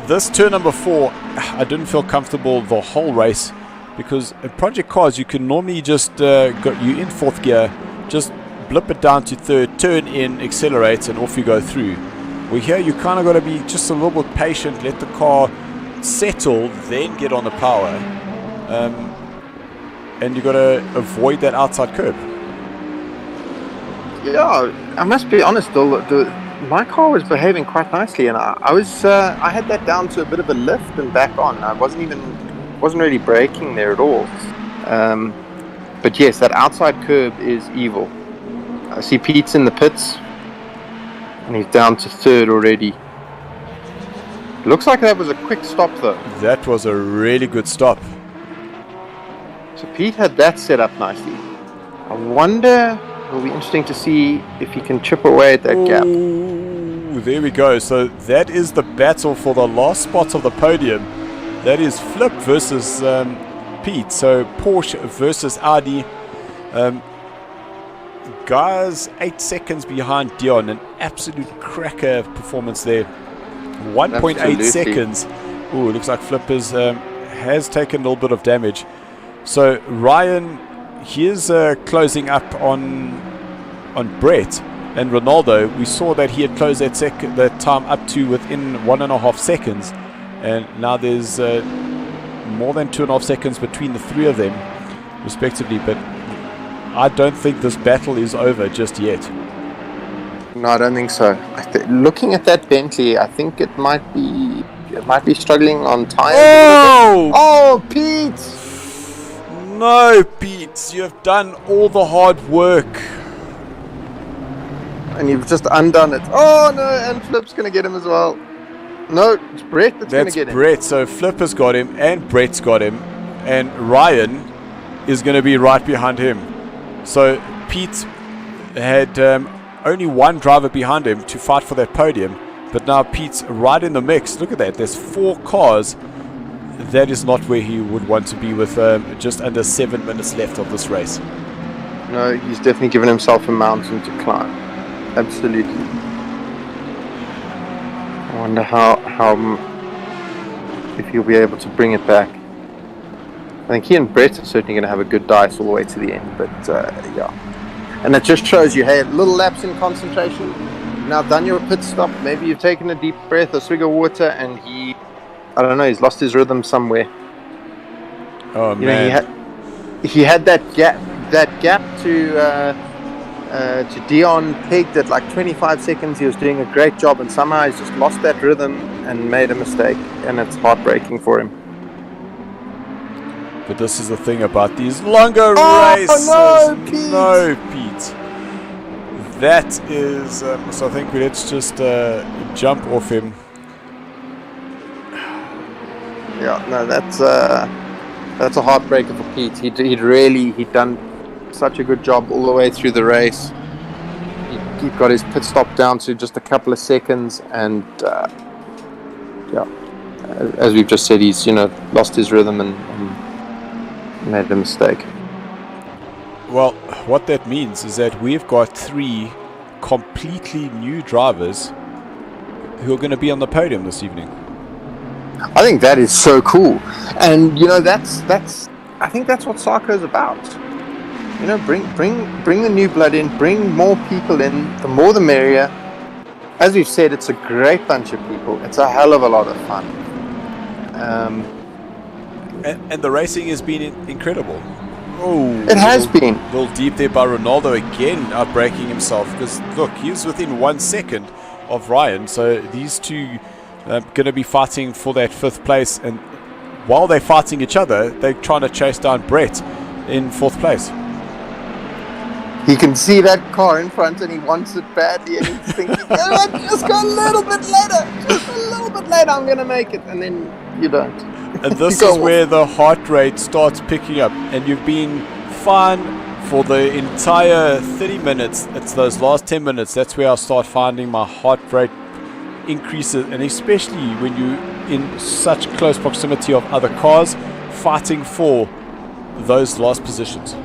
This turn number 4, I didn't feel comfortable the whole race, because in Project Cars you can normally just you in 4th gear, just blip it down to 3rd, turn in, accelerate, and off you go through. Well, here you kind of got to be just a little bit patient, let the car settle, then get on the power, and you got to avoid that outside curb. Yeah, I must be honest though, my car was behaving quite nicely, and I had that down to a bit of a lift and back on. I wasn't really braking there at all. But yes, that outside curb is evil. I see Pete's in the pits, and he's down to 3rd already. Looks like that was a quick stop though. That was a really good stop. So Pete had that set up nicely. I wonder, it'll be interesting to see if he can chip away at that gap. Ooh, there we go. So that is the battle for the last spot of the podium. That is Flip versus Pete. So Porsche versus Audi. Guys, 8 seconds behind Dion. An absolute cracker performance there. 1.8 seconds. Ooh, looks like Flip has taken a little bit of damage. So Ryan, he is closing up on Brett and Ronaldo. We saw that he had closed that time up to within 1.5 seconds, and now there's more than 2.5 seconds between the 3 of them, respectively. But I don't think this battle is over just yet. No, I don't think so. Looking at that Bentley, I think it might be struggling on tires. Oh, Pete! No, Pete, you have done all the hard work. And you've just undone it. Oh, no, and Flip's going to get him as well. No, it's Brett that's going to get him. Brett, so Flip has got him, and Brett's got him, and Ryan is going to be right behind him. So Pete had only one driver behind him to fight for that podium, but now Pete's right in the mix. Look at that, there's 4 cars. That is not where he would want to be with just under 7 minutes left of this race. No, he's definitely given himself a mountain to climb. Absolutely. I wonder how if he'll be able to bring it back. I think he and Brett are certainly going to have a good dice all the way to the end, but yeah. And it just shows you, hey, a little lapse in concentration. You've now done your pit stop. Maybe you've taken a deep breath, a swig of water, and I don't know, he's lost his rhythm somewhere. Oh You know, man. he had that gap to Dion pegged at like 25 seconds. He was doing a great job, and somehow he's just lost that rhythm and made a mistake, and it's heartbreaking for him. But this is the thing about these longer races. No, Pete! No, Pete. That is. So I think let's just jump off him. Yeah, no, that's a heartbreaker for Pete. He'd done such a good job all the way through the race. He got his pit stop down to just a couple of seconds, and as we've just said, he's lost his rhythm and made a mistake. Well, what that means is that we've got 3 completely new drivers who are going to be on the podium this evening. I think that is so cool, and that's I think that's what SARCO is about. Bring the new blood in, bring more people in. The more the merrier. As we've said, it's a great bunch of people. It's a hell of a lot of fun. And the racing has been incredible. Oh, It has been. A little deep there by Ronaldo again, outbraking himself. Because look, he was within 1 second of Ryan. So these two are going to be fighting for that 5th place. And while they're fighting each other, they're trying to chase down Brett in 4th place. He can see that car in front and he wants it badly, and he's thinking, just go a little bit later, I'm going to make it. And then you don't. And this is where the heart rate starts picking up. And you've been fine for the entire 30 minutes. It's those last 10 minutes. That's where I start finding my heart rate increases. And especially when you're in such close proximity of other cars fighting for those last positions.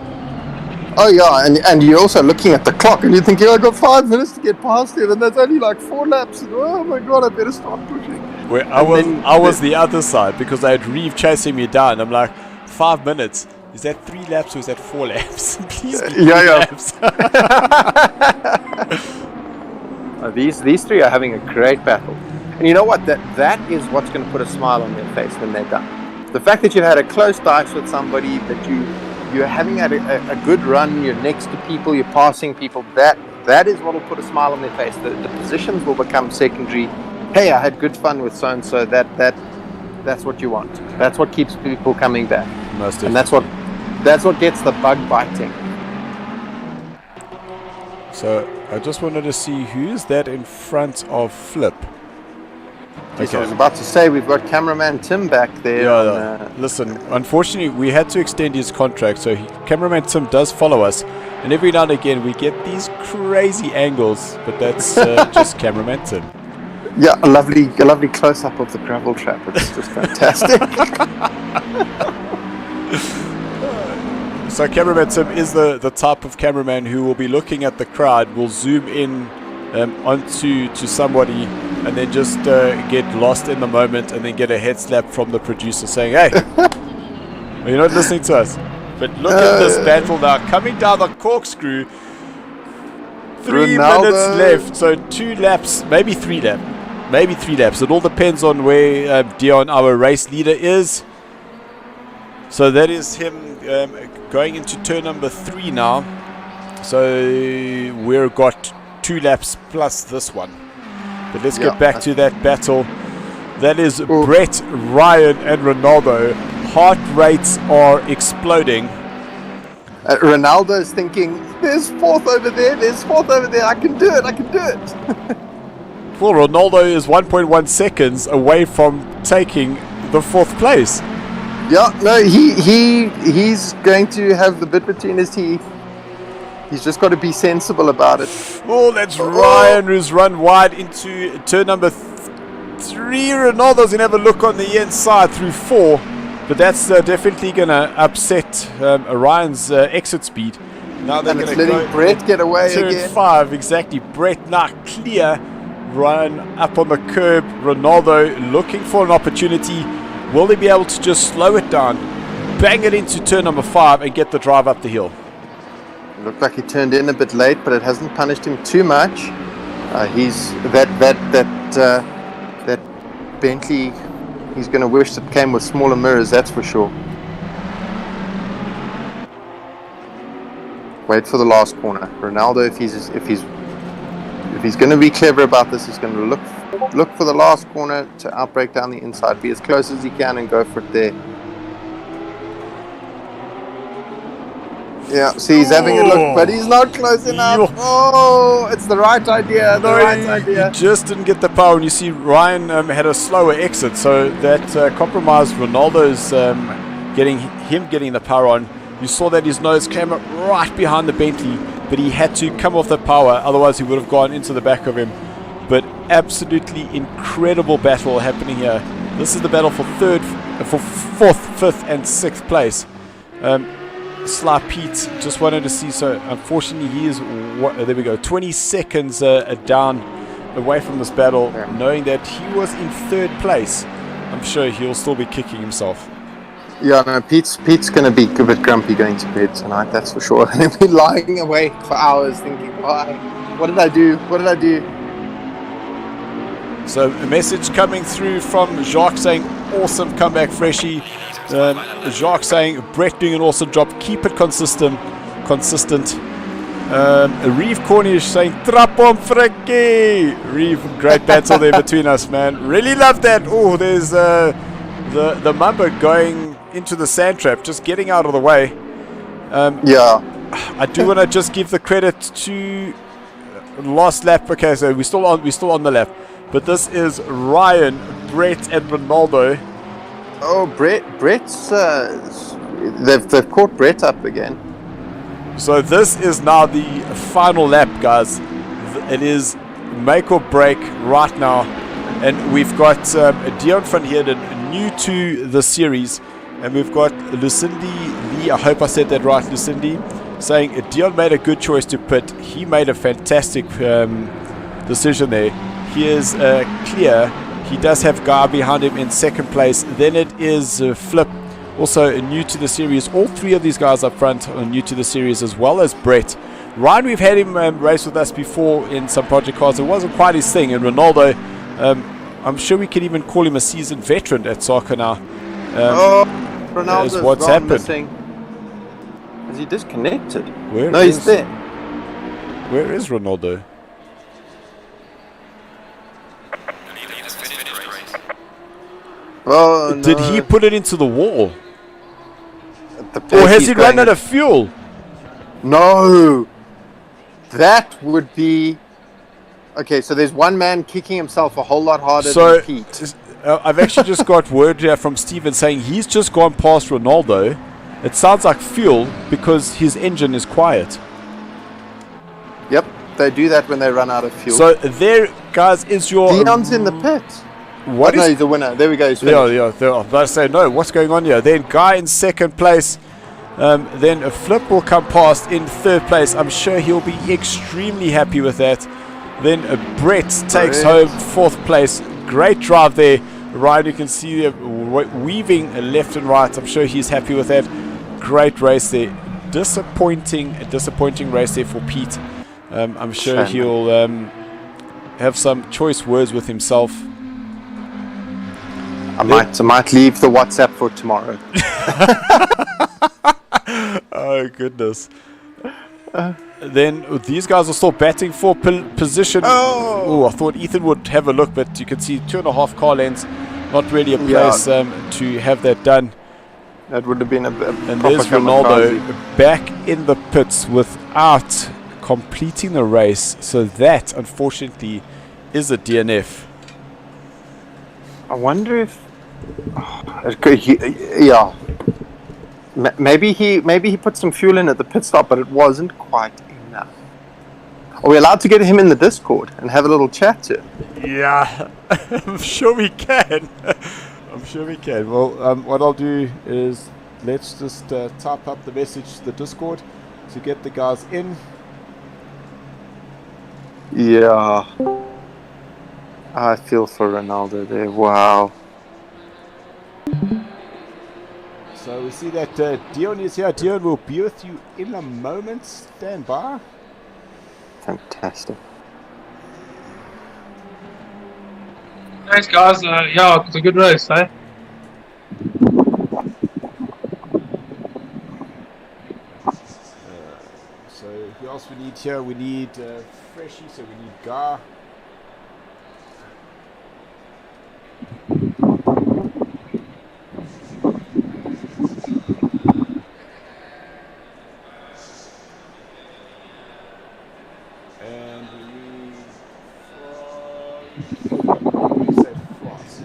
Oh yeah, and you're also looking at the clock and you're thinking, I got 5 minutes to get past it, and that's only like 4 laps. And, oh my god, I better start pushing. Where I was the other side, because I had Reeve chasing me down. I'm like, 5 minutes. Is that 3 laps or is that 4 laps? Please be 3 laps. These 3 are having a great battle. And you know what? That is what's going to put a smile on their face when they're done. The fact that you've had a close dice with somebody, that you're having a good run, you're next to people, you're passing people, that is what will put a smile on their face. The positions will become secondary. Hey, I had good fun with so-and-so. That's what you want. That's what keeps people coming back. And that's what gets the bug biting. So I just wanted to see who is that in front of Flip. Okay. I was about to say, we've got cameraman Tim back there. Yeah, listen, unfortunately, we had to extend his contract, so cameraman Tim does follow us, and every now and again we get these crazy angles, but that's just cameraman Tim. Yeah, a lovely close-up of the gravel trap. It's just fantastic. So cameraman Tim is the type of cameraman who will be looking at the crowd, will zoom in onto somebody, and then just get lost in the moment, and then get a head slap from the producer saying, hey, you're not listening to us. But look at this battle now, coming down the corkscrew. 3 minutes left, so 2 laps, maybe 3 laps. It all depends on where Dion, our race leader, is. So that is him going into turn number 3 now. So we've got 2 laps plus this one. But let's get back to that battle. That is Brett, Ryan, and Ronaldo. Heart rates are exploding. Ronaldo is thinking, there's 4th over there, I can do it. Well, Ronaldo is 1.1 seconds away from taking the 4th place. Yeah, no, he's going to have the bit between his teeth. He's just got to be sensible about it. Oh, that's Ryan who's run wide into turn number 3. Ronaldo's going to have a look on the inside through 4. But that's definitely going to upset Ryan's exit speed. Now they're going to letting Brett get away turn again. 5, exactly. Brett now clear. Ryan up on the curb. Ronaldo looking for an opportunity. Will they be able to just slow it down, bang it into turn number 5, and get the drive up the hill? It looked like he turned in a bit late, but it hasn't punished him too much. He's that Bentley. He's going to wish it came with smaller mirrors. That's for sure. Wait for the last corner. Ronaldo, if he's going to be clever about this, he's going to look for the last corner to outbreak down the inside, be as close as he can, and go for it there. Yeah, see, he's having a look, but he's not close enough. Oh, it's the right idea. He just didn't get the power. And you see, Ryan had a slower exit, so that compromised Ronaldo's getting the power on. You saw that his nose came up right behind the Bentley, but he had to come off the power, otherwise he would have gone into the back of him. But absolutely incredible battle happening here. This is the battle for fourth, fifth, and sixth place. Sly Pete just wanted to see, so unfortunately he is, there we go, 20 seconds down away from this battle, knowing that he was in third place. I'm sure he'll still be kicking himself. Yeah, no, Pete's going to be a bit grumpy going to bed tonight, that's for sure. He'll be lying awake for hours thinking, why? What did I do? So a message coming through from Jacques saying, awesome comeback, Freshie. Jacques saying, Brett doing an awesome job, keep it consistent. Reeve Cornish saying, Trapom Freki. Reeve, great battle there between us, man. Really love that. Oh, there's the Mamba going into the sand trap, just getting out of the way. I do want to just give the credit to last lap. Okay, so we're still on the lap, but this is Ryan, Brett, and Ronaldo. Oh, Brett's they've caught Brett up again. So this is now the final lap, guys. It is make or break right now, and we've got Dion van Heerden, new to the series. And we've got Lucindy Lee, I hope I said that right, Lucindy, saying Dion made a good choice to pit. He made a fantastic decision there. He is clear. He does have Guy behind him in second place. Then it is Flip, also new to the series. All three of these guys up front are new to the series, as well as Brett. Ryan, we've had him race with us before in some project cars. It wasn't quite his thing. And Ronaldo, I'm sure we can even call him a seasoned veteran at SARCO now. Ronaldo's what's happened. Missing. Is he disconnected? He's there. Where is Ronaldo? Oh, no. Did he put it into the wall? Or has he run out of fuel? No. That would be... Okay, so there's one man kicking himself a whole lot harder than Pete. I've actually just got word here from Steven saying he's just gone past Ronaldo. It sounds like fuel because his engine is quiet. Yep, they do that when they run out of fuel. So there, guys, is your... Dion's in the pit. What is... No, he's the winner. There we go. Yeah. I was about to say, no, what's going on here? Then Guy in second place. Then a Flip will come past in third place. I'm sure he'll be extremely happy with that. Then Brett takes home fourth place. Great drive there. Ryan, you can see weaving left and right. I'm sure he's happy with that. Great race there. Disappointing race there for Pete. I'm sure he'll have some choice words with himself. I might leave the WhatsApp for tomorrow. Oh goodness. Then these guys are still batting for position. Oh, I thought Ethan would have a look, but you can see 2.5 car lengths. Not really a place to have that done. That would have been a and there's Ronaldo back in the pits without completing the race. So that, unfortunately, is a DNF. I wonder if... Maybe he put some fuel in at the pit stop, but it wasn't quite enough. Are we allowed to get him in the Discord and have a little chat to him? Yeah, I'm sure we can. Well, what I'll do is let's just type up the message to the Discord to get the guys in. Yeah. I feel for Ronaldo there. Wow. So we see that Dion is here. Dion will be with you in a moment. Stand by. Fantastic. Thanks, guys. Yeah, it's a good race, eh? So else we need here? We need Freshie, so we need Gar. And we need Frost.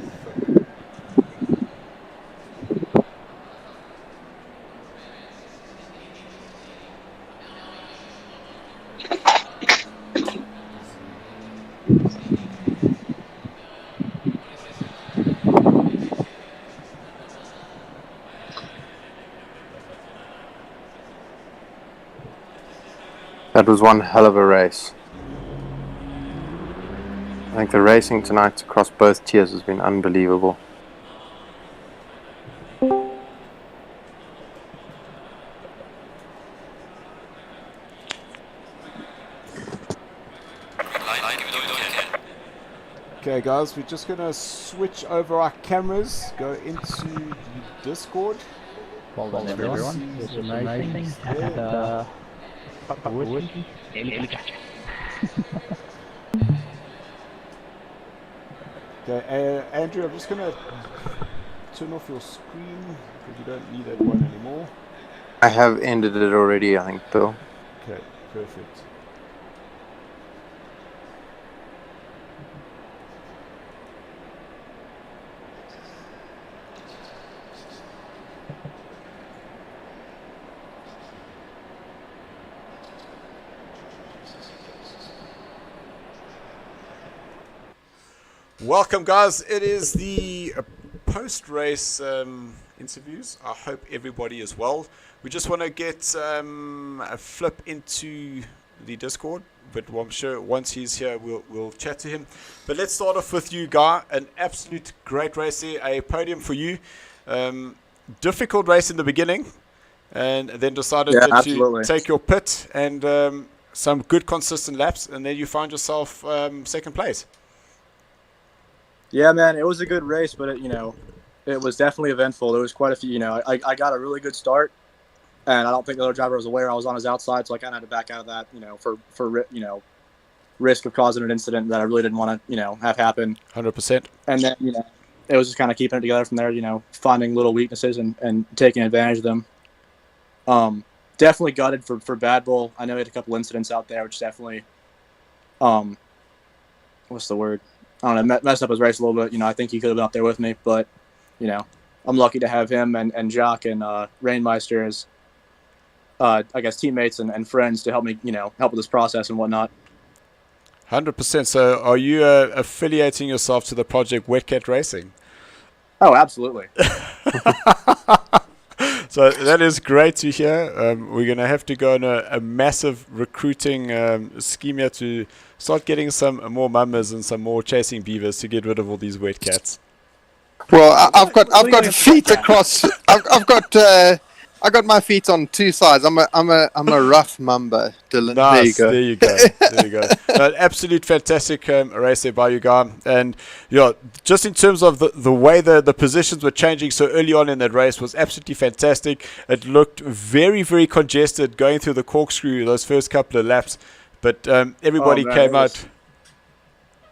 That was one hell of a race. I think the racing tonight across both tiers has been unbelievable. Okay guys, we're just gonna switch over our cameras, go into the Discord. Well done everyone. This was amazing. And Okay, Andrew, I'm just gonna turn off your screen because you don't need that one anymore. I have ended it already, I think, Bill. Okay, perfect. Welcome guys, it is the post-race interviews. I hope everybody is well. We just want to get a flip into the Discord, but I'm sure once he's here we'll chat to him. But let's start off with you, Guy. An absolute great race there, a podium for you. Difficult race in the beginning, and then decided to take your pit and some good consistent laps, and then you find yourself second place. Yeah, man, it was a good race, but it was definitely eventful. There was quite a few. I got a really good start, and I don't think the other driver was aware I was on his outside, so I kind of had to back out of that, for risk of causing an incident that I really didn't want to, have happen. 100%. And then, it was just kind of keeping it together from there, finding little weaknesses and taking advantage of them. Definitely gutted for Bad Bull. I know he had a couple incidents out there, which definitely, what's the word? I don't know, messed up his race a little bit. I think he could have been up there with me, but, I'm lucky to have him and Jacques and Rainmeister as, I guess, teammates and friends to help me, help with this process and whatnot. 100%. So are you affiliating yourself to the project Wet Cat Racing? Oh, absolutely. So that is great to hear. We're going to have to go on a massive recruiting scheme here to start getting some more mamas and some more chasing beavers to get rid of all these wet cats. Well, I've got feet across. I got my feet on two sides. I'm a rough mamba, Dylan. Nice. There you go. There you go. An absolute fantastic race there by you, Guy. And just in terms of the way the positions were changing so early on in that race was absolutely fantastic. It looked very, very congested going through the corkscrew those first couple of laps. But everybody came out.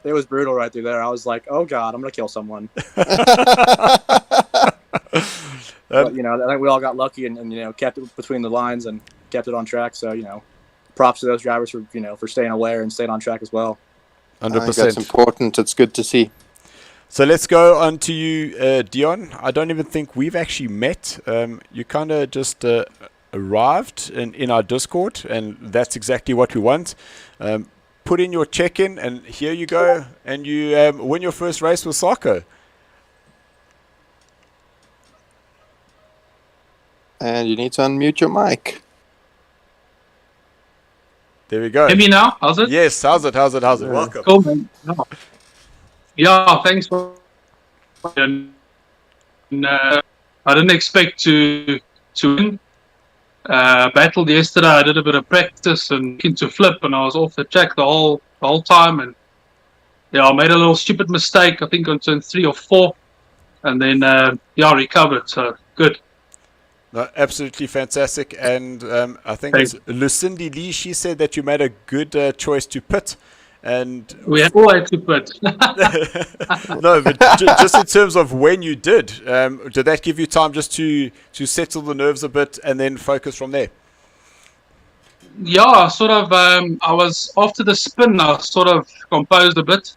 It was brutal right through there. I was like, oh, God, I'm going to kill someone. But, I think we all got lucky and kept it between the lines and kept it on track. So, props to those drivers for staying aware and staying on track as well. 100%. I think that's important. It's good to see. So let's go on to you, Dion. I don't even think we've actually met. You kind of just arrived in our Discord, and that's exactly what we want. Put in your check-in, and here you go. And you win your first race with SARCO. And you need to unmute your mic. There we go. Hear me now? How's it? Yes, how's it? Welcome. Cool, man. Yeah, thanks for. And, I didn't expect to win. Battled yesterday. I did a bit of practice and into flip, and I was off the track the whole time. And I made a little stupid mistake. I think on turn 3 or 4, and then recovered. So good. No, absolutely fantastic. And I think Thanks. it's Lucindy Lee. She said that you made a good choice to pit. And We have all had to put. no, but just in terms of when you did that give you time just to settle the nerves a bit and then focus from there? Yeah, sort of. I was after the spin. I sort of composed a bit,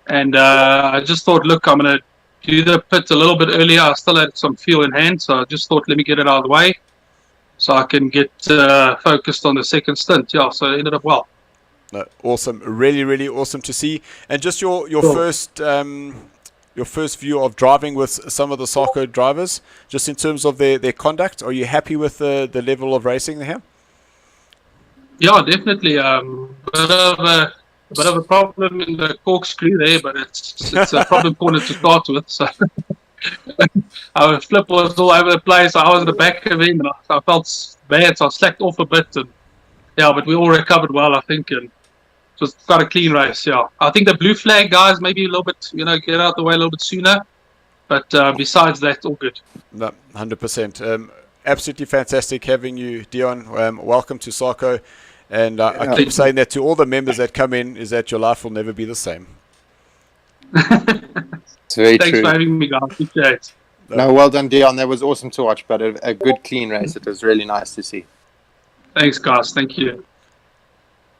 and I just thought, look, I'm gonna do the pit a little bit earlier. I still had some fuel in hand, so I just thought, let me get it out of the way, so I can get focused on the second stint. Yeah, so it ended up well. No, awesome, really, really awesome to see. And just your first view of driving with some of the SARCO drivers, just in terms of their conduct. Are you happy with the level of racing they have? Yeah, definitely. Bit of a problem in the corkscrew there, but it's a problem corner to start with. So our flip was all over the place. I was in the back of him, and I felt bad, so I slacked off a bit. And yeah, but we all recovered well, I think, and it was quite a clean race. Yeah, I think the blue flag guys maybe a little bit, get out the way a little bit sooner. But besides that, all good. No, 100%. Absolutely fantastic having you, Dion. Welcome to SARCO. And I keep saying that to all the members that come in, is that your life will never be the same. It's very Thanks true. for having me, guys. Appreciate it. No, well done, Dion. That was awesome to watch, but a good, clean race. It was really nice to see. Thanks, guys. Thank you.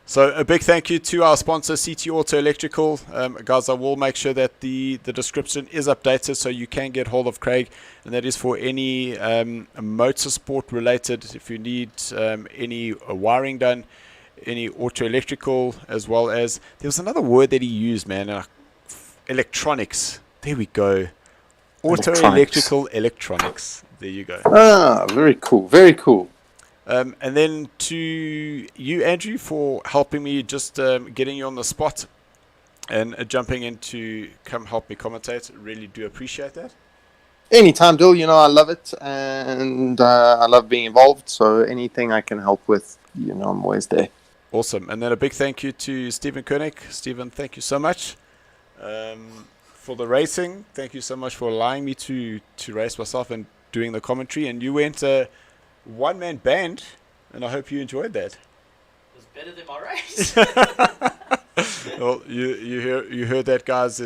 So a big thank you to our sponsor, CT Auto Electrical. Guys, I will make sure that the description is updated so you can get hold of Craig. And that is for any motorsport related, if you need any wiring done, any auto electrical, as well as, there was another word that he used, man, electronics. There we go. Auto electrical electronics. There you go. Ah, very cool. Very cool. And then to you, Andrew, for helping me, just getting you on the spot and jumping in to come help me commentate. Really do appreciate that. Anytime, Dill. I love it, and I love being involved. So anything I can help with, I'm always there. Awesome. And then a big thank you to Stephen Koenig. Stephen, thank you so much for the racing. Thank you so much for allowing me to race myself and doing the commentary. And you went one-man band, and I hope you enjoyed that. It was better than my race. Well, you heard that, guys.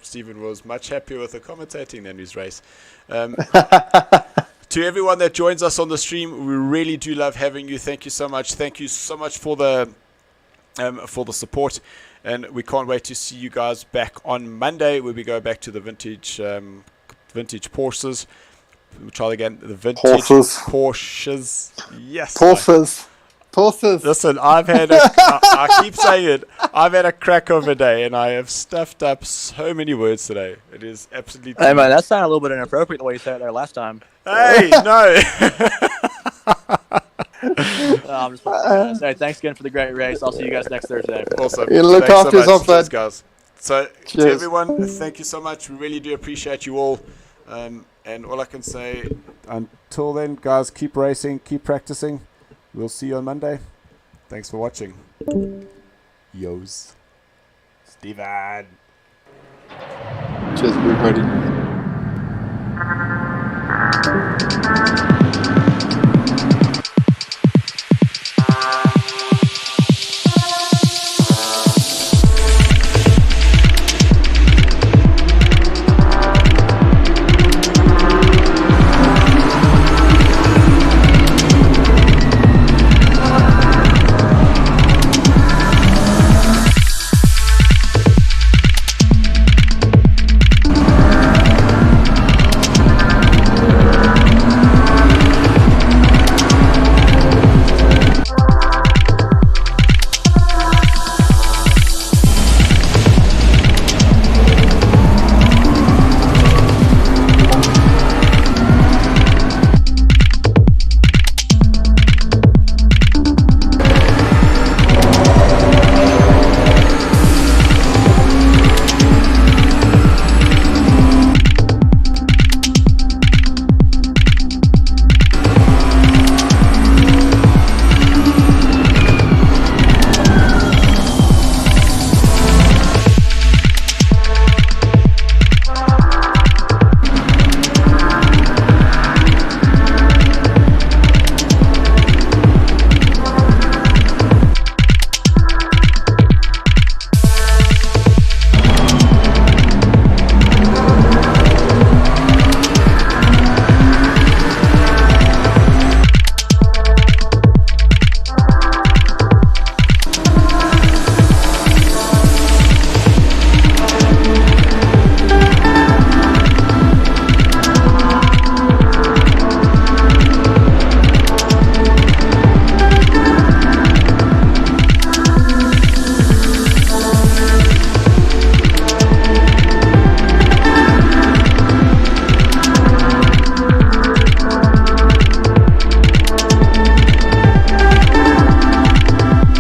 Stephen was much happier with the commentating than his race. To everyone that joins us on the stream, we really do love having you. Thank you so much. Thank you so much for the support, and we can't wait to see you guys back on Monday, where we go back to the vintage Porsches. We'll try again. The vintage Porsches. Yes. Porsches. Listen, I keep saying it. I've had a crack of a day, and I have stuffed up so many words today. It is absolutely. Hey man, that sounded a little bit inappropriate the way you said it there last time. Hey, no. I'm just gonna say thanks again for the great race. I'll see you guys next Thursday. Awesome. You look Thanks after yourself, Cheers, bud. guys. So, Cheers. to everyone, thank you so much. We really do appreciate you all. And all I can say, until then, guys, keep racing, keep practicing. We'll see you on Monday. Thanks for watching. Yos. Steven. Cheers, everybody.